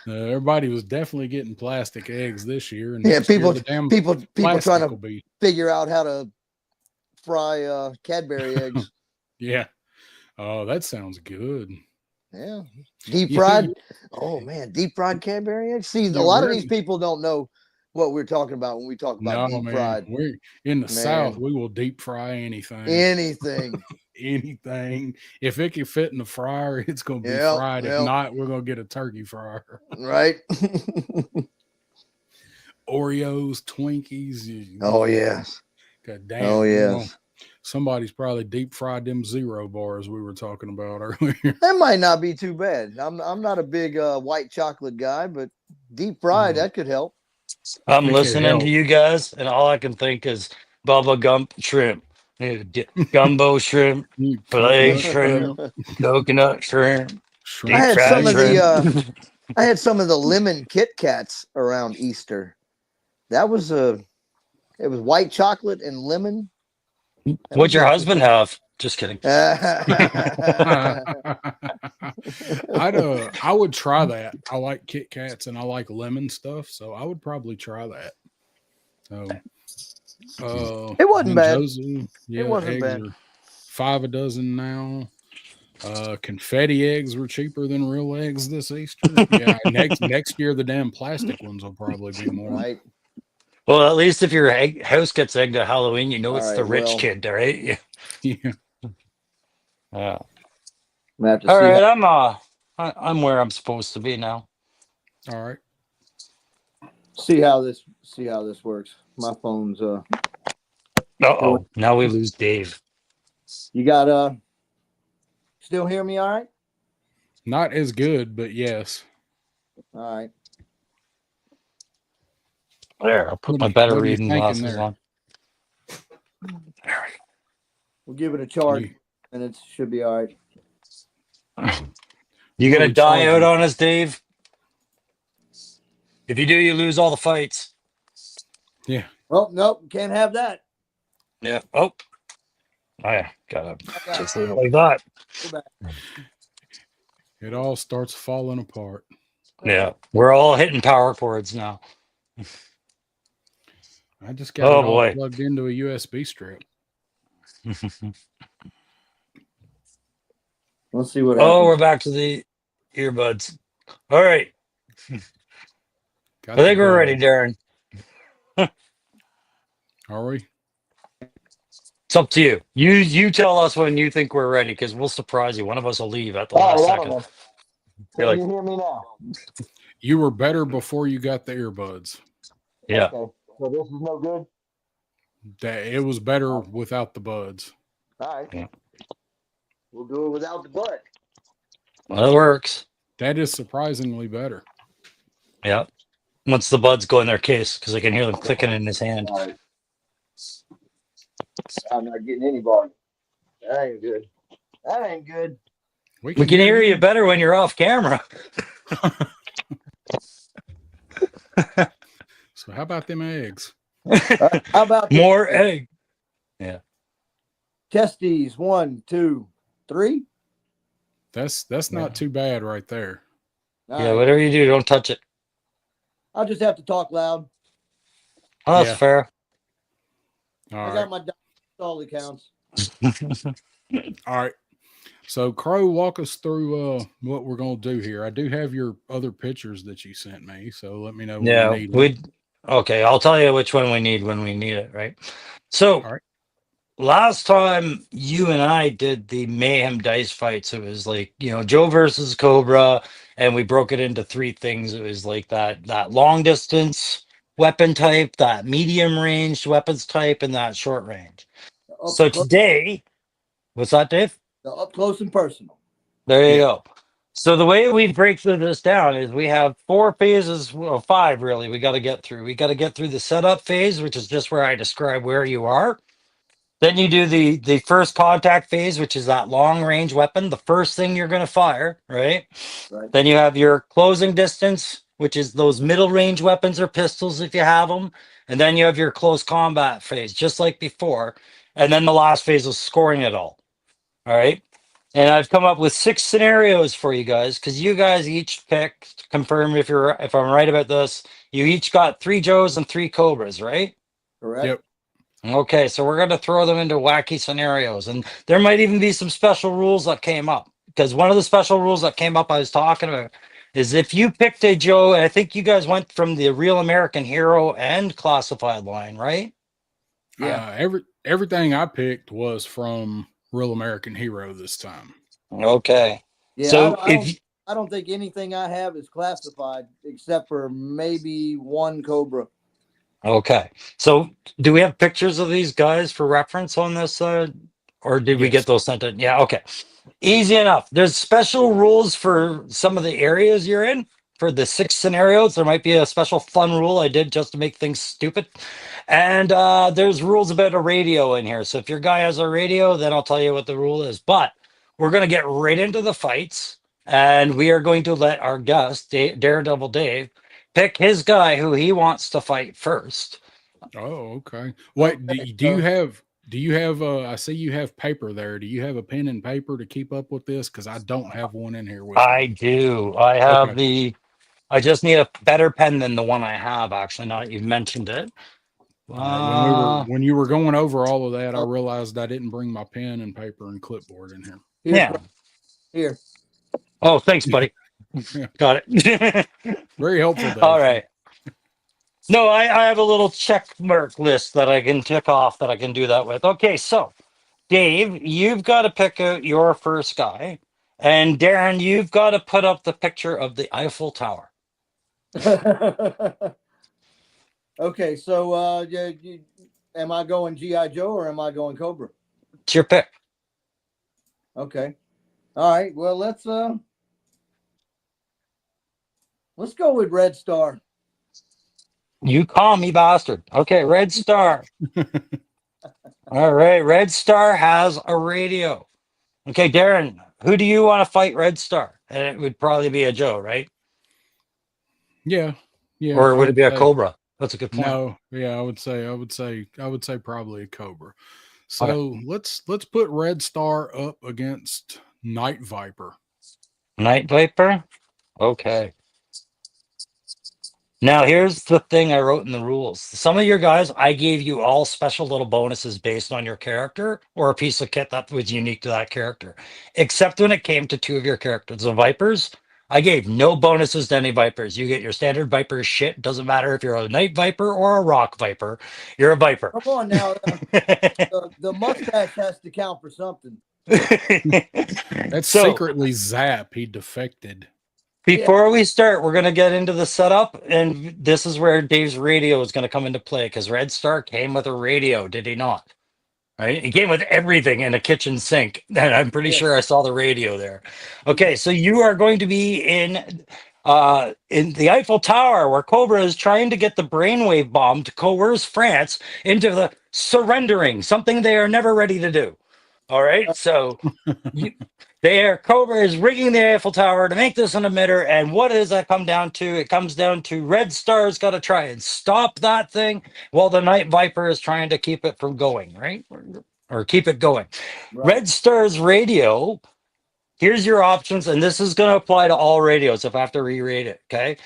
Everybody was definitely getting plastic eggs this year, and people trying to figure out how to fry Cadbury eggs. Yeah. Oh, that sounds good. Yeah, deep fried. Oh man, deep fried Cadbury eggs. See, a lot of these people don't know what we're talking about when we talk about No, deep man. fried. We're in the South. Man. We will deep fry anything. Anything. Anything. If it can fit in the fryer, it's going to be Yep, fried. If yep. not, we're going to get a turkey fryer. Right? Oreos, Twinkies. Oh, yes. God damn. Oh, yes. Somebody's probably deep fried them zero bars we were talking about earlier. That might not be too bad. I'm not a big white chocolate guy, but deep fried, that could help. I'm It could listening help. to you guys, and all I can think is Bubba Gump shrimp, gumbo shrimp, filet shrimp, coconut shrimp, Shrimp I had fried some of the shrimp. I had some of the lemon Kit Kats around Easter. That was it was white chocolate and lemon. What'd your husband have? Just kidding. I would try that. I like Kit Kats and I like lemon stuff, so I would probably try that. It wasn't bad. Yeah, It wasn't eggs bad. are $5 a dozen now. Confetti eggs were cheaper than real eggs this Easter. Yeah, next year the damn plastic ones will probably be more. Right. Well, at least if your house gets egged at Halloween, you know it's All the right, rich well. kid, right? Yeah. Yeah. We have to All see right, I'm where I'm supposed to be now. All right. see how this works. My phone's Uh-oh. Now we lose Dave. You got still hear me all right? Not as good, but yes. All right. There, I'll put my What better are you reading thinking glasses there? on. We'll give it a charge and it should be all right. You What are gonna we die out charging? on us, Dave? If you do, you lose all the fights. Yeah. Well, nope, can't have that. Yeah. Oh. I gotta just leave it like that. Go back. It all starts falling apart. Yeah. We're all hitting power cords now. I just got it all plugged into a USB strip. Let's see what happens. Oh, we're back to the earbuds. All right. Got I think the we're ready, buds. Darren. Are we? It's up to you. You tell us when you think we're ready, because we'll surprise you. One of us will leave at the last second. Can you hear me now? You were better before you got the earbuds. Yeah. Okay. So this is no good? It was better without the buds. All right. Yeah. We'll do it without the butt. Well, it works. That is surprisingly better. Yeah. Once the buds go in their case, because I can hear them clicking in his hand. All right. I'm not getting any volume. That ain't good. That ain't good. We can hear you better when you're off camera. So how about them eggs? How about more egg? Yeah. Testes 1, 2, 3. That's not too bad right there. All Yeah, right. whatever you do, don't touch it. I'll just have to talk loud. Oh, that's Yeah. fair. All I right. got my all that counts. All right. So Crow, walk us through what we're gonna do here. I do have your other pictures that you sent me, so let me know when Yeah, you need them. okay, I'll tell you which one we need when we need it, right? So All right. last time you and I did the Mayhem dice fights, it was like, Joe versus Cobra, and we broke it into three things. It was like that long distance weapon type, that medium range weapons type, and that short range. So today, what's that, Dave? The up close and personal. There you go. So the way we break this down is we have 4 phases, well, 5 really, we got to get through. We got to get through the setup phase, which is just where I describe where you are. Then you do the first contact phase, which is that long range weapon, the first thing you're going to fire, right? Then you have your closing distance, which is those middle range weapons or pistols if you have them. And then you have your close combat phase, just like before. And then the last phase is scoring it all. All right. And I've come up with 6 scenarios for you guys, because you guys each picked, confirm if I'm right about this, you each got 3 Joes and 3 Cobras, right? Correct. Yep. Okay, so we're going to throw them into wacky scenarios, and there might even be some special rules that came up, because one of the special rules that came up I was talking about is if you picked a Joe, and I think you guys went from the Real American Hero and Classified line, right? Yeah. Everything I picked was from Real American Hero this time. Okay. Yeah. So if I don't think anything I have is classified except for maybe one Cobra. okay, so do we have pictures of these guys for reference on this, or did we Yes. get those sent in? Yeah. Okay. Easy enough. There's special rules for some of the areas you're in. For the 6 scenarios, there might be a special fun rule I did just to make things stupid. And there's rules about a radio in here. So if your guy has a radio, then I'll tell you what the rule is. But we're going to get right into the fights. And we are going to let our guest, Daredevil Dave, pick his guy who he wants to fight first. Oh, okay. Wait, do you have I see you have paper there. Do you have a pen and paper to keep up with this? Because I don't have one in here with I me. do. I have Okay. I just need a better pen than the one I have, actually, now that you've mentioned it. All right. Uh, When you were going over all of that, I realized I didn't bring my pen and paper and clipboard in here. yeah. Here. Oh, thanks, buddy. Yeah. Got it. Very helpful, Dave. All right. No, I have a little check mark list that I can tick off that I can do that with. Okay, so Dave, you've got to pick out your first guy. And Darren, you've got to put up the picture of the Eiffel Tower. Okay, so am I going G.I. Joe or am I going Cobra? It's your pick. Okay. All right. Well, let's go with Red Star. You call me bastard. Okay, Red Star. All right, Red Star has a radio. Okay, Darren, who do you want to fight Red Star? And it would probably be a Joe, right? Yeah. Yeah. Or I would it would be a say Cobra? That's a good point. no. Yeah, I would say probably a Cobra. Okay. So let's put Red Star up against Night Viper. Night Viper? Okay. Now, here's the thing I wrote in the rules. Some of your guys, I gave you all special little bonuses based on your character or a piece of kit that was unique to that character. Except when it came to 2 of your characters, the Vipers, I gave no bonuses to any Vipers. You get your standard Viper shit. Doesn't matter if you're a Night Viper or a Rock Viper. You're a Viper. Come on now. The mustache has to count for something. That's So, secretly Zap. He defected. before we start, we're going to get into the setup, and this is where Dave's radio is going to come into play because Red Star came with a radio, did he not? Right? He came with everything in a kitchen sink, and I'm pretty sure I saw the radio there. Okay, so you are going to be in the Eiffel Tower, where Cobra is trying to get the brainwave bomb to coerce France into the surrendering, something they are never ready to do. All right, so Cobra is rigging the Eiffel Tower to make this an emitter, and what does that come down to? It comes down to Red Star's got to try and stop that thing while the Night Viper is trying to keep it from going, right? Or keep it going. Right. Red Star's radio, here's your options, and this is going to apply to all radios if I have to re-rate it, okay?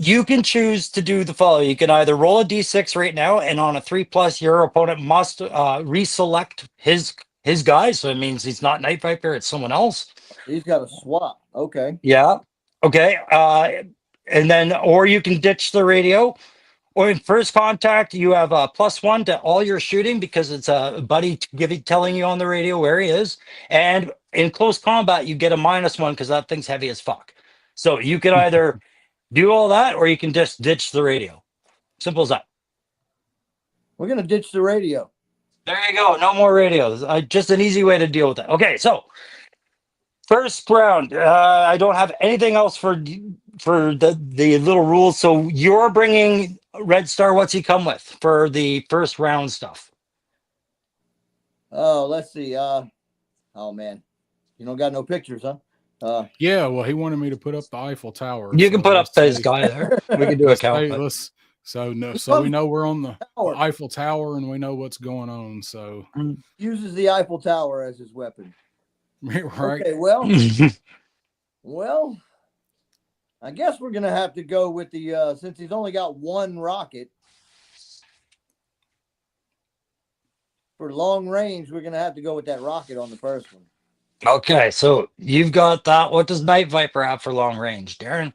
You can choose to do the following. You can either roll a d6 right now, and on a 3+, your opponent must reselect his guy. So it means he's not Night Viper, it's someone else. He's got a swap. Okay. Yeah. Okay. And then, or you can ditch the radio. Or in first contact, you have a +1 to all your shooting because it's a buddy telling you on the radio where he is. And in close combat, you get a -1 because that thing's heavy as fuck. So you can either do all that or you can just ditch the radio. Simple as that. We're going to ditch the radio. There you go. No more radios. Just an easy way to deal with that. Okay, so first round. I don't have anything else for the little rules. So you're bringing Red Star. What's he come with for the first round stuff? Oh, let's see. Oh man, you don't got no pictures, huh? Yeah, well, he wanted me to put up the Eiffel Tower. You can put up his guy there. We can do a count. So we know we're on the Eiffel Tower and we know what's going on. So uses the Eiffel Tower as his weapon. Right. Okay, well, I guess we're gonna have to go with the since he's only got one rocket for long range. We're gonna have to go with that rocket on the first one. Okay, so you've got that. What does Night Viper have for long range, Darren?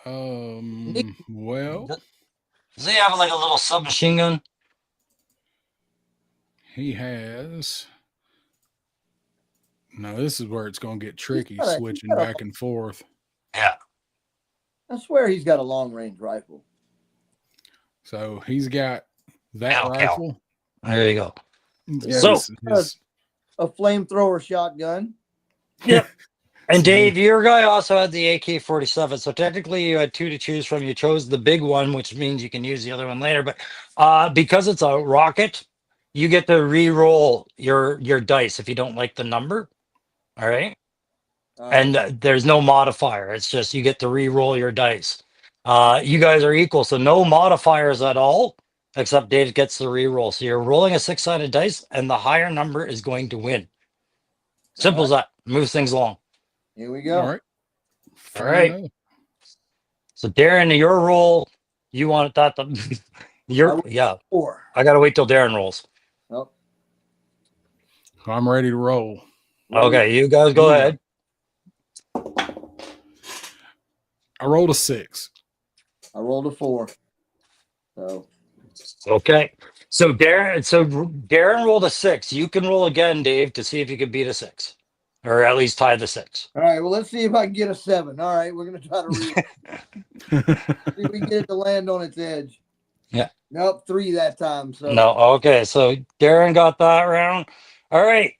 Well, Does he have like a little submachine gun? he has. Now this is where it's going to get tricky, he's switching got a- back and forth. Yeah. I swear he's got a long range rifle. So he's got that Cow. rifle. There you go. He's Yeah, got so his a flamethrower shotgun. Yep. And Dave, your guy also had the AK-47. So technically you had two to choose from. You chose the big one, which means you can use the other one later. But because it's a rocket, you get to re-roll your dice if you don't like the number. All right. And there's no modifier. It's just you get to re-roll your dice. You guys are equal, so no modifiers at all, except Dave gets the re-roll. So you're rolling a 6-sided dice, and the higher number is going to win. Simple as that. Moves things along. Here we go. all right. All right. Enough. So Darren, your roll, you want that to yeah. 4. I gotta wait till Darren rolls. Oh, I'm ready to roll. Okay, you guys go ahead. I rolled a 6. I rolled a 4. So Okay. So Darren rolled a 6. You can roll again, Dave, to see if you can beat a 6. Or at least tie the 6. all right, well, let's see if I can get a 7. All right, we're gonna try to see if we can get it to land on its edge. Yeah. Nope, 3 that time. So No, okay. So Darren got that round. All right.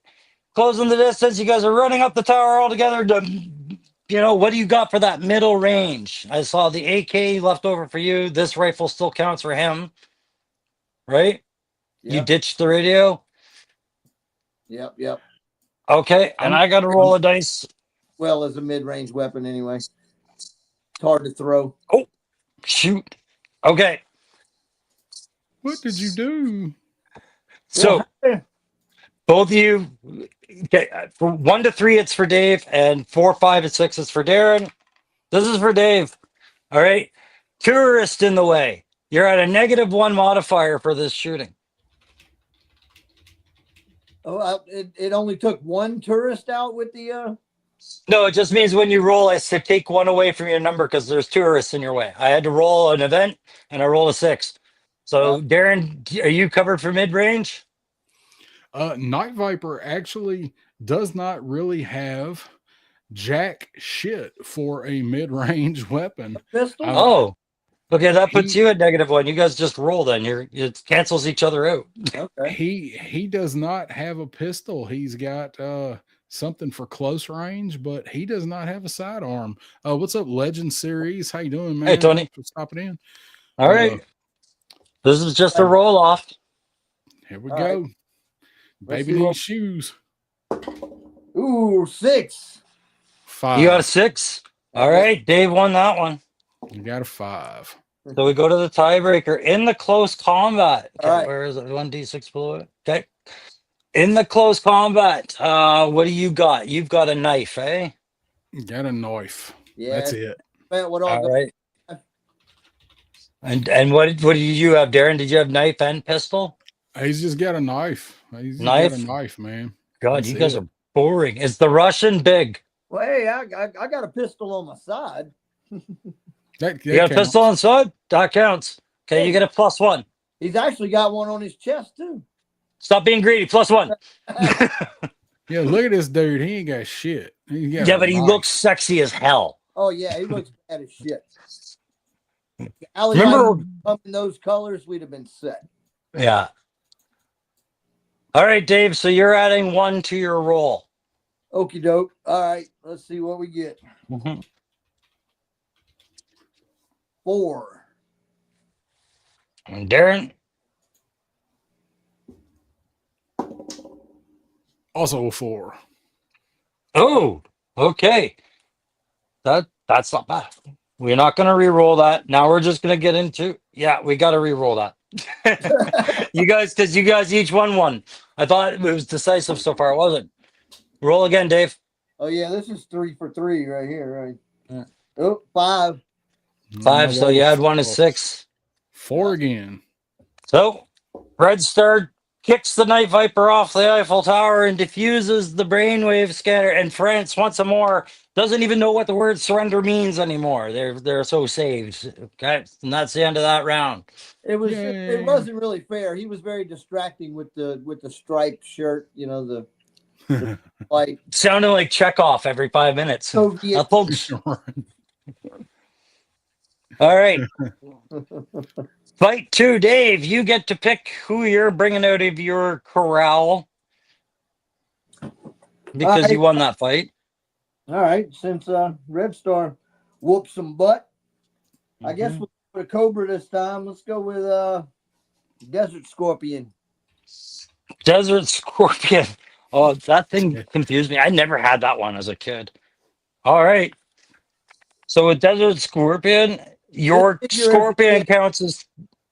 Closing the distance. You guys are running up the tower all together. What do you got for that middle range? I saw the AK left over for you. This rifle still counts for him, right? You Yep. ditched the radio. Yep. Okay, and I got to roll a dice. Well, as a mid-range weapon, anyway. It's hard to throw. Oh, shoot. Okay. What did you do? So both of you, okay, from 1 to 3, it's for Dave, and 4, 5, and 6 is for Darren. This is for Dave. All right. Tourist in the way. You're at a -1 modifier for this shooting. Oh, it only took one tourist out with the. No, it just means when you roll, I said take 1 away from your number because there's tourists in your way. I had to roll an event, and I rolled a 6. So, Darren, are you covered for mid-range? Night Viper actually does not really have jack shit for a mid-range weapon. Pistol? Oh, okay. That puts you at -1. You guys just roll then. It cancels each other out. Okay. He does not have a pistol. He's got something for close range, but he does not have a sidearm. What's up, Legend Series? How you doing, man? Hey, Tony. Thanks for stopping in. All right. This is just a roll off. Here we All go. right. Baby needs shoes. Ooh, 6. 5. You got a 6. All right. Dave won that one. You got a 5. So we go to the tiebreaker in the close combat. Okay, All right. where is it? 1d6 below it. Okay. In the close combat, what do you got? You've got a knife, eh? You got a knife. Yeah. That's it. All right. And what did you have, Darren? Did you have knife and pistol? He's just got a knife. He's just Knife? got a knife, man. God, That's you guys it. are boring. Is the Russian big? Well, hey, I got a pistol on my side. That You got a counts. pistol inside? That counts. Okay, you get a +1. He's actually got one on his chest too. Stop being greedy. +1. Yeah, look at this dude. He ain't got shit. Yeah, but he looks sexy as hell. Oh yeah, he looks bad as shit. Remember- come in those colors, we'd have been set. Yeah. All right, Dave. So you're adding 1 to your roll. Okie doke. All right, let's see what we get. 4. And Darren? Also a 4. Oh, okay. That's not bad. We're not going to re-roll that. Now we're just going to get into. Yeah, we got to re-roll that. You guys, because you guys each won 1. I thought it was decisive so far. It wasn't. Roll again, Dave. Oh yeah, this is 3 for 3 right here, right? Yeah. Oh, 5. 5. So you had 1 is 6. 4 again. So Fred's third. kicks the Night Viper off the Eiffel Tower and diffuses the brainwave scanner. And France, once more, doesn't even know what the word surrender means anymore. They're so saved. Okay, and that's the end of that round. It Yay. wasn't really fair. He was very distracting with the striped shirt, you know, the like Sounding like Chekhov every 5 minutes. Soviet. All right. Fight 2, Dave. You get to pick who you're bringing out of your corral because you won that fight. All right, since Red Star whooped some butt, I guess we'll go with a Cobra this time. Let's go with Desert Scorpion. Desert Scorpion. Oh, that thing confused me. I never had that one as a kid. All right. So with Desert Scorpion, your Scorpion counts as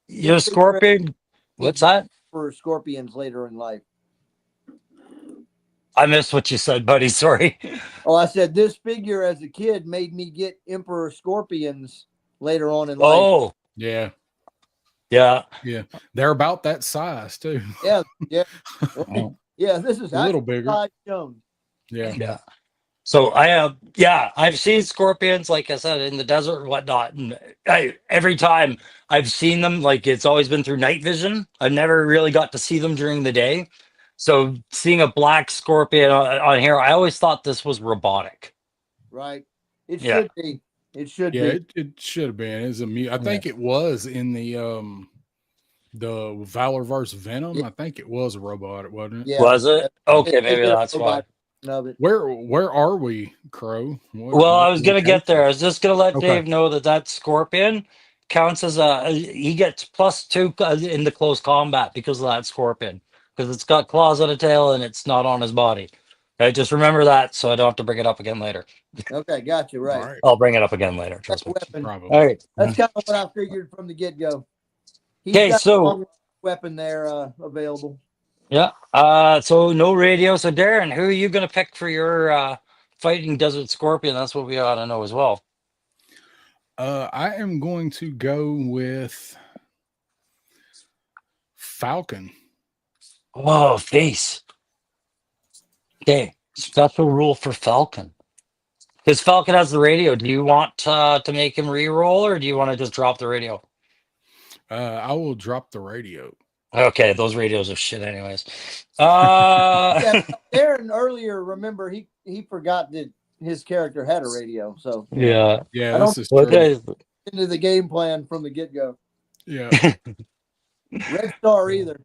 your Scorpion. What's that? For scorpions later in life. I missed what you said, buddy. Sorry. Oh, I said this figure as a kid made me get Emperor Scorpions later on in life. Oh, Yeah. yeah. Yeah. They're about that size too. Yeah, yeah. Oh. Yeah, this is A little bigger. shown. Yeah. Yeah. So I have, I've seen scorpions, like I said, in the desert and whatnot. And every time I've seen them, like it's always been through night vision. I've never really got to see them during the day. So seeing a black scorpion on here, I always thought this was robotic. Right. It should be. It should Yeah, be. it should have been. It's I think it was in the Valor vs. Venom. Yeah. I think it was a robot, wasn't it? Yeah. Was it? Okay, maybe that's why. Of it. Where are we, Crow? Well, I was gonna get there. I was just gonna let Okay. Dave know that scorpion counts as he gets +2 in the close combat because of that scorpion, because it's got claws on a tail and it's not on his body. Okay, just remember that so I don't have to bring it up again later. Okay, got you. Right. All right. I'll bring it up again later. Trust me. Weapon. Probably. All right. That's kind of what I figured from the get go. Okay, so weapon there available. yeah. So no radio. So Darren, who are you gonna pick for your fighting Desert Scorpion? That's what we ought to know as well. I am going to go with Falcon. Oh, face. Okay, special rule for Falcon. Because Falcon has the radio. Do you want to make him re-roll, or do you want to just drop the radio? I will drop the radio. Okay, those radios are shit anyways. Yeah, Aaron earlier, remember, he forgot that his character had a radio. So Yeah. Yeah, I don't- this is true. into the game plan from the get go. Yeah. Red Star either.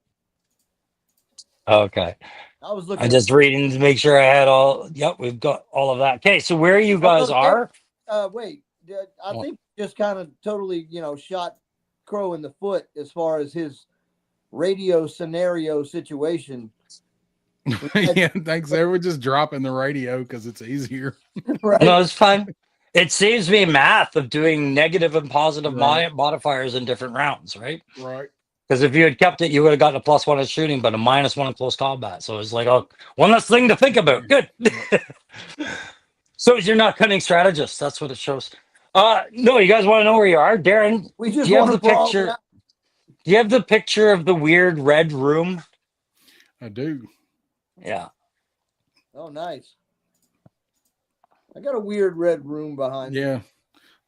Okay. I was looking. I'm just reading to make sure I had all. Yep, we've got all of that. Okay, so where you guys are? Wait, I think just kind of totally, shot Crow in the foot as far as his radio scenario situation. Yeah, thanks. They were just dropping the radio because it's easier. Right. No, it's fine. It saves me math of doing negative and positive Right. modifiers in different rounds, right? Right. Because if you had kept it, you would have gotten a +1 in shooting, but a -1 in close combat. So it's like, oh, one less thing to think about. Good. So you're not cunning strategist. That's what it shows. No, you guys want to know where you are, Darren? We just Do you have want the to brawl picture? it out. Do you have the picture of the weird red room? I do. Yeah. Oh, nice. I got a weird red room behind me. Yeah.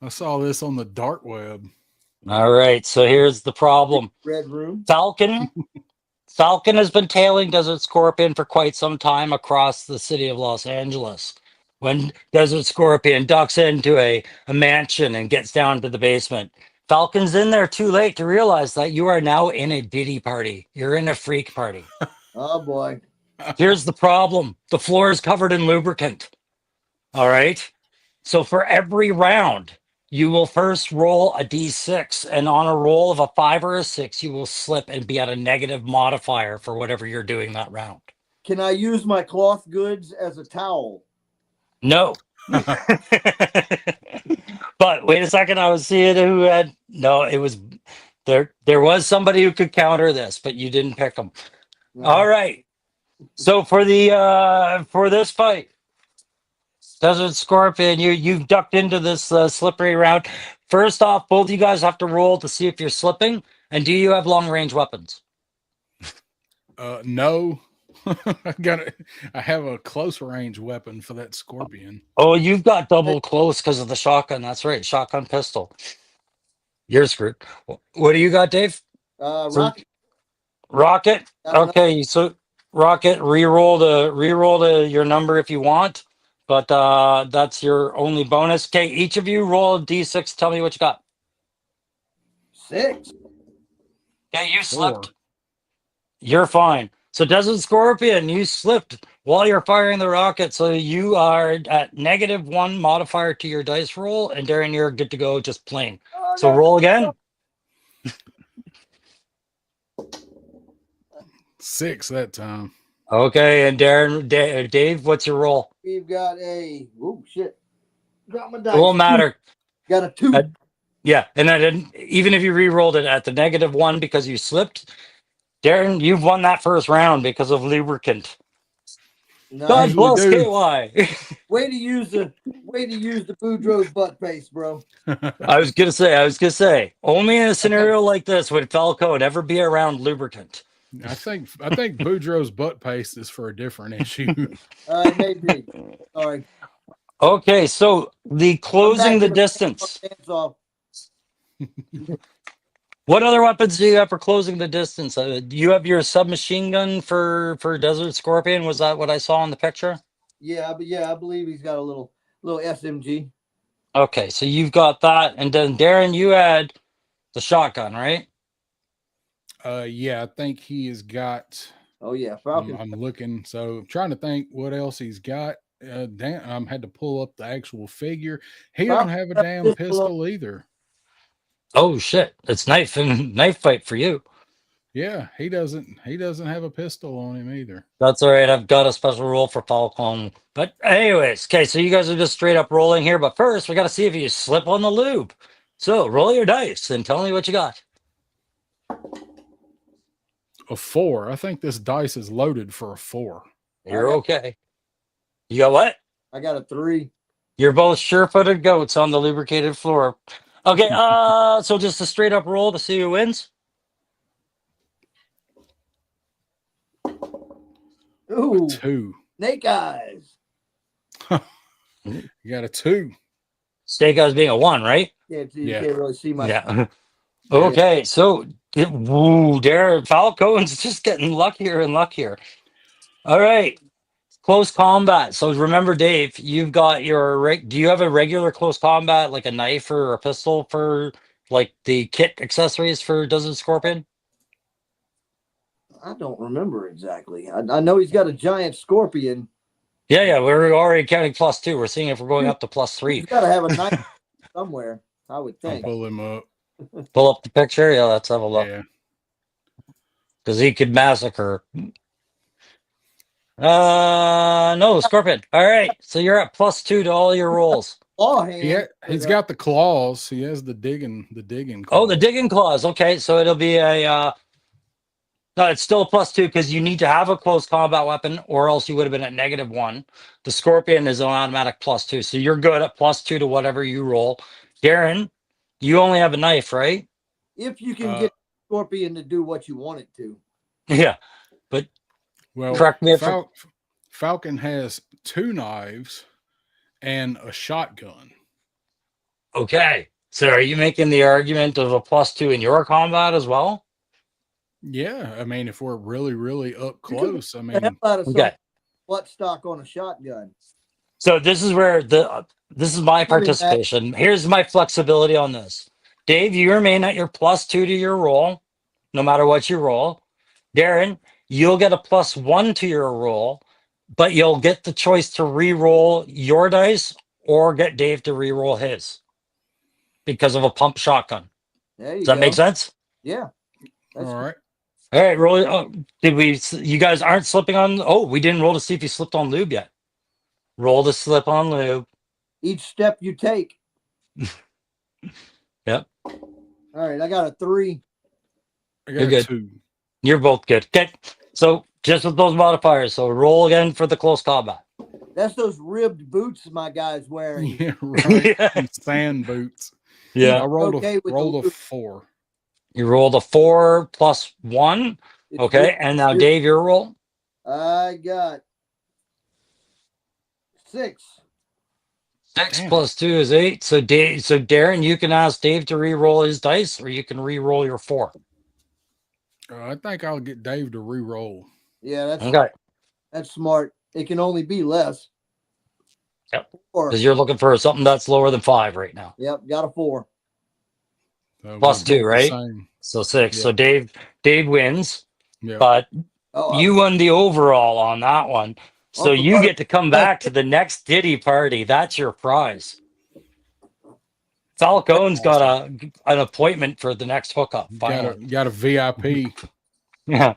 I saw this on the dark web. All right. So here's the problem. Red room. Falcon has been tailing Desert Scorpion for quite some time across the city of Los Angeles. When Desert Scorpion ducks into a mansion and gets down to the basement, Falcon's in there too late to realize that you are now in a Diddy party. You're in a freak party. Oh boy. Here's the problem. The floor is covered in lubricant. All right. So for every round, you will first roll a d6, and on a roll of a 5 or a 6, you will slip and be at a negative modifier for whatever you're doing that round. Can I use my cloth goods as a towel? No. But wait a second, I was seeing who had it was there was somebody who could counter this, but you didn't pick them. All right. So for this fight, Desert Scorpion, you've ducked into this slippery round. First off, both you guys have to roll to see if you're slipping, and do you have long range weapons? No. I have a close range weapon for that scorpion. Oh, you've got double close because of the shotgun. That's right. Shotgun pistol. You're screwed. What do you got, Dave? Rocket. Rocket. Okay, so Rocket, re-roll your number if you want, but that's your only bonus. Okay, each of you roll a d6. Tell me what you got. 6. Okay, you slipped. 4. You're fine. So Desert Scorpion, you slipped while you're firing the rocket, so you are at -1 modifier to your dice roll, and Darren, you're good to go, just plain. So roll again. 6 that time. Okay, and Darren, Dave, what's your roll? We've got a shit. Got my It dice. won't matter. Got a 2. Yeah, and then even if you re-rolled it at the -1 because you slipped, Darren, you've won that first round because of lubricant. Nice. God Usually bless do. KY. Way to use the Boudreaux's butt paste, bro. I was gonna say, only in a scenario like this would Falco ever be around lubricant. I think Boudreaux's butt paste is for a different issue. Maybe. Sorry. Okay, so the closing the distance. Hands off. What other weapons do you have for closing the distance? You have your submachine gun for Desert Scorpion. Was that what I saw in the picture? Yeah, but I believe he's got a little SMG. Okay, so you've got that, and then Darren, you had the shotgun, right? Yeah, I think he has got. Oh yeah, Falcon. I'm looking, so I'm trying to think what else he's got. Damn, I had to pull up the actual figure. He don't have a damn pistol either. Oh shit! It's knife fight for you. Yeah, he doesn't have a pistol on him either. That's all right. I've got a special rule for Falcon. But anyways, okay, so you guys are just straight up rolling here. But first, we got to see if you slip on the lube. So roll your dice and tell me what you got. A 4. I think this dice is loaded for a 4. You're okay. You got what? I got a 3. You're both sure-footed goats on the lubricated floor. Okay, so just a straight up roll to see who wins. Ooh, 2. snake eyes. You got a 2. Snake eyes being a 1, right? Yeah, you Yeah. can't really see my. Yeah. Okay, so Darren Falcon's just getting luckier and luckier. All right, close combat. So remember, Dave, you've got your do you have a regular close combat, like a knife or a pistol for like the kit accessories for Desert Scorpion? I don't remember exactly. I know he's got a giant scorpion. Yeah, we're already counting +2. We're seeing if we're going up to +3. He's got to have a knife somewhere, I would I'll think. pull him up. Pull up the picture. Yeah, let's have a look. Yeah. Because he could massacre. No, Scorpion. All right, so you're at +2 to all your rolls. Claw hand. Yeah, he's got the claws. He has the digging Oh, claws. the digging claws. Okay, so it'll be a no, it's still a +2 because you need to have a close combat weapon, or else you would have been at -1. The Scorpion is an automatic +2, so you're good at +2 to whatever you roll. Darren, you only have a knife, right? If you can get scorpion to do what you want it to. Yeah, but Well, correct me if Falcon has 2 knives and a shotgun. okay. So are you making the argument of a +2 in your combat as well? Yeah, I mean, if we're really, really up close, I The mean, hell out of Okay. butt stock on a shotgun. So this is where this is my participation. Here's my flexibility on this. Dave, you remain at your +2 to your roll, no matter what you roll. Darren, you'll get a +1 to your roll, but you'll get the choice to re-roll your dice or get Dave to re-roll his because of a pump shotgun. There you Does go. that make sense? Yeah. That's all right. All right, roll. Oh, you guys aren't slipping on? Oh, we didn't roll to see if you slipped on lube yet. Roll to slip on lube. each step you take. Yep. All right, I got a 3. I You're got a good. 2. You're both good. Okay. So just with those modifiers. So roll again for the close combat. That's those ribbed boots my guy's wearing. Yeah, right. Yeah. Sand boots. I Yeah. rolled Okay with a the- 4. You rolled a 4 +1. It's Okay, and now good. Dave, your roll. I got 6. 6 Damn. plus 2 is 8. So Darren, you can ask Dave to re-roll his dice, or you can re-roll your 4. I think I'll get Dave to re-roll. Yeah, Okay. that's smart. It can only be less. Yep. 4. Because you're looking for something that's lower than 5 right now. Yep, got a 4. So Plus we're 2, both the right? same. So 6. Yeah. So Dave wins, Yeah. but Oh, you won the overall on that one. So Uncle you Butter- get to come back to the next Diddy party. That's your prize. Falcone's got an appointment for the next hookup. Finally. Got a VIP. Yeah.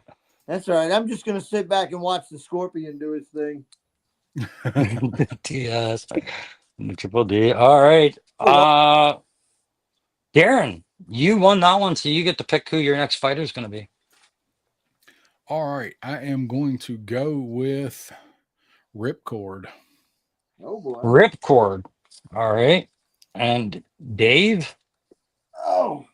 That's all right. I'm just gonna sit back and watch the scorpion do his thing. TS. Triple D. All right. Darren, you won that one, so you get to pick who your next fighter is going to be. All right. I am going to go with Ripcord. Oh boy. Ripcord. All right. And Dave? Oh.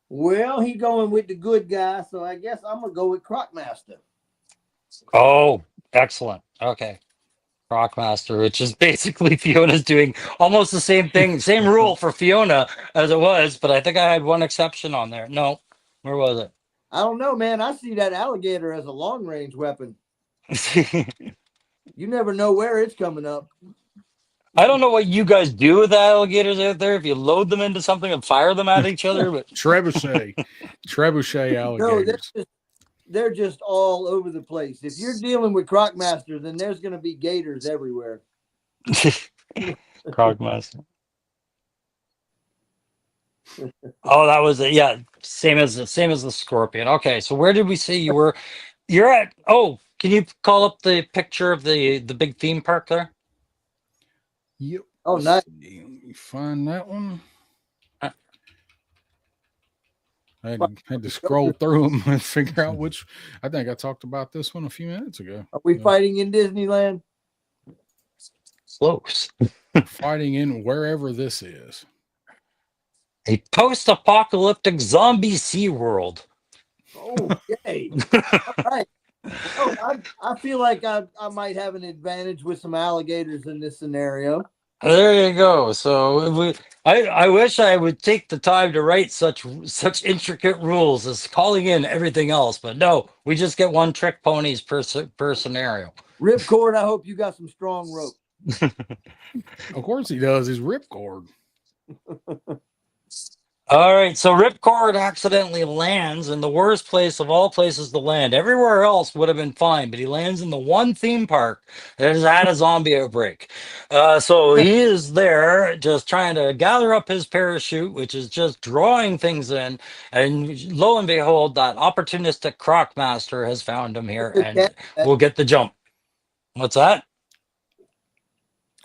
Well, he going with the good guy, so I guess I'm gonna go with Crocmaster. Oh, excellent. Okay. Rockmaster, which is basically Fiona's doing almost the same thing, same rule for Fiona as it was, but I think I had one exception on there. No, where was it? I don't know, man. I see that alligator as a long range weapon. You never know where it's coming up. I don't know what you guys do with the alligators out there, if you load them into something and fire them at each other, but Trebuchet. Trebuchet No, alligators. they're just all over the place. If you're dealing with Crocmaster, then there's going to be gators everywhere. Crogmaster. Oh, that was it. Yeah, same as the scorpion. Okay, so where did we see you were? You're at. Oh, can you call up the picture of the big theme park there? Yep. Oh, nice. Let me find that one. Uh. I had to scroll through them and figure out which. I think I talked about this one a few minutes ago. Are we fighting in Disneyland? Close. Fighting in wherever this is. A post-apocalyptic zombie Sea World. Oh, yay. All right. Oh, I feel like I might have an advantage with some alligators in this scenario. There you go. So I wish I would take the time to write such intricate rules as calling in everything else, but no, we just get one trick ponies per scenario. Ripcord, I hope you got some strong rope. Of course he does. He's Ripcord. All right, so Ripcord accidentally lands in the worst place of all places to land. Everywhere else would have been fine, but he lands in the one theme park that has had a zombie outbreak. So he is there just trying to gather up his parachute, which is just drawing things in. And lo and behold, that opportunistic Crocmaster has found him here and will get the jump. What's that?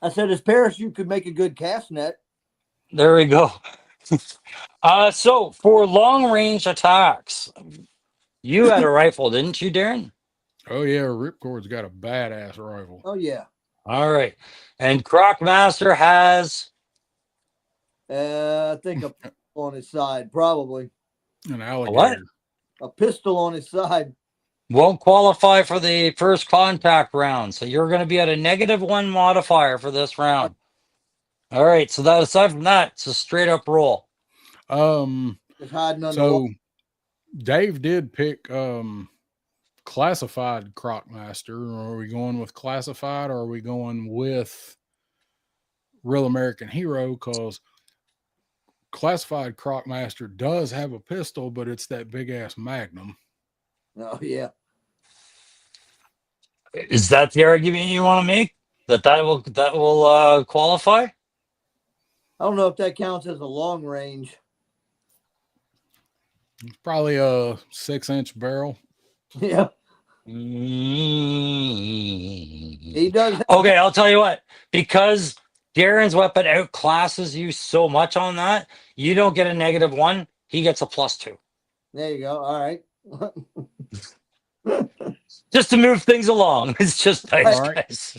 I said his parachute could make a good cast net. There we go. So for long range attacks, you had a rifle, didn't you, Darren? Oh yeah, Ripcord's got a badass rifle. Oh, yeah. All right. And Crocmaster has I think a pistol on his side, probably. An alligator. what? A pistol on his side. Won't qualify for the first contact round. So you're going to be at a -1 modifier for this round. All right. So that aside from that, it's a straight up roll. Just hiding under the So wall. Dave did pick classified Crocmaster. Are we going with classified or are we going with Real American Hero? Because classified Crocmaster does have a pistol, but it's that big ass Magnum. Oh, yeah. Is that the argument you want to make? That will qualify? I don't know if that counts as a long range. Probably a 6-inch barrel. Yeah. He does. Okay, I'll tell you what. Because Darren's weapon outclasses you so much on that, you don't get a -1. He gets a +2. There you go. All right. Just to move things along. It's just nice, All right. guys.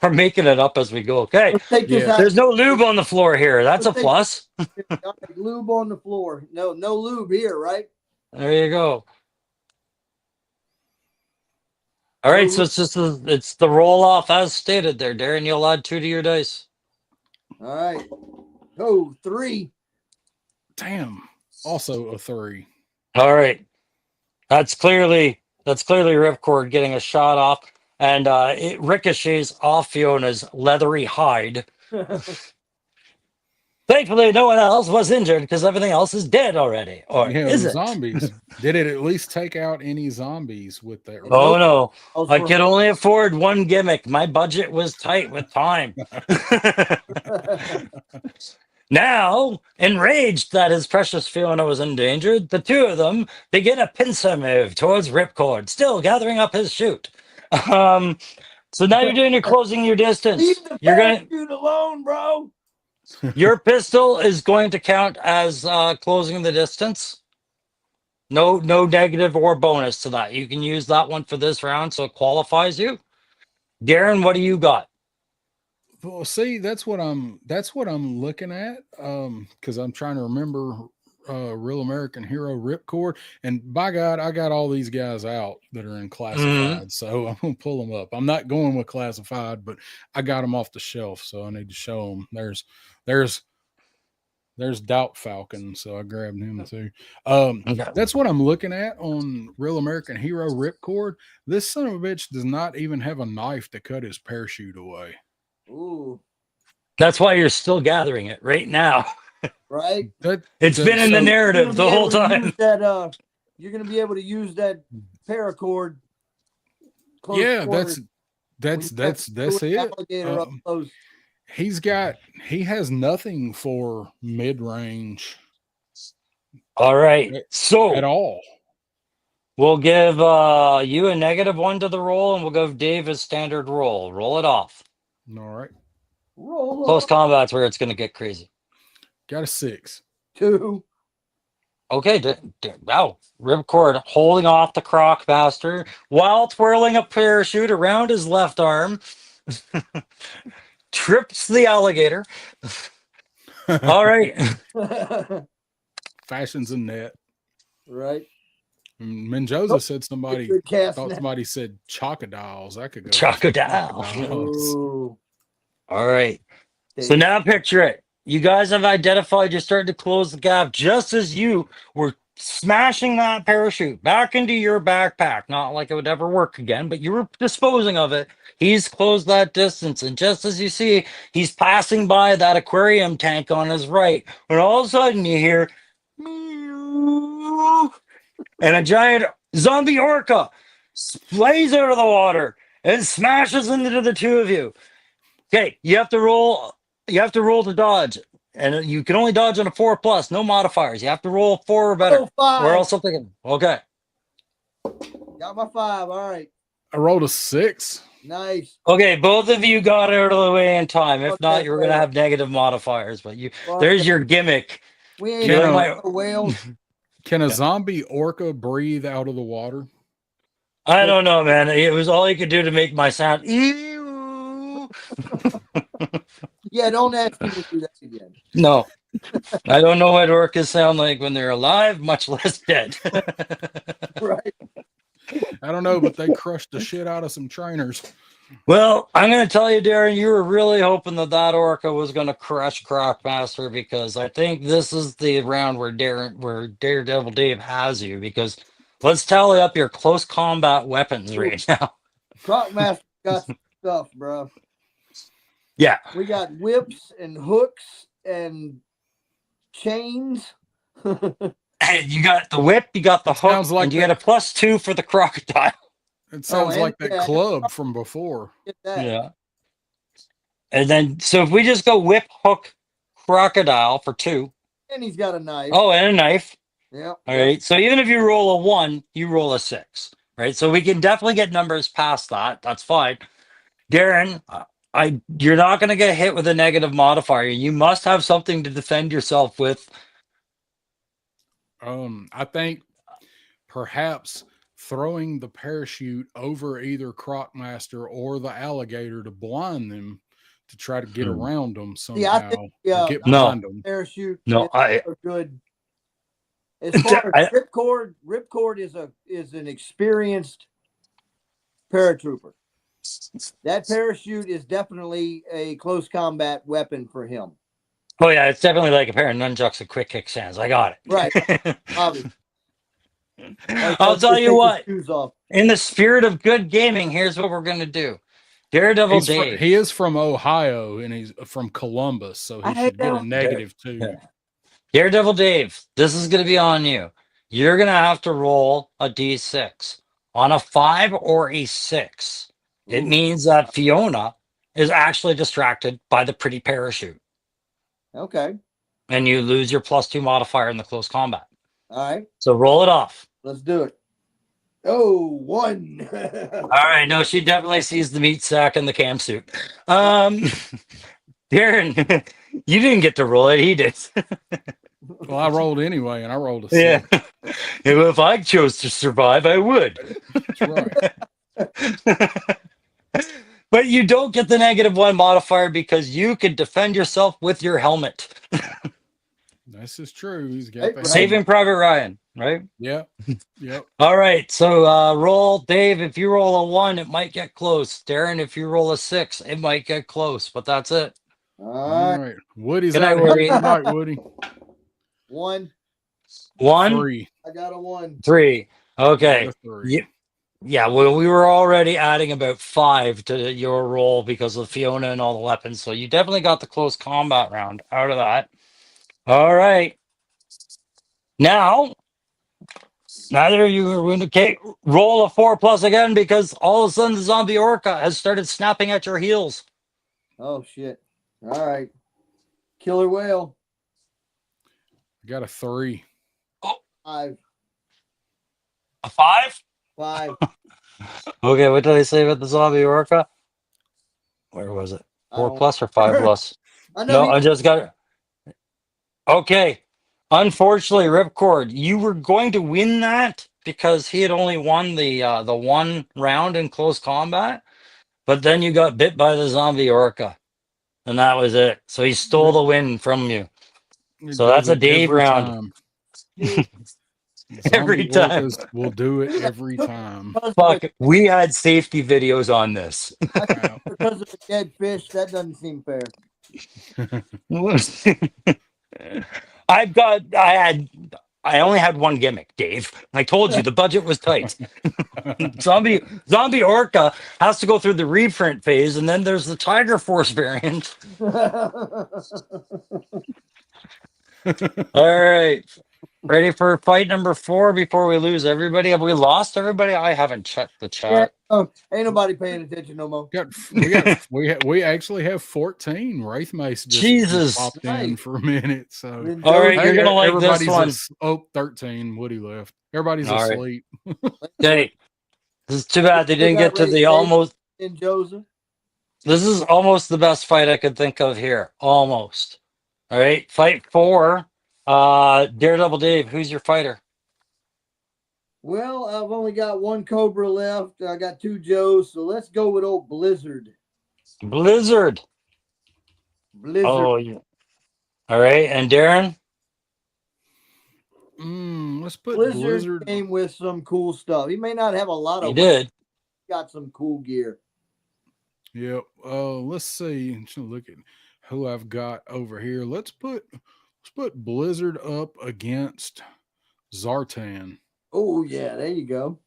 We're making it up as we go. Okay. Let's take this Yeah. out. There's no lube on the floor here. That's a plus. All right, lube on the floor. No lube here, right? There you go. All right, so No it's the roll off as stated there, Darren. You'll add 2 to your dice. All right. Oh, 3. Damn. Also a 3. All right. That's clearly Ripcord getting a shot off, and it ricochets off Fiona's leathery hide. Thankfully, no one else was injured because everything else is dead already. Or Yeah, is the it? zombies. Did it at least take out any zombies with that? Oh no! Those I were- could only afford one gimmick. My budget was tight with time. Now, enraged that his precious Fiona was endangered, the two of them begin a pincer move towards Ripcord, still gathering up his chute. So now you're doing your closing your distance. Leave the You're gonna parachute alone, bro. your pistol is going to count as closing the distance. No negative or bonus to that. You can use that one for this round, so it qualifies you. Darren, what do you got? Well, see, that's what I'm looking at. Because I'm trying to remember Real American Hero Ripcord, and by God, I got all these guys out that are in classified, so I'm gonna pull them up. I'm not going with classified, but I got them off the shelf, so I need to show them. There's Doubt Falcon, so I grabbed him too. Okay. That's what I'm looking at on Real American Hero Ripcord. This son of a bitch does not even have a knife to cut his parachute away. Ooh, That's why you're still gathering it right now. right. It's been in the narrative the whole time. You're gonna be able to use that paracord. close Yeah, quarters that's when you have to do an it. Alligator up close. He has nothing for mid range All right. at So all. we'll give you a -1 to the roll, and we'll give Dave a standard roll. Roll it off. All right, Roll Close up. combat's where it's going to get crazy. got a 6. 2. Okay, wow. Ripcord holding off the croc master while twirling a parachute around his left arm. Trips the alligator. All right. Fashions a net. Right. Menjoza Nope. said somebody Good cast thought now. somebody said chocodiles. I could go Chocodile. chocodiles. Ooh. All right. So now picture it. You guys have identified you're starting to close the gap just as you were smashing that parachute back into your backpack. Not like it would ever work again, but you were disposing of it. He's closed that distance. And just as you see, he's passing by that aquarium tank on his right. And all of a sudden you hear, meow, and a giant zombie orca splays out of the water and smashes into the two of you. Okay, you have to roll to dodge. And you can only dodge on a 4+, no modifiers. You have to roll 4 or better. Oh, 5. Or else something. Okay. Got my 5. All right. I rolled a 6. Nice. Okay, both of you got out of the way in time. If not, Okay, you were gonna have negative modifiers, but Well, there's your gimmick. We ain't Can got no whales. Can a zombie orca breathe out of the water? I don't know, man. It was all he could do to make my sound. Ew. Yeah, don't ask me to do that again. No. I don't know what orcas sound like when they're alive, much less dead. Right. I don't know, but they crushed the shit out of some trainers. Well, I'm going to tell you, Darren, you were really hoping that orca was going to crush Crocmaster, because I think this is the round where Daredevil Dave has you, because let's tally up your close combat weapons right now. Crocmaster got some stuff, bro. Yeah. We got whips and hooks and chains. And you got the whip, you got the hook, Sounds like and you got a +2 for the crocodile. It sounds and- like that yeah, club from before. Get that. Yeah. And then, so if we just go whip, hook, crocodile for 2. And he's got a knife. Oh, and a knife. Yeah. All right. So even if you roll a 1, you roll a 6. Right. So we can definitely get numbers past that. That's fine. Darren, you're not going to get hit with a negative modifier. You must have something to defend yourself with. I think perhaps throwing the parachute over either Crocmaster or the alligator to blind them to try to get around them See, I somehow think or get behind them. parachute No, is a good. As far as Ripcord is an experienced paratrooper. That parachute is definitely a close combat weapon for him. Oh yeah, it's definitely like a pair of nunchucks with quick kick stands. I got it. Right. Obviously. I'll tell you what. Shoes off. In the spirit of good gaming, here's what we're gonna do. Daredevil Dave. He is from Ohio and he's from Columbus, so he should get a negative too. Yeah. Daredevil Dave, this is gonna be on you. You're gonna have to roll a d6 on a 5 or a 6. It means that Fiona is actually distracted by the pretty parachute. Okay. And you lose your +2 modifier in the close combat. All right. So roll it off. Let's do it. Oh, 1. All right. No, she definitely sees the meat sack and the cam suit. Darren, you didn't get to roll it. He did. Well, I rolled anyway, and I rolled a 6. Yeah. If I chose to survive, I would. That's right. But you don't get the -1 modifier because you can defend yourself with your helmet. This is true. He's got the Saving Private Ryan, right? Yep. Yep. All right. So roll, Dave. If you roll a 1, it might get close. Darren, if you roll a 6, it might get close. But that's it. All right. Woody's Good night, out Woody. here tonight, Woody. 1. 1, 3. I got a 1. 3. Okay. 3. Yeah, well, we were already adding about 5 to your roll because of Fiona and all the weapons. So you definitely got the close combat round out of that. All right. Now, neither of you are going to roll a 4+ again because all of a sudden the zombie orca has started snapping at your heels. Oh, shit. All right. Killer whale. I got a 3. 5. A 5? 5. Okay, what did I say about the zombie orca? Where was it? 4+ or 5+? No, I just got it. Okay. Unfortunately, Ripcord, you were going to win that because he had only won the 1 round in close combat, but then you got bit by the zombie orca, and that was it. So he stole the win from you. So that's a Dave round. Every time. We'll do it every time. Fuck, we had safety videos on this. Because of the dead fish, that doesn't seem fair. I only had 1 gimmick, Dave. I told you the budget was tight. Zombie orca has to go through the reprint phase, and then there's the Tiger Force variant. All right. Ready for fight number 4 before we lose everybody? Have we lost everybody? I haven't checked the chat. Yeah, ain't nobody paying attention no more. We actually have 14. Wraith Mace Jesus. popped in for a minute. So all right, you're gonna like this one. 13. Woody left. Everybody's all asleep. Right. Hey, this is too bad they didn't get to the almost. In Joseph. This is almost the best fight I could think of here. Almost. All right, fight 4. Daredevil Dave, who's your fighter? Well, I've only got 1 Cobra left. I got 2 Joes, so let's go with old Blizzard. Blizzard. Oh, yeah. All right, and Darren? Let's put Blizzard came with some cool stuff. He may not have a lot of. He did. Got some cool gear. Yep. Let's see. Look at who I've got over here. Let's put Blizzard up against Zartan. Oh yeah, there you go.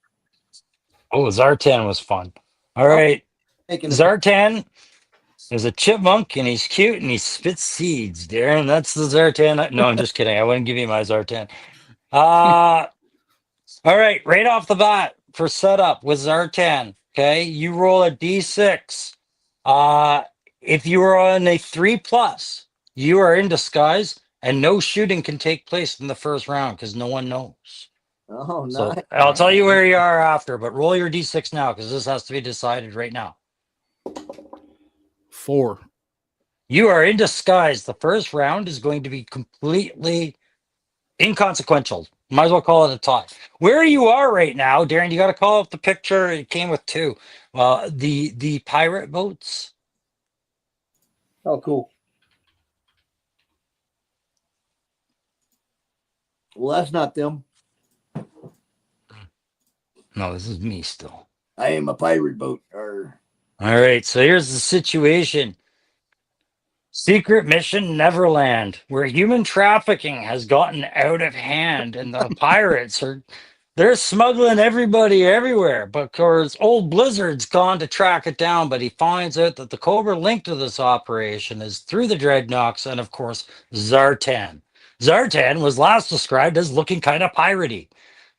Oh, Zartan was fun. All right. Zartan is a chipmunk and he's cute and he spits seeds, Darren. That's the Zartan. No, I'm just kidding. I wouldn't give you my Zartan. All right. Right off the bat for setup with Zartan. Okay. You roll a d6. If you are on a 3+, you are in disguise and no shooting can take place in the first round because no one knows. Oh, nice. So I'll tell you where you are after, but roll your d6 now because this has to be decided right now. 4. You are in disguise. The first round is going to be completely inconsequential. Might as well call it a tie. Where you are right now, Darren, you got to call up the picture. It came with two. The pirate boats. Oh, cool. Well, that's not them. No, this is me still. I am a pirate boat. Arr. All right, so here's the situation. Secret Mission Neverland, where human trafficking has gotten out of hand and the pirates they're smuggling everybody everywhere. But of course, old Blizzard's gone to track it down, but he finds out that the Cobra link to this operation is through the Dreadnoks and of course Zartan. Zartan was last described as looking kind of piratey.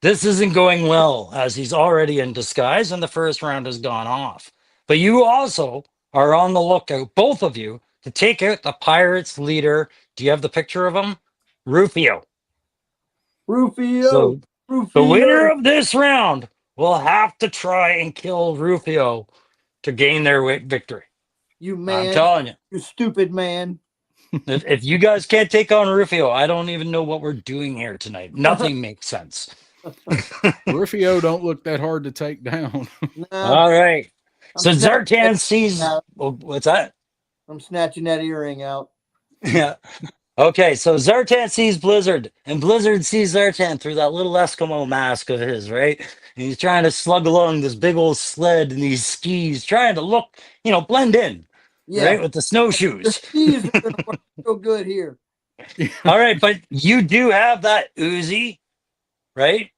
This isn't going well, as he's already in disguise and the first round has gone off. But you also are on the lookout, both of you, to take out the pirates leader. Do you have the picture of him? Rufio. Rufio. So Rufio. the winner of this round will have to try and kill Rufio to gain their victory. You man. I'm telling you. You stupid man. If you guys can't take on Rufio, I don't even know what we're doing here tonight. Nothing makes sense. Rufio don't look that hard to take down. No, All right. I'm So snatching Zartan that sees. out. Oh, what's that? I'm snatching that earring out. Yeah. Okay, so Zartan sees Blizzard, and Blizzard sees Zartan through that little Eskimo mask of his, right? And he's trying to slug along this big old sled and these skis, trying to look, blend in, Yeah. right, with the The snowshoes. skis are going to work real good here. All right, but you do have that Uzi, right?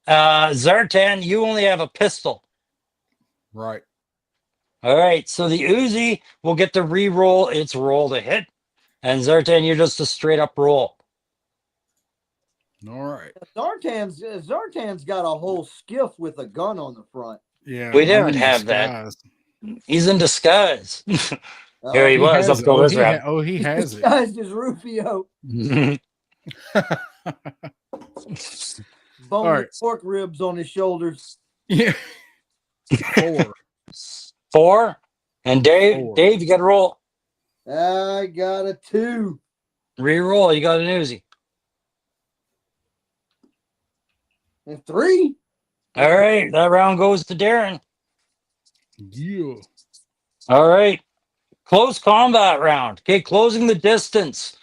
Zartan, you only have a pistol. Right. All right, so the Uzi will get to re-roll its roll to hit, and Zartan, you're just a straight up roll. All right. Zartan's got a whole skiff with a gun on the front. Yeah. We I'm don't in have that. disguise. He's in disguise. Oh, Here he was up has- till this round. he has it. Disguised as Rufio. Bone All right. pork ribs on his shoulders. Yeah. 4. 4. And Dave, 4. you got to roll. I got a 2. Re-roll. You got an Uzi. And 3. All right, that round goes to Darren. Yeah. All right, close combat round. Okay, closing the distance.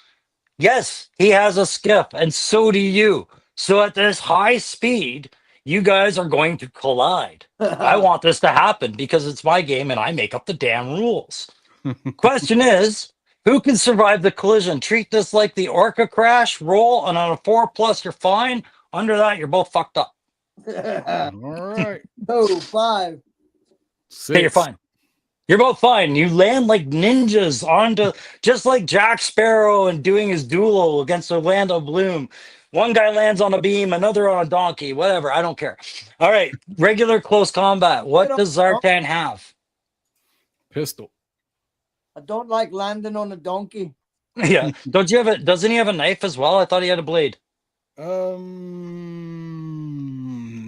Yes, he has a skiff, and so do you. So at this high speed, you guys are going to collide. I want this to happen because it's my game and I make up the damn rules. Question is, who can survive the collision? Treat this like the Orca crash, roll, and on a 4+, you're fine. Under that, you're both fucked up. All right. Oh, 5. 6. Okay, you're fine. You're both fine. You land like ninjas onto, just like Jack Sparrow and doing his duel against Orlando Bloom. One guy lands on a beam, another on a donkey, whatever. I don't care. All right, regular close combat. What does Zartan have? Pistol. I don't like landing on a donkey. Yeah. Don't you have a? Doesn't he have a knife as well? I thought he had a blade.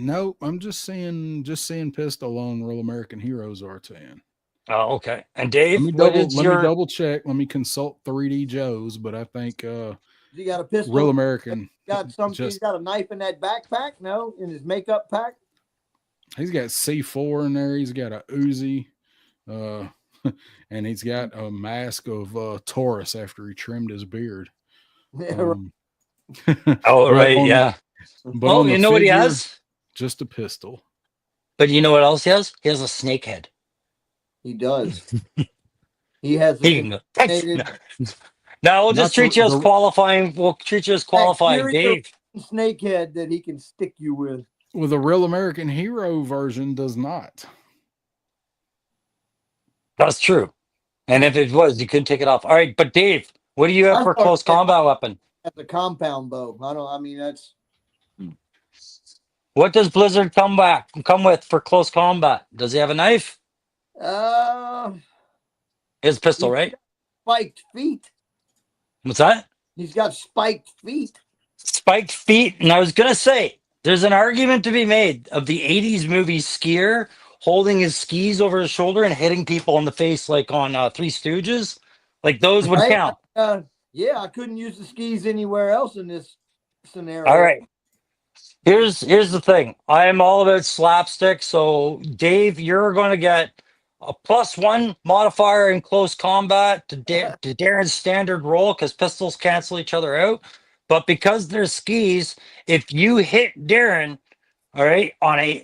Nope. I'm just seeing pistol on Real American Heroes R10. Oh, okay. And Dave, Let me double check. Let me consult 3D Joe's, but I think You got a pistol? Real American Got something? He's got a knife in that backpack? No, in his makeup pack. He's got C4 in there. He's got a Uzi, and he's got a mask of Taurus after he trimmed his beard. Oh, right, yeah. But you know what he has? Just a pistol. But you know what else he has? He has a snake head. He does. He has. He can go. No, we'll just treat you as qualifying. We'll treat you as qualifying, Dave. Snakehead that he can stick you with. Well, the Real American Hero version does not. That's true. And if it was, you couldn't take it off. All right, but Dave, what do you have for close combat weapon? That's a compound bow. That's. What does Blizzard come with for close combat? Does he have a knife? His pistol, right? Spiked feet. What's that? He's got spiked feet. Spiked feet. And I was going to say, there's an argument to be made of the 80s movie skier holding his skis over his shoulder and hitting people in the face like on Three Stooges. Like those would count. Yeah, I couldn't use the skis anywhere else in this scenario. All right. Here's the thing. I am all about slapstick. So Dave, you're going to get a +1 modifier in close combat to Darren's standard roll because pistols cancel each other out. But because they're skis, if you hit Darren, all right,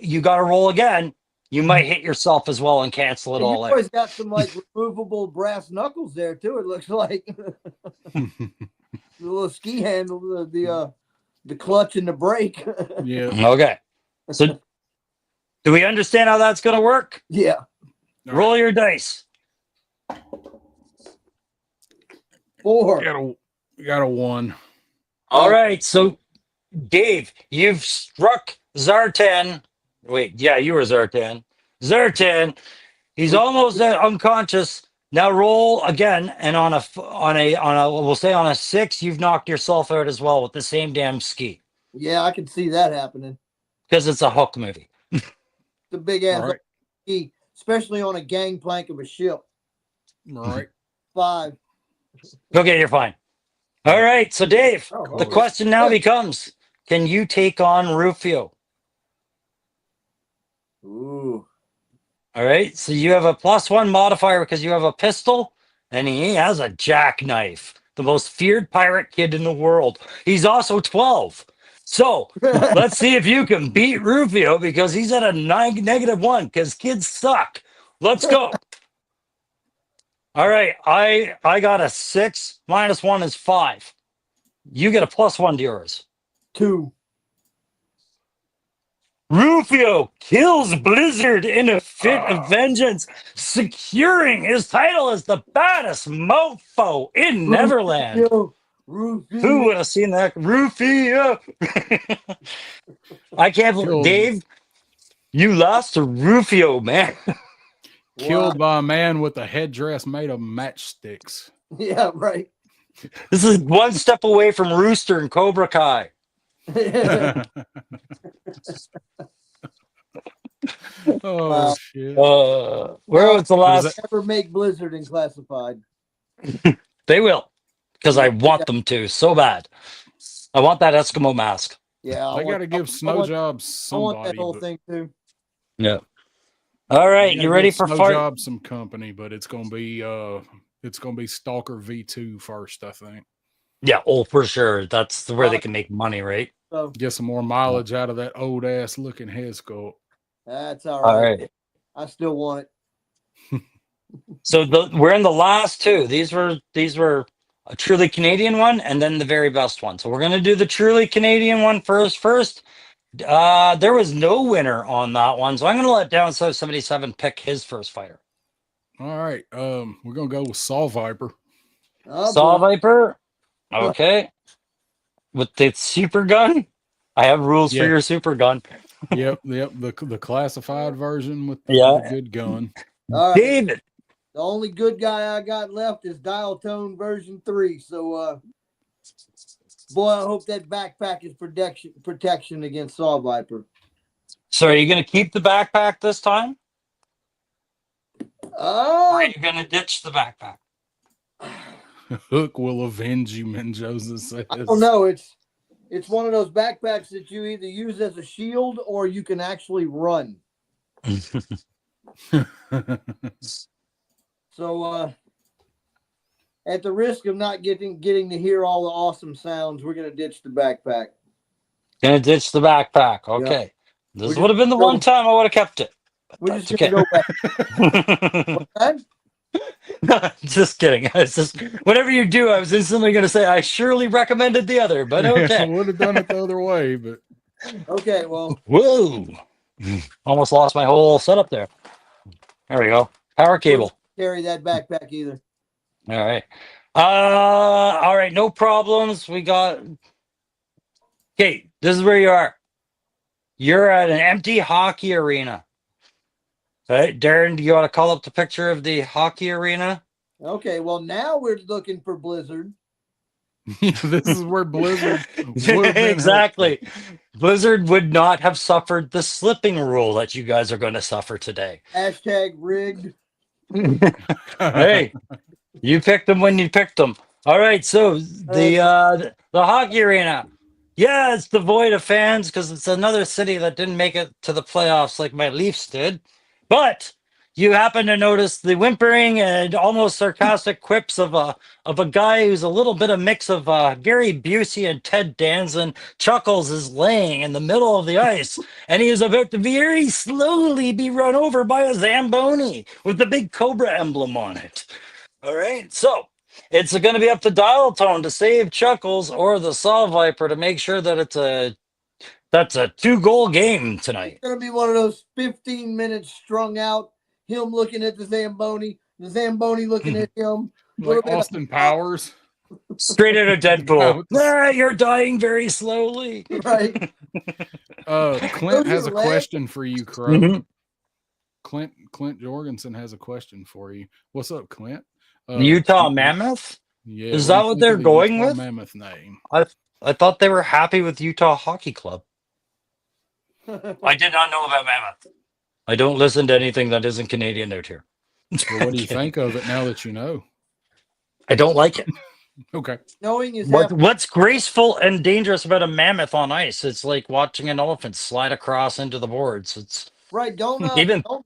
you got to roll again. You might hit yourself as well and cancel it And you all out. always got some like removable brass knuckles there too. It looks like the little ski handle, the clutch and the brake. Yeah. Okay. So do we understand how that's going to work? Yeah. Roll your dice. 4. Got a 1. All right. So Dave, you've struck Zartan. Wait, yeah, you were Zartan. Zartan, he's almost unconscious. Now roll again, and on a we'll say on a 6, you've knocked yourself out as well with the same damn ski Yeah, I can see that happening. because it's a Hook movie. The big ass All right. ski, especially on a gangplank of a ship. All right. 5. Okay, you're fine. All right, so Dave, Oh, the question now becomes: can you take on Rufio? Ooh. All right, so you have a +1 modifier because you have a pistol, and he has a jackknife. The most feared pirate kid in the world. He's also 12. So let's see if you can beat Rufio because he's at a -1 because kids suck. Let's go. All right, I got a 6. -1 is 5. You get a +1 to yours. 2. Rufio kills Blizzard in a fit of vengeance, securing his title as the baddest mofo in Neverland. Rufio. Who would have seen that? Rufio! I can't believe, Killed. Dave, you lost to Rufio, man. Killed by a man with a headdress made of matchsticks. Yeah, right. This is one step away from Rooster and Cobra Kai. Oh shit! Where was the last? Never make Blizzard in classified. They will, because I want them to so bad. I want that Eskimo mask. Yeah, They got to give snow jobs I want somebody. that whole but thing too. Yeah. All right, they you gotta ready give for snow fart? job some company? But it's gonna be Stalker V2 first, I think. Yeah, oh for sure. That's where they can make money, right? So Get some more mileage out of that old ass looking head sculpt. that's all right. All right. I still want it. So we're in the last two. These were a truly Canadian one and then the very best one. So we're gonna do the truly Canadian one first. There was no winner on that one, so I'm gonna let Down South 77 pick his first fighter. All right, we're gonna go with Saw Viper. Oh, Saw boy. Viper. Okay. With the super gun. I have rules for Yeah. your super gun. Yep, the classified version with the Yeah. good gun. All right. David. The only good guy I got left is Dial Tone version 3. So, boy, I hope that backpack is protection against Saw Viper. So are you gonna keep the backpack this time? Or are Oh, you gonna ditch the backpack? Hook will avenge you, Menjosa says. I don't know. It's one of those backpacks that you either use as a shield or you can actually run. So, at the risk of not getting to hear all the awesome sounds, we're gonna ditch the backpack. Gonna ditch the backpack. Okay. This We're would have been the just one time I would have kept it. We're That's just gonna go back. What? Just kidding. It's just whatever you do, I was instantly gonna say I surely recommended the other, but okay. Would have done it the other way, but Okay, well, Whoa. Almost lost my whole setup there. There we go. Power cable. carry that backpack either. All right. All right, no problems. We got okay, this is where you are. You're at an empty hockey arena. All right, Darren, do you want to call up the picture of the hockey arena? Okay, well, now we're looking for Blizzard. this is where Blizzard would have been Exactly. Blizzard would not have suffered the slipping rule that you guys are going to suffer today. Hashtag rigged. Hey, you picked them when you picked them. All right, so the hockey arena. Yeah, it's devoid of fans because it's another city that didn't make it to the playoffs like my Leafs did. But you happen to notice the whimpering and almost sarcastic quips of a guy who's a little bit of mix of Gary Busey and Ted Danson. Chuckles is laying in the middle of the ice, and he is about to very slowly be run over by a Zamboni with the big Cobra emblem on it. All right, so it's going to be up to Dial Tone to save Chuckles or the Saw Viper to make sure that that's a 2-goal game tonight. It's gonna be one of those 15 minutes strung out. Him looking at the Zamboni looking at him. Like Austin Powers. Straight out of Deadpool. You're dying very slowly. Right. Clint has a question for you, Crow. Mhm. Clint Jorgensen has a question for you. What's up, Clint? Utah Mammoth? Yeah. Is that what they're going Utah with? Mammoth name. I thought they were happy with Utah Hockey Club. I did not know about Mammoth. I don't listen to anything that isn't Canadian out here. Well, what do you think of it now that you know? I don't like it. Okay. Knowing is half. What's graceful and dangerous about a mammoth on ice? It's like watching an elephant slide across into the boards. It's Right. Don't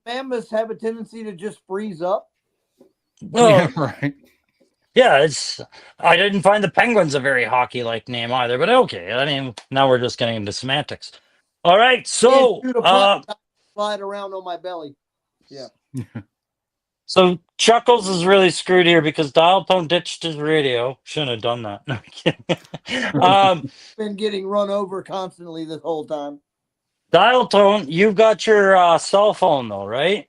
mammoths have a tendency to just freeze up? well, Yeah, right. yeah. I didn't find the Penguins a very hockey-like name either, but okay. I mean, now we're just getting into semantics. All right, so Can't shoot a puck, slide around on my belly. Yeah. so Chuckles is really screwed here because Dial Tone ditched his radio. Shouldn't have done that. No, I'm kidding. Been getting run over constantly this whole time. Dial Tone, you've got your cell phone though, right?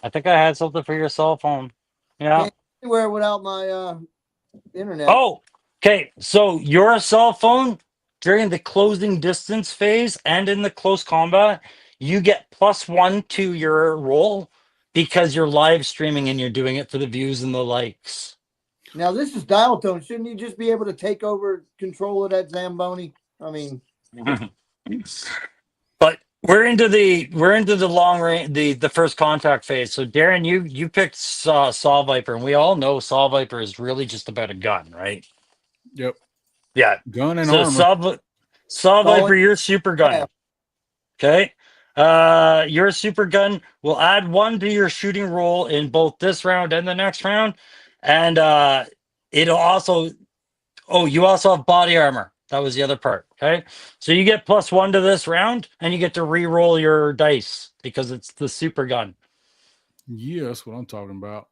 I think I had something for your cell phone. Yeah. Can't anywhere without my internet. Oh, okay. So your cell phone during the closing distance phase and in the close combat, you get +1 to your roll because you're live streaming and you're doing it for the views and the likes. Now this is Dial Tone. Shouldn't you just be able to take over control of that Zamboni? I mean, but we're into the long range, the first contact phase. So Darren, you picked Saw Viper, and we all know Saw Viper is really just about a gun, right? Yep. Yeah. Gun and So armor. Saw Viper, your super gun. Okay. Your super gun will add 1 to your shooting roll in both this round and the next round. And it'll also you also have body armor. That was the other part. Okay. So you get +1 to this round and you get to re-roll your dice because it's the super gun. Yeah, that's what I'm talking about.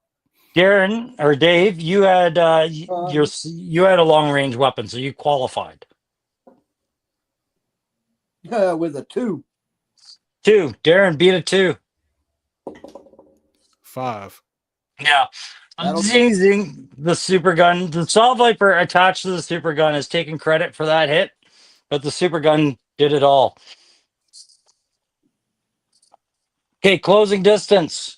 Darren or Dave, you had you had a long range weapon, so you qualified. with a 2. 2. Darren beat a 2. 5. Yeah. Amazing. The super gun. The Saw Viper attached to the super gun is taking credit for that hit, but the super gun did it all. Okay, closing distance.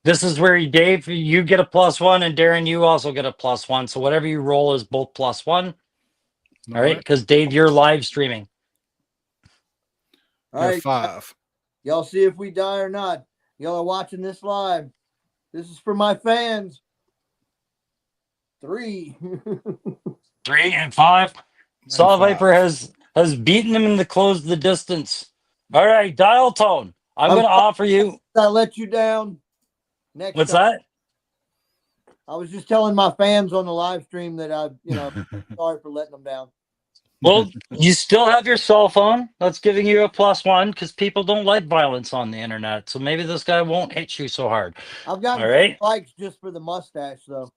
This is where Dave, you get a +1, and Darren, you also get a +1. So whatever you roll is both +1. All right, because Dave, you're live streaming. All right, 5. Y'all see if we die or not. Y'all are watching this live. This is for my fans. 3. 3 and 5. Saw Viper has beaten him in the close the distance. All right, Dial Tone. I'm going to offer you. I let you down. Next What's time. that? I was just telling my fans on the live stream that sorry for letting them down. Well, you still have your cell phone. That's giving you a +1 because people don't like violence on the internet. So maybe this guy won't hit you so hard. I've got likes just for the mustache, though.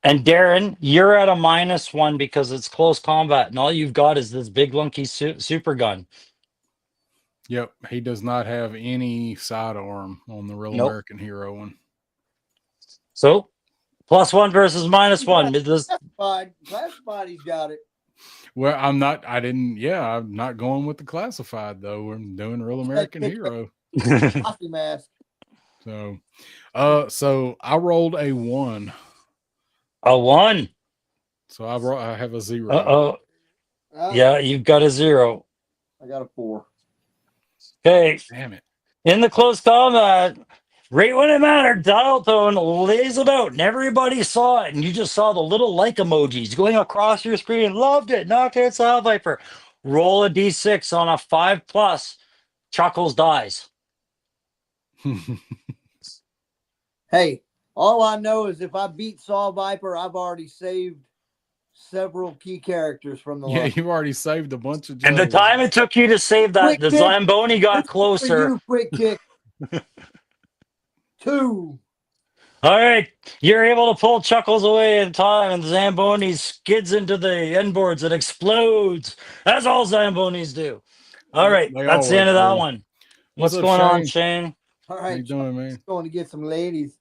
And Darren, you're at a -1 because it's close combat, and all you've got is this big lunky super gun. Yep, he does not have any sidearm on the Real American Hero one. So, +1 versus -1. Classified, he's got it. Well, I'm not going with the classified though. We're doing Real American Hero. Hockey mask. So I rolled a 1. A 1. So I have a 0. Yeah, you've got a 0. I got a 4. Okay. Damn it. In the close combat, right when it mattered, Dial Tone lays it out, and everybody saw it, and you just saw the little like emojis going across your screen. Loved it. Knocked out Saw Viper. roll a d6 on a 5+. Chuckles dies. Hey, all I know is if I beat Saw Viper, I've already saved several key characters from the Yeah, line. you've already saved a bunch of And the juggles. time it took you to save that, Quick the kick. Zamboni got For closer. you, quick kick. 2. All right, you're able to pull Chuckles away in time, and the Zamboni skids into the end boards and explodes. That's all Zambonis do. All Yep, right, they that's the end of always that do. one. What's What's up, going on, Shane? Shane? All How right, you doing, man? going to get some ladies.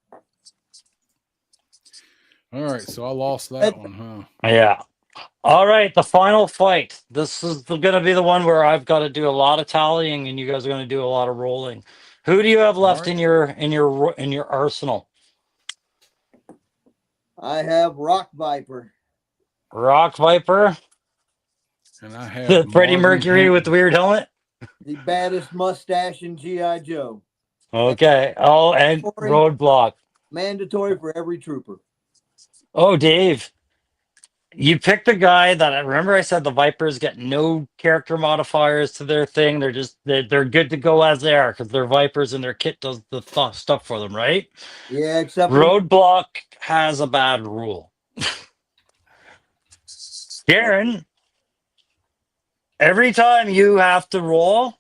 All right, so I lost that one, huh? Yeah. All right, the final fight. This is going to be the one where I've got to do a lot of tallying, and you guys are going to do a lot of rolling. Who do you have left right. in your arsenal? I have Rock Viper. Rock Viper, And I have the Freddie Marvin Mercury with the weird helmet. The baddest mustache in G.I. Joe. Okay. Oh, and Roadblock. Mandatory for every trooper. Oh, Dave, you picked a guy that I remember. I said the Vipers get no character modifiers to their thing. They're good to go as they are because they're Vipers and their kit does the stuff for them, right? Yeah, except Roadblock has a bad rule. Darren, every time you have to roll,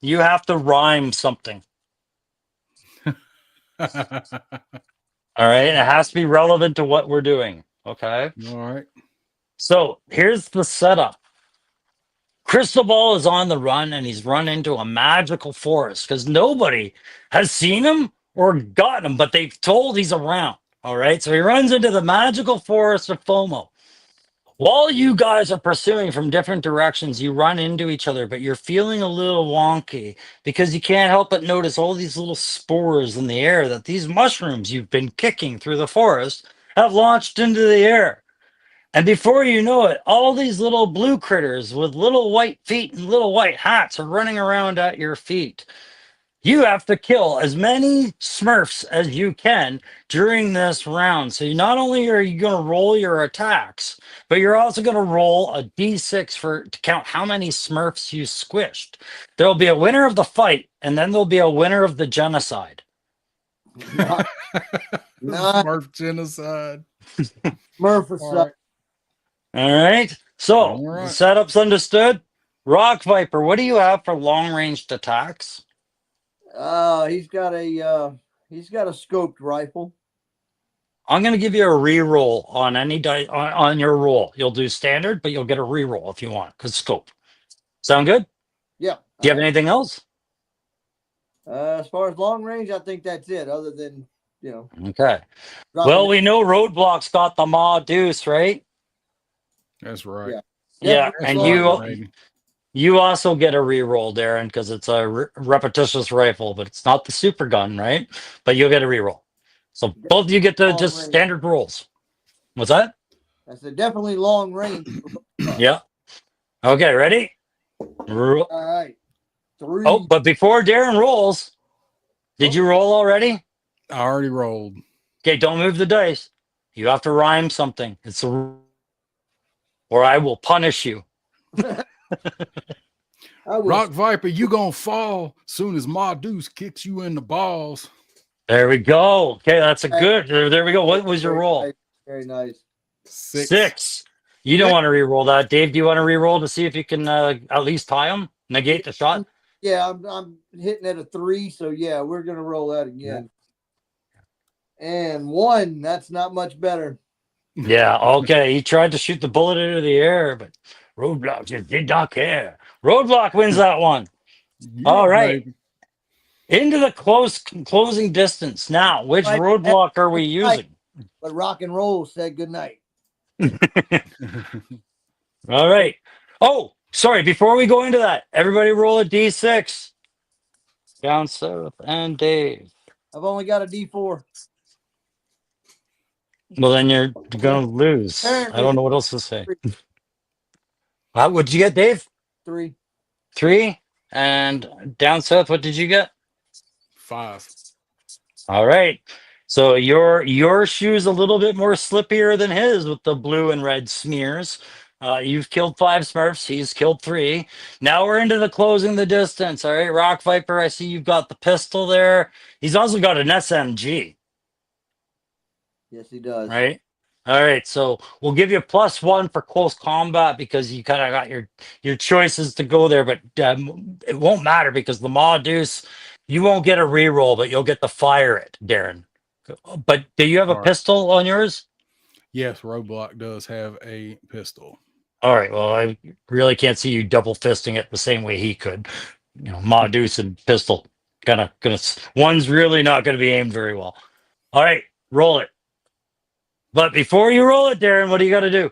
you have to rhyme something. All All right. And it has to be relevant to what we're doing. Okay. right. So here's the setup. Crystal Ball is on the run and he's run into a magical forest because nobody has seen him or gotten him, but they've told he's around. All right. So he runs into the magical forest of FOMO. While you guys are pursuing from different directions, you run into each other, but you're feeling a little wonky because you can't help but notice all these little spores in the air that these mushrooms you've been kicking through the forest have launched into the air. And before you know it, all these little blue critters with little white feet and little white hats are running around at your feet. You have to kill as many Smurfs as you can during this round. So not only are you going to roll your attacks, but you're also going to roll a d6 to count how many Smurfs you squished. There'll be a winner of the fight, and then there'll be a winner of the genocide. not Smurf genocide. Smurficide. All right. So All right. the setup's understood. Rock Viper, what do you have for long-ranged attacks? He's got a scoped rifle. I'm going to give you a reroll on any die on your roll. You'll do standard, but you'll get a reroll if you want because scope. Sound good? Yeah. Do you have anything else? As far as long range, I think that's it. Other than Okay. Well, we know Roadblock's got the Ma Deuce, right? That's right. Yeah, That's and right, baby. you also get a reroll, Darren, because it's a repetitious rifle, but it's not the super gun, right? But you'll get a reroll. So both of you get to Long just range. standard rolls. What's that? That's a definitely long range. Yeah. Okay, ready? All right. 3. Oh, but before Darren rolls, did you roll already? I already rolled. Okay, don't move the dice. You have to rhyme something. It's a or I will punish you. Rock Viper, you gonna fall soon as Ma Deuce kicks you in the balls. There we go. Okay, that's a good. There we go. What was your roll? Nice. Very nice. 6. You don't want to re-roll that, Dave. Do you want to re-roll to see if you can at least tie him, negate the shot? Yeah, I'm hitting at a 3, so yeah, we're gonna roll that again. And 1, that's not much better. Yeah. Okay. He tried to shoot the bullet into the air, but Roadblock just did not care. Roadblock wins that one. Yeah, All right. baby. Into the closing distance. Now, which roadblock are we using? But rock and roll said good night. All right. Oh, sorry. Before we go into that, everybody roll a d6. Down south and Dave. I've only got a D4. Well, then you're gonna lose. I don't know what else to say. What'd you get, Dave? 3. 3. And down south, what did you get? 5. All right. So your shoe's a little bit more slippier than his with the blue and red smears. You've killed 5 Smurfs. He's killed 3. Now we're into the closing the distance. All right, Rock Viper. I see you've got the pistol there. He's also got an SMG. Yes, he does. Right. All right. So we'll give you +1 for close combat because you kind of got your choices to go there, but it won't matter because the Maw Deuce, you won't get a reroll, but you'll get to fire it, Darren. But do you have a All right. pistol on yours? Yes, Roadblock does have a pistol. All right. Well, I really can't see you double fisting it the same way he could. You know, Maw Deuce and pistol gonna one's really not gonna be aimed very well. All right, roll it. But before you roll it, Darren, what do you got to do?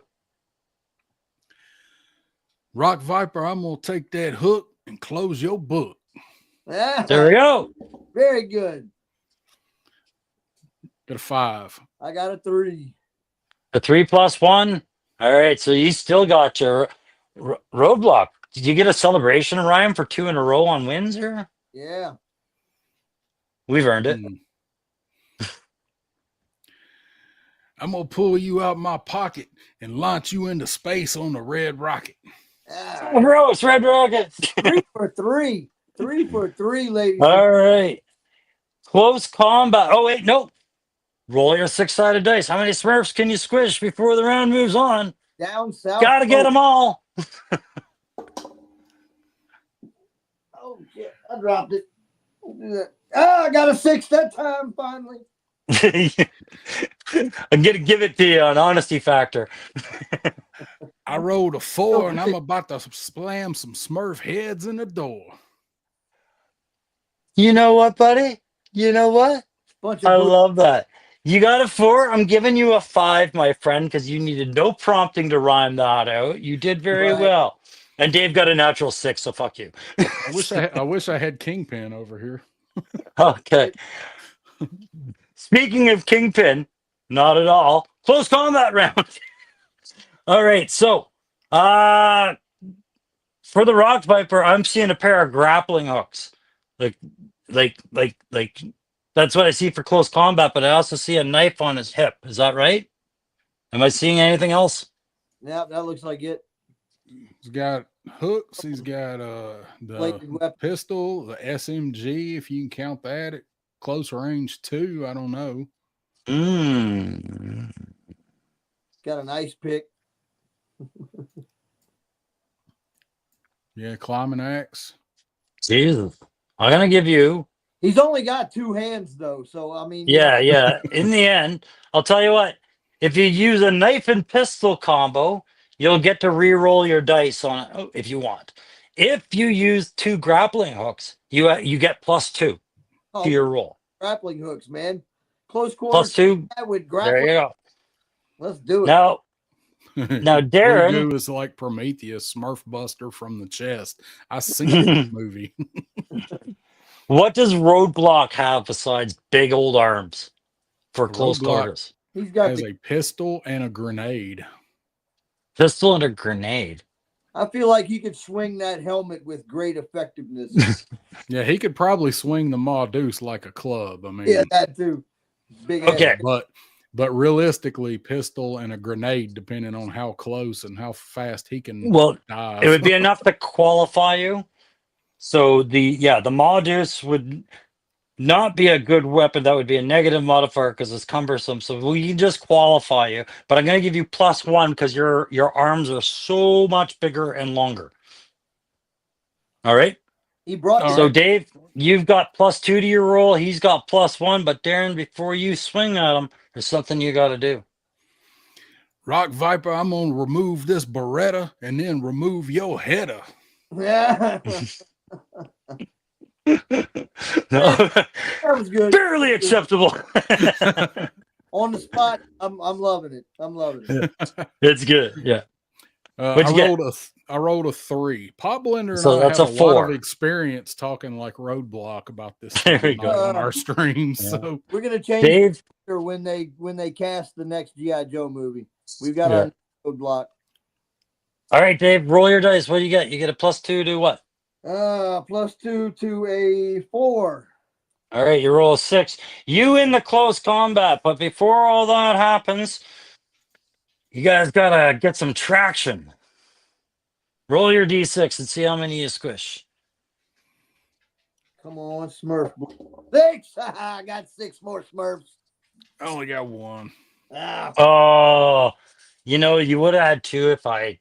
Rock Viper, I'm gonna take that hook and close your book. There we go. Very good. Got a 5. I got a 3. A 3 + 1. All right, so you still got your roadblock. Did you get a celebration, Ryan, for 2 in a row on wins here? Yeah. We've earned it. I'm gonna pull you out my pocket and launch you into space on the red rocket. Oh, gross, red rocket. 3 for 3. 3 for 3, ladies. All right. Close combat. Oh, wait, nope. Roll your 6-sided dice. How many Smurfs can you squish before the round moves on? Down south. Gotta get them all. Oh, shit. I dropped it. I got a 6 that time, finally. I'm gonna give it to you on honesty factor. I rolled a 4 and I'm about to slam some Smurf heads in the door. You know what, buddy? You know what? I Love. love that. You got a 4. I'm giving you a 5, my friend, because you needed no prompting to rhyme that out. You did very well. And Dave got a natural 6, so fuck you. I wish I had Kingpin over here. Okay. Speaking of Kingpin, not at all. Close combat round. All right, so for the Rock Viper, I'm seeing a pair of grappling hooks. Like that's what I see for close combat, but I also see a knife on his hip. Is that right? Am I seeing anything else? Yeah, that looks like it. He's got hooks, he's got the pistol, the SMG, if you can count that at close range 2, I don't know. Got a nice pick. Yeah, climbing axe. Jesus. I'm gonna give you. He's only got 2 hands though, so I mean. Yeah. In the end, I'll tell you what. If you use a knife and pistol combo, you'll get to re-roll your dice on it if you want. If you use 2 grappling hooks, you get +2 to your roll. Grappling hooks, man. Close quarters. +2. With grappling. There you go. Let's do it. Now, Darren Voodoo is like Prometheus, Smurf Buster from the chest. I seen that movie. What does Roadblock have besides big old arms for close quarters? He's got a pistol and a grenade. Pistol and a grenade. I feel like he could swing that helmet with great effectiveness. Yeah, he could probably swing the Maw Deuce like a club. I mean, yeah, that too. Big okay, head. but realistically, pistol and a grenade, depending on how close and how fast he can. Well, dive. it would be enough to qualify you. So the Maw Deuce would not be a good weapon. That would be a negative modifier because it's cumbersome. So we can just qualify you. But I'm going to give you +1 because your arms are so much bigger and longer. All right. He brought. So Dave, you've got +2 to your roll. He's got +1. But Darren, before you swing at him, there's something you got to do. Rock Viper, I'm gonna remove this Beretta and then remove your header. Yeah. That was good. Barely acceptable. On the spot, I'm loving it. I'm loving it. It's good. Yeah. I rolled a 3. Pop Blender and I have a lot of experience talking like Roadblock about this there we go. on our streams. Yeah. So we're gonna change Dave when they cast the next G.I. Joe movie. We've got our Roadblock. All right, Dave, roll your dice. What do you get? You get a +2 to what? +2 to a 4. All right, you roll a 6. You in the close combat, but before all that happens, you guys gotta get some traction. Roll your d6 and see how many you squish. Come on, Smurf. 6. I got 6 more Smurfs. I only got one. Ah, Oh, you would have had 2 if I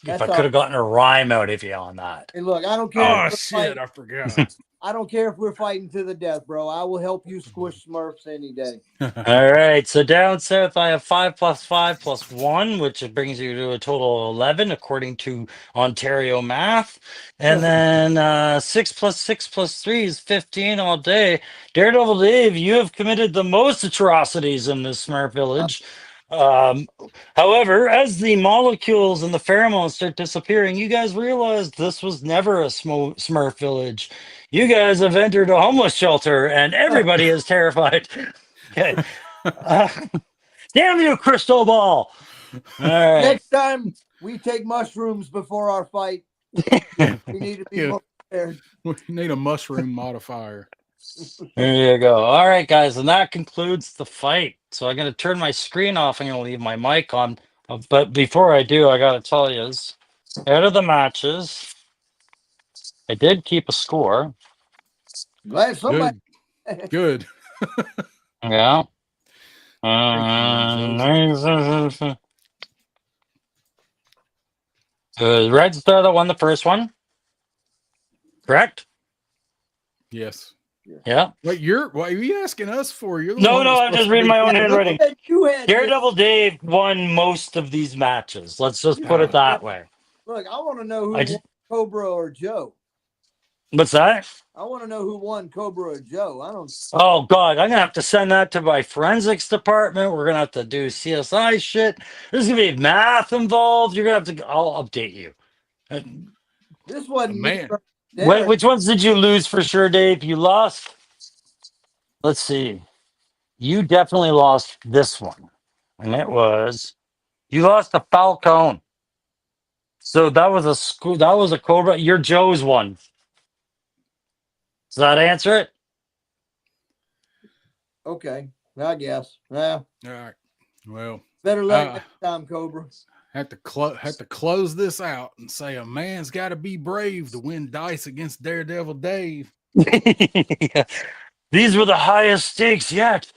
that's could all. have gotten a rhyme out of you on that. Hey, look, I don't care. Oh if we're shit! fighting- I forgot. I don't care if we're fighting to the death, bro. I will help you squish Smurfs any day. All right, so down south I have 5 plus 5 plus 1, which brings you to a total of 11 according to Ontario math. And then 6 plus 6 plus 3 is 15 all day. Daredevil Dave, you have committed the most atrocities in this Smurf village. Um, However, as the molecules and the pheromones start disappearing, you guys realize this was never a Smurf village. You guys have entered a homeless shelter, and everybody is terrified. Okay. Damn you, crystal ball! All right. Next time we take mushrooms before our fight, Yeah. we need to be Yeah. more prepared. We need a mushroom modifier. There you go. All right, guys, and that concludes the fight. So I'm going to turn my screen off. I'm going to leave my mic on. But before I do, I got to tell you, out of the matches, I did keep a score. Glad somebody. Good. Good. Yeah. Red Star that won the first one. Correct? Yes. Yeah. Wait, what are you asking us for? You're the No, one that's I'm supposed just to reading be- my own handwriting. You had Daredevil Dave won most of these matches. Let's just put it that way. Look, I want to know who I won, just- Cobra or Joe. What's that? I want to know who won, Cobra or Joe. I don't. Oh God, I'm gonna have to send that to my forensics department. We're gonna have to do CSI shit. There's gonna be math involved. You're gonna have to. I'll update you. This wasn't me. Man. Which ones did you lose for sure, Dave? You lost. Let's see. You definitely lost this one, and it was you lost the Falcone. So that was a school. That was a Cobra. Your Joe's one. Does that answer it? Okay, I guess. Yeah, All right. Well, better luck next time, Cobra. have to close this out and say a man's got to be brave to win dice against Daredevil Dave. These were the highest stakes yet.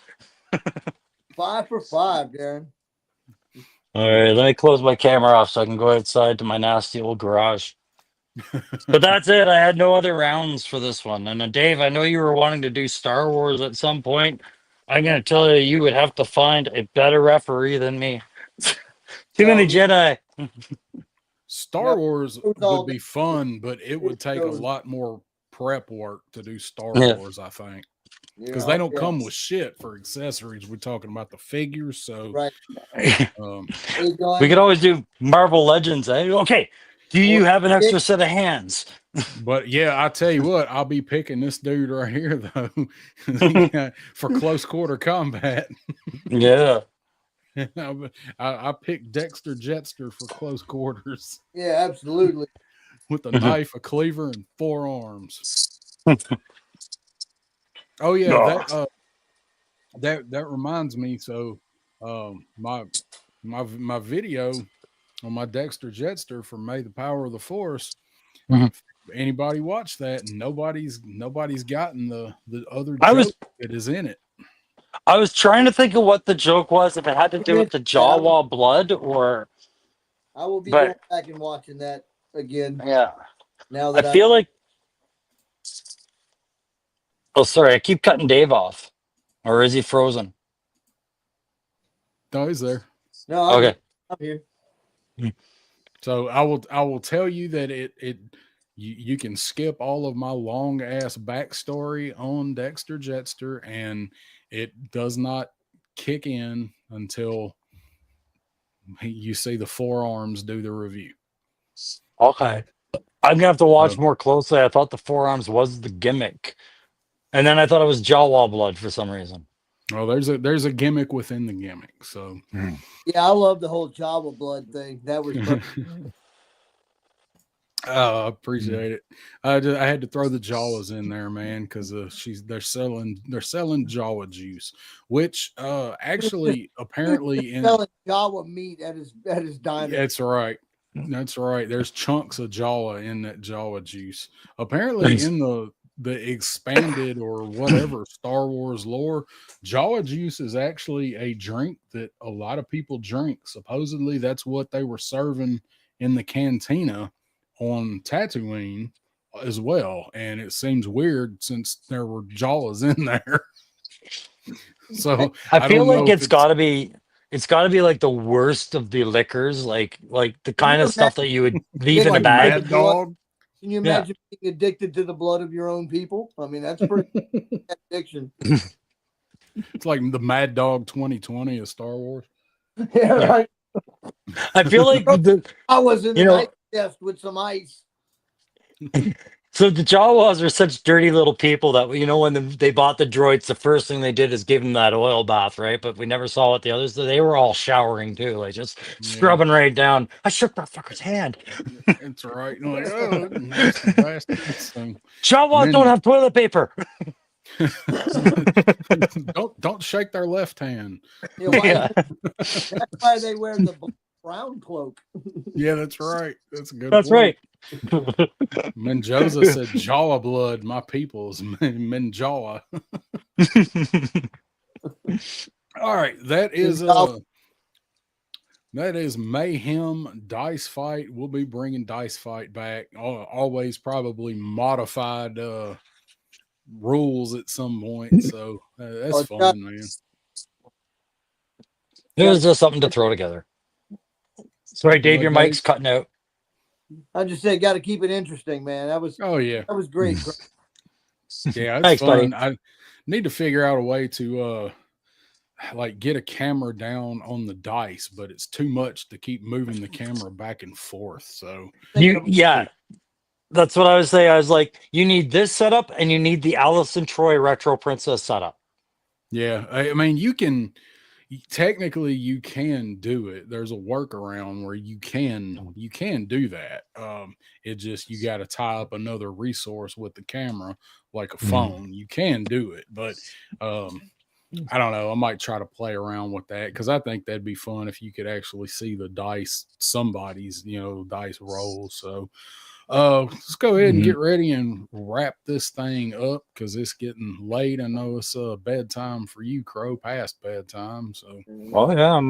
5 for 5, Darren. All right, let me close my camera off so I can go outside to my nasty old garage. But that's it. I had no other rounds for this one. And Dave, I know you were wanting to do Star Wars at some point. I'm going to tell you, you would have to find a better referee than me. Too many Jedi. Star Wars all would be fun, but it would take a lot more prep work to do Star Yeah. Wars, I think. Because they don't come with shit for accessories. We're talking about the figures, so Right. We could always do Marvel Legends. Eh? Okay. Do you have an extra set of hands? But yeah, I tell you what, I'll be picking this dude right here though for close quarter combat. Yeah. I picked Dexter Jetster for close quarters Yeah, absolutely. with a knife, a cleaver, and 4 arms. Oh yeah, that reminds me. So my video on my Dexter Jetster for May the Power of the Force. Mhm. Anybody watch that? Nobody's gotten the other joke that is in it. I was trying to think of what the joke was, if it had to do with the Jawa blood or. I will be going back and watching that again. Yeah. Now that I feel like. Oh, sorry. I keep cutting Dave off. Or is he frozen? No, he's there. No, Okay. I'm here. So I will tell you that you can skip all of my long ass backstory on Dexter Jetster, and it does not kick in until you see the 4 arms do the review. Okay. I'm gonna have to watch more closely. I thought the 4 arms was the gimmick. And then I thought it was Jawa blood for some reason. Well, there's a gimmick within the gimmick. So yeah, I love the whole Java blood thing. That was oh, I appreciate it. I had to throw the Jawas in there, man, because they're selling Jawa juice, which actually apparently in selling Java meat at his diner. That's right. That's right. There's chunks of Jawa in that Jawa juice. Apparently, in the expanded or whatever Star Wars lore, Jawa juice is actually a drink that a lot of people drink. Supposedly, that's what they were serving in the cantina on Tatooine as well. And it seems weird since there were Jawas in there. So I I feel don't know like if it's got to be like the worst of the liquors, like the Can kind you of stuff that you would leave imagine in a like addicted to bag. the Mad blood? Dog. Can you Yeah. imagine being addicted to the blood of your own people? I mean, that's pretty addiction. It's like the Mad Dog 2020 of Star Wars. Yeah, right. I feel like I was in the you know, night chest with some ice. so the Jawas are such dirty little people that when they bought the droids, the first thing they did is give them that oil bath, right? But we never saw what the others did. They were all showering too, like just Yeah. scrubbing right down. I shook that fucker's hand. It's right. Like, oh, nasty bastards. So, Jawas don't have toilet paper. don't shake their left hand. You know, Yeah. That's why they wear the brown cloak. Yeah, that's right. That's a good That's point. right. Menjoza said Jawa blood, my people's Menjawa. All right, that is Mayhem Dice Fight. We'll be bringing Dice Fight back. Always probably modified rules at some point. So that's fun, man. It was just something to throw together. Sorry, Dave, your mic's cutting out. I just say, got to keep it interesting, man. That was great. Yeah, it's Thanks, fun. buddy. I need to figure out a way to like get a camera down on the dice, but it's too much to keep moving the camera back and forth. So that's what I was saying. I was like, you need this setup and you need the Allison Troy Retro Princess setup. Yeah, I mean, you can do it. There's a workaround where you can do that. It just, you got to tie up another resource with the camera, like a phone. You can do it, but I don't know. I might try to play around with that because I think that'd be fun if you could actually see the dice, somebody's, dice roll. So let's go ahead and get ready and wrap this thing up because it's getting late. I know it's bedtime for you, Crow, past bedtime. So, well, yeah,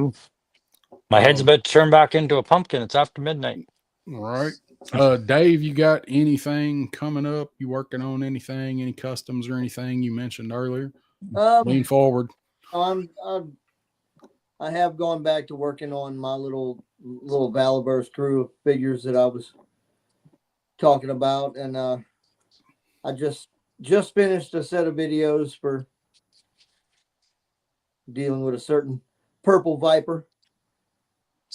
my head's about to turn back into a pumpkin. It's after midnight. All right. Dave, you got anything coming up? You working on anything, any customs or anything you mentioned earlier? Lean forward. I have gone back to working on my little Valaverse crew of figures that I was talking about, and I just finished a set of videos for dealing with a certain purple viper.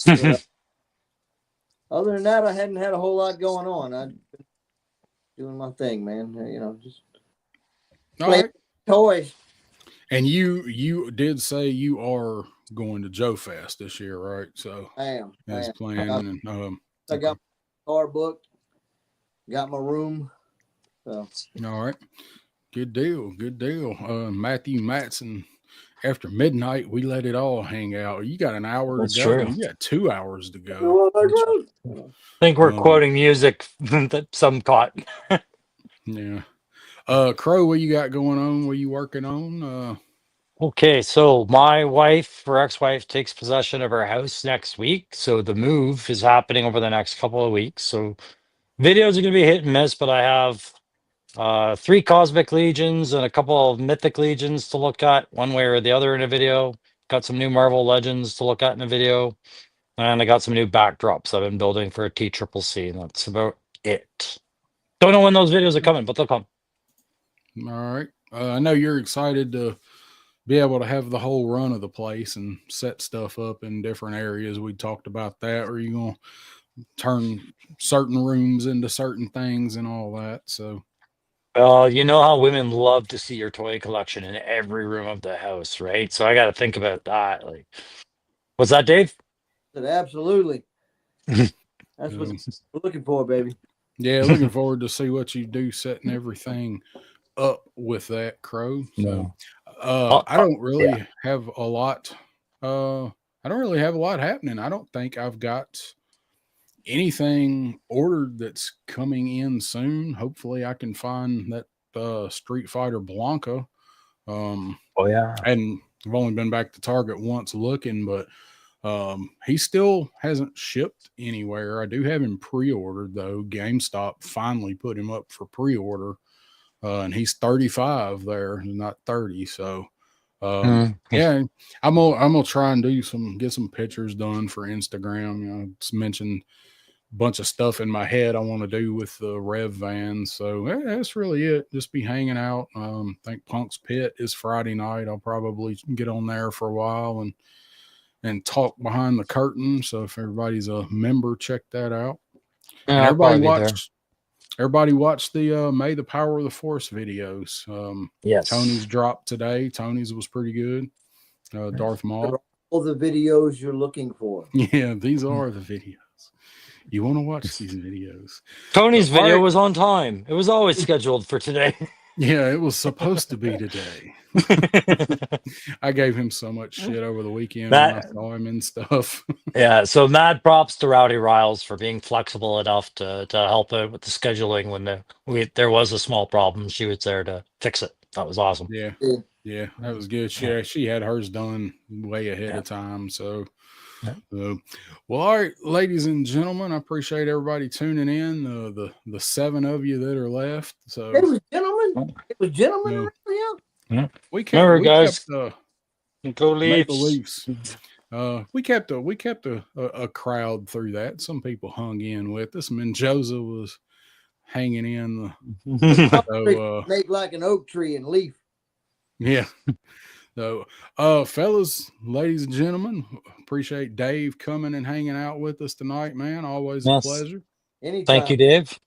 But, other than that, I hadn't had a whole lot going on. I've been doing my thing, man. Just playing toys. And you did say you are going to Joe Fest this year, right? So I am. As planned. I got my car booked, got my room. So all right. Good deal. Matthew Matson, after midnight, we let it all hang out. You got an hour That's to go. true. You got 2 hours to go. I think we're quoting music that some caught. Yeah. Crow, what you got going on? What you working on? Okay, so my wife, her ex-wife, takes possession of her house next week. So the move is happening over the next couple of weeks. So videos are going to be hit and miss, but I have 3 Cosmic Legions and a couple of Mythic Legions to look at one way or the other in a video. Got some new Marvel Legends to look at in a video. And I got some new backdrops I've been building for a TCCC. And that's about it. Don't know when those videos are coming, but they'll come. All right. I know you're excited to be able to have the whole run of the place and set stuff up in different areas. We talked about that. Or you going to turn certain rooms into certain things and all that. So, You know how women love to see your toy collection in every room of the house, right? So I got to think about that. Like, what's that, Dave? Absolutely. That's what we're looking for, baby. Yeah, looking forward to see what you do setting everything up with that, Crow. So, I don't really have a lot. I don't really have a lot happening. I don't think I've got anything ordered that's coming in soon. Hopefully I can find that Street Fighter Blanca. Oh yeah. And I've only been back to Target once looking, but he still hasn't shipped anywhere. I do have him pre-ordered though. GameStop finally put him up for pre-order, and he's 35 there, not 30. So, yeah, I'm gonna try and get some pictures done for Instagram. You know, it's mentioned a bunch of stuff in my head I want to do with the Rev van. So that's really it. Just be hanging out. I think Punk's Pit is Friday night. I'll probably get on there for a while and talk behind the curtain. So if everybody's a member, check that out. Yeah, and everybody watch the May the Power of the Force videos. Yes. Tony's dropped today. Tony's was pretty good. Darth Maul. All the videos you're looking for. Yeah, these are the videos. You want to watch these videos. Tony's video was on time. It was always scheduled for today. Yeah, it was supposed to be today. I gave him so much shit over the weekend when I saw him and stuff. Yeah, so mad props to Rowdy Riles for being flexible enough to help out with the scheduling when there was a small problem. She was there to fix it. That was awesome. Yeah, that was good. She had hers done way ahead of time. So, well, all right, ladies and gentlemen, I appreciate everybody tuning in. The 7 of you that are left. So it was gentlemen around here. We kept go Leafs. We kept a crowd through that. Some people hung in with us. Menjoza was hanging in. Make like an oak tree and leaf. Yeah. So, fellas, ladies and gentlemen, appreciate Dave coming and hanging out with us tonight, man. Always a pleasure. Anytime. Thank you, Dave.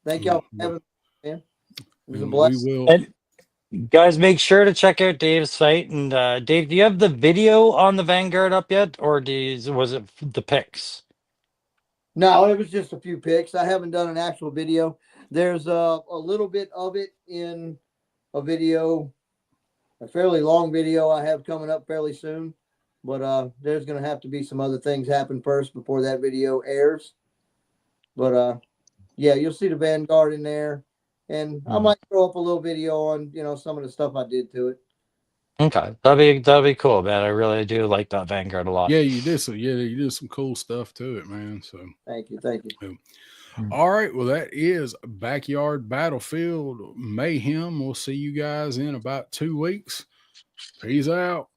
Thank y'all for having me, man. It was a blessing. We will. And guys, make sure to check out Dave's site. And Dave, do you have the video on the Vanguard up yet, or was it the pics? No, it was just a few pics. I haven't done an actual video. There's a little bit of it in a video. A fairly long video I have coming up fairly soon, but there's going to have to be some other things happen first before that video airs. But yeah, you'll see the Vanguard in there, and I might throw up a little video on some of the stuff I did to it. Okay, that'd be cool, man. I really do like that Vanguard a lot. Yeah, you did some cool stuff to it, man. So thank you. All right, well, that is Backyard Battlefield Mayhem. We'll see you guys in about 2 weeks. Peace out.